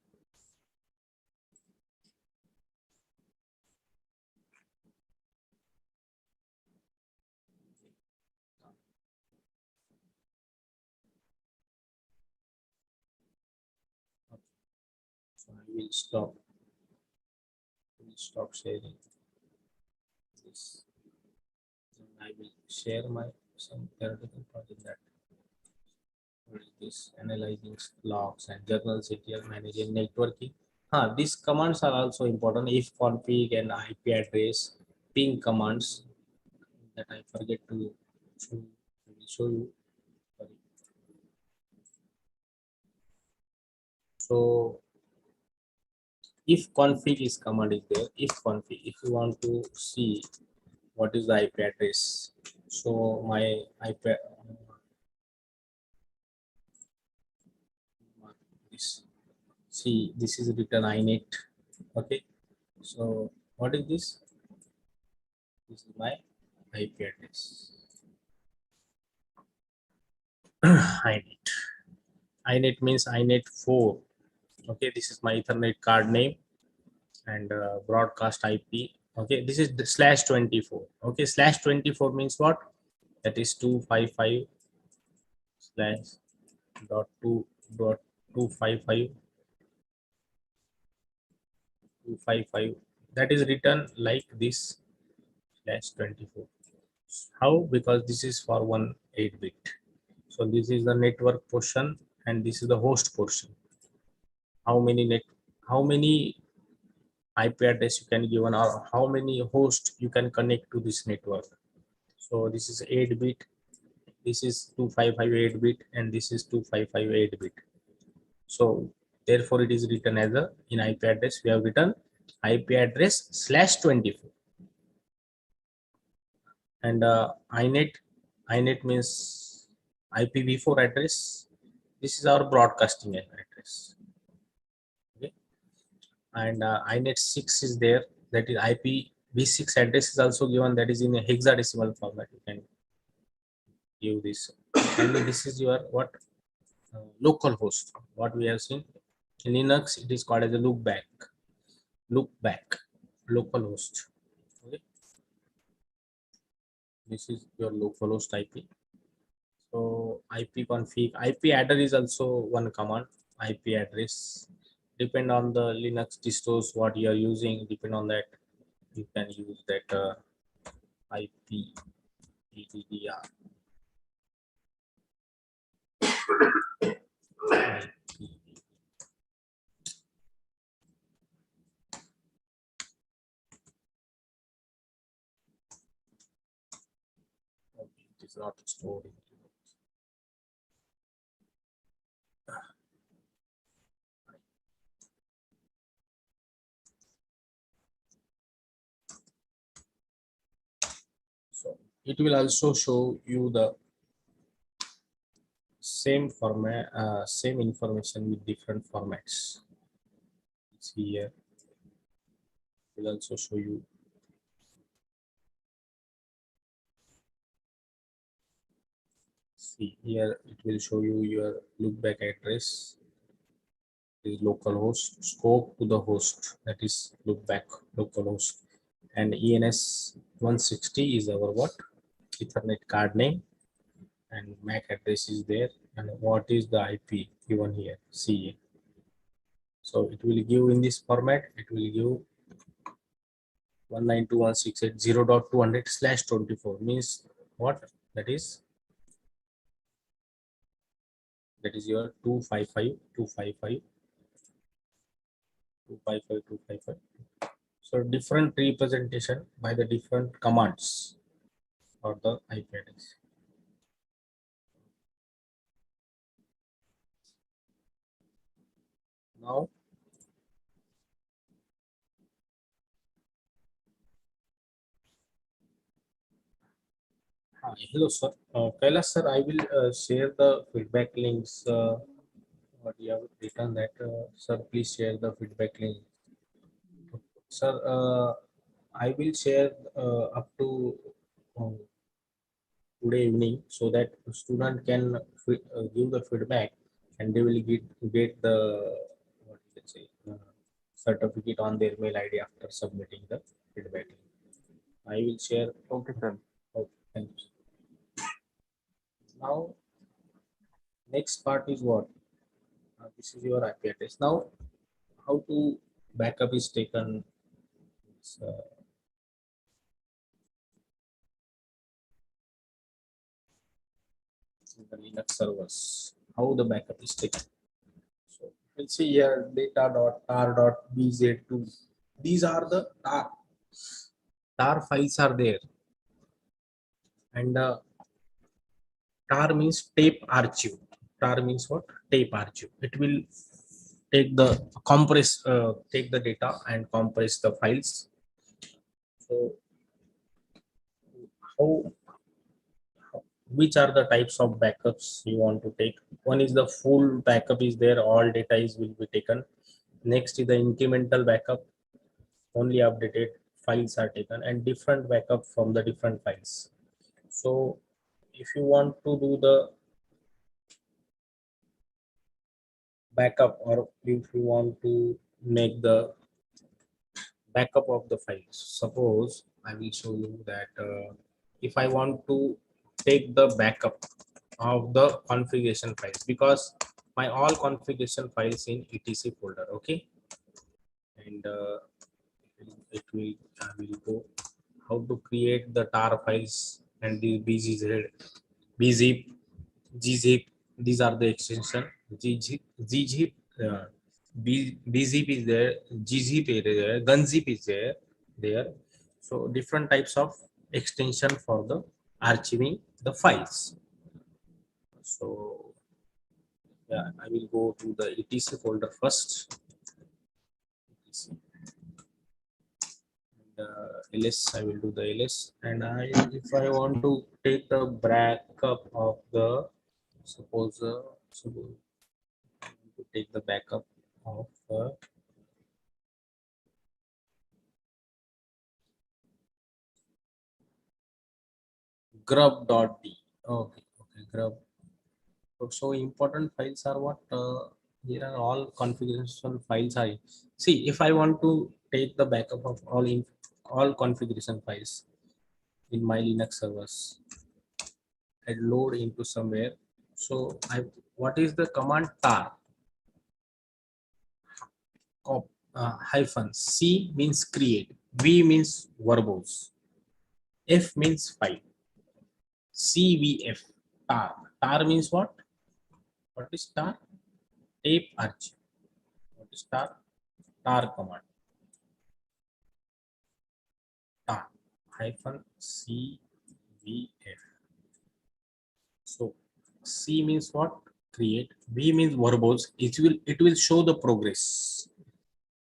So I will stop sharing this. And I will share my some theoretical part in that. What is this? Analyzing logs and journals, ETL, managing networking. These commands are also important. If config and IP address, ping commands that I forget to show, I will show you. Sorry. So if config is command is there, if config, if you want to see what is the IP address, so my IP see this is written inet. Okay, so what is this? This is my IP address. inet means inet 4. Okay, this is my Ethernet card name and broadcast IP. Okay, this is the /24. Okay, /24 means what? That is 255 slash dot 255 255. That is written like this /24. How? Because this is for one 8-bit. So this is the network portion and this is the host portion. How many IP address you can give or how many hosts you can connect to this network. So this is 8-bit, this is 255 8-bit, and this is 255 8-bit. So therefore it is written as a, in IP address we have written IP address /24, and inet means IPv4 address. This is our broadcasting address. Okay, and inet 6 is there, that is IPv6 address is also given, that is in a hexadecimal format. You can give this, and this is your what, local host. What we have seen in Linux, it is called as a loopback local host. Okay, this is your local host IP. So ipconfig, IP adder is also one command. IP address depend on the Linux distros what you are using, depend on that you can use that IP PDDR. It is not stored in. So it will also show you the same format, same information with different formats. See here, it will also show you. See here, it will show you your loopback address is localhost, scope to the host, that is loopback localhost, and ENS 160 is our what, Ethernet card name, and MAC address is there, and what is the IP given here. See, so it will give in this format. It will give 192.168.0.200/24 means what, that is your 255.255.255.255. So different representation by the different commands for the IP address. Now hello sir, Kailas sir, I will share the feedback links. What you have written that, sir, please share the feedback link. Sir, I will share up to um, today evening, so that the student can give the feedback, and they will get the, what you can say, certificate on their mail ID after submitting the feedback. I will share. Okay, sir. Okay, thank you. Now next part is what, this is your IP address. Now how to backup is taken. It's, in the Linux servers, how the backup is taken. So you will see here data.tar.bz2. These are the tar files are there, and tar means tape archive. Tar means what? Tape archive. It will take the take the data and compress the files. So how, which are the types of backups you want to take? One is the full backup is there, all data is will be taken. Next is the incremental backup, only updated files are taken, and different backup from the different files. So if you want to do the backup, or if you want to make the backup of the files, suppose I will show you that, if I want to take the backup of the configuration files, because my all configuration files in etc folder. Okay, and it will I will go how to create the tar files and the BGZ, BZIP, GZIP. These are the extension. GZIP, BZIP is there, GZIP is there, GunZip is there. There, so different types of extension for the archiving the files. So yeah, I will go to the etc folder first. etc. ls, I will do the ls, and if I want to take the backup of the suppose to take the backup of grub.d. Okay, grub. So important files are what, here are all configuration files are. See, if I want to take the backup of all configuration files in my Linux servers, I load into somewhere. So I, what is the command? Tar hyphen c means create, v means verbose, f means file, cvf. Tar means what? What is tar? Tape archive. What is tar? Tar command. Tar hyphen cvf. So c means what? Create. V means verbose. It will show the progress.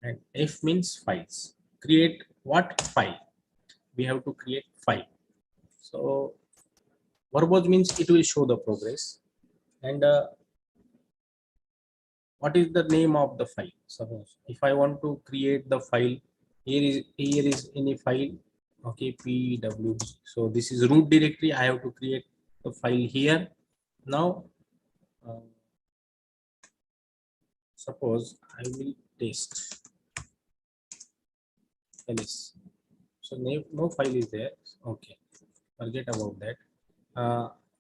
And f means files. Create what? File. We have to create file. So verbose means it will show the progress. And what is the name of the file? Suppose if I want to create the file, here is any file. Okay, pwd. So this is root directory. I have to create the file here. Now suppose I will test ls. So no file is there. Okay, forget about that.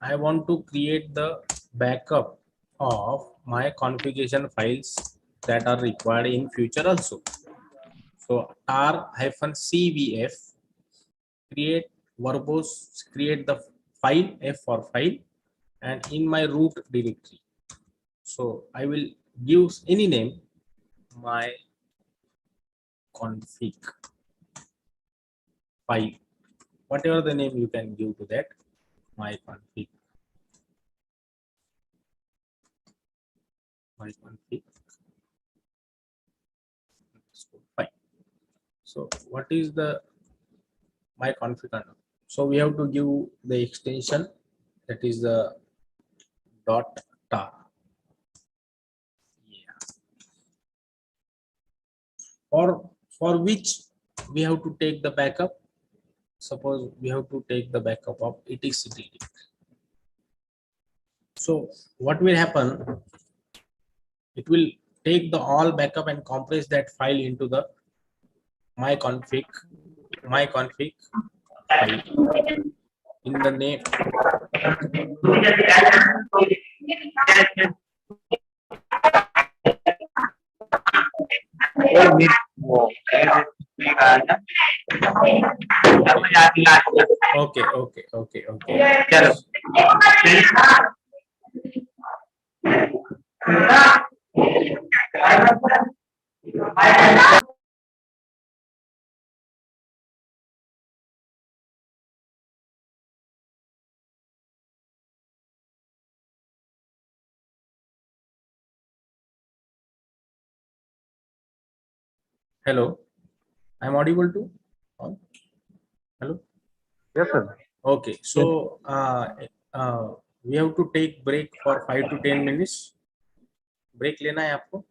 I want to create the backup of my configuration files that are required in future also. So tar hyphen cvf create verbose, create the file, f for file, and in my root directory. So I will give any name, my config file, whatever the name you can give to that, my config file. So what is the my config? So we have to give the extension, that is the dot tar. Yeah. For which we have to take the backup. Suppose we have to take the backup of etc. So what will happen? It will take the all backup and compress that file into the my config file in the name. Okay. Hello, I'm audible to all? Hello. Yes, sir. Okay, so we have to take break for 5 to 10 minutes. Break लेना है आपको?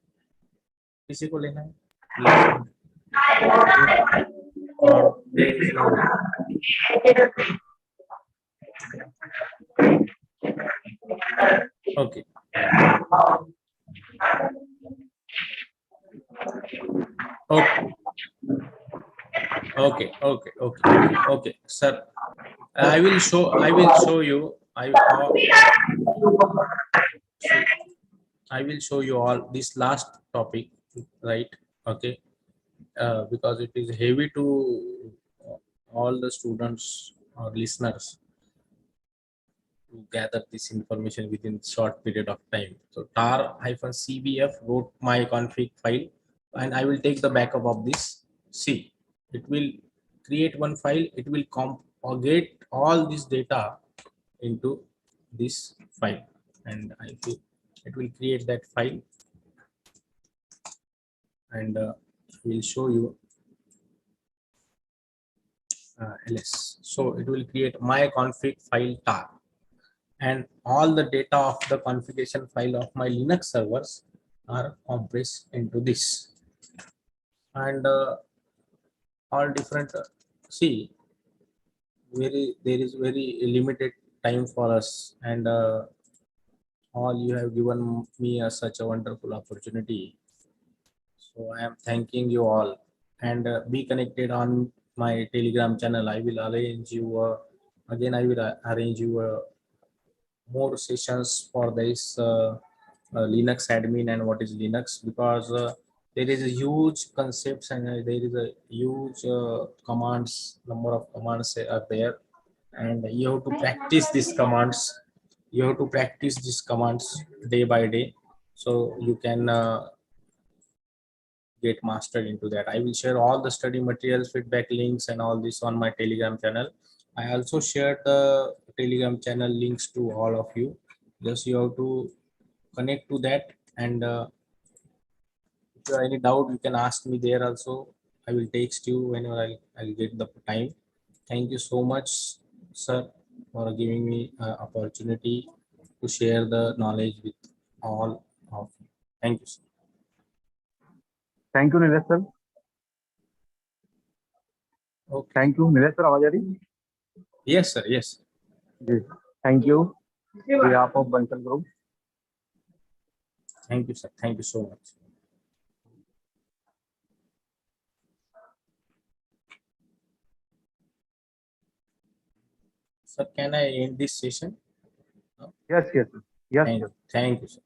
किसी को लेना है? और break is now. Okay. Okay, sir. I will show you. I will show you all this last topic, right? Okay, because it is heavy to all the students or listeners. to gather this information within short period of time. So tar-cbf wrote my config file, and I will take the backup of this. See, it will create one file. It will compagate all this data into this file, and it will create that file, and will show you ls. So it will create my config file tar, and all the data of the configuration file of my Linux servers are compressed into this, and all different. See, there is very limited time for us, and all you have given me such a wonderful opportunity. So I am thanking you all, and be connected on my Telegram channel. I will arrange you again. I will arrange you more sessions for this Linux admin and what is Linux, because there is a huge concepts, and there is a huge commands, number of commands are there, and you have to practice these commands. You have to practice these commands day by day, so you can get mastered into that. I will share all the study materials, feedback links, and all this on my Telegram channel. I also shared the Telegram channel links to all of you. Just you have to connect to that, and if you have any doubt, you can ask me there also. I will text you whenever I'll get the time. Thank you so much, sir, for giving me opportunity to share the knowledge with all of you. Thank you, sir. Thank you, Nilesh sir. Okay. Thank you, Nilesh sir. आवाज आ रही? Yes, sir. Yes. Ji. Thank you. On behalf of Bansal Group. Thank you, sir. Thank you so much. Sir, can I end this session? Yes, yes, yes. Thank you, sir.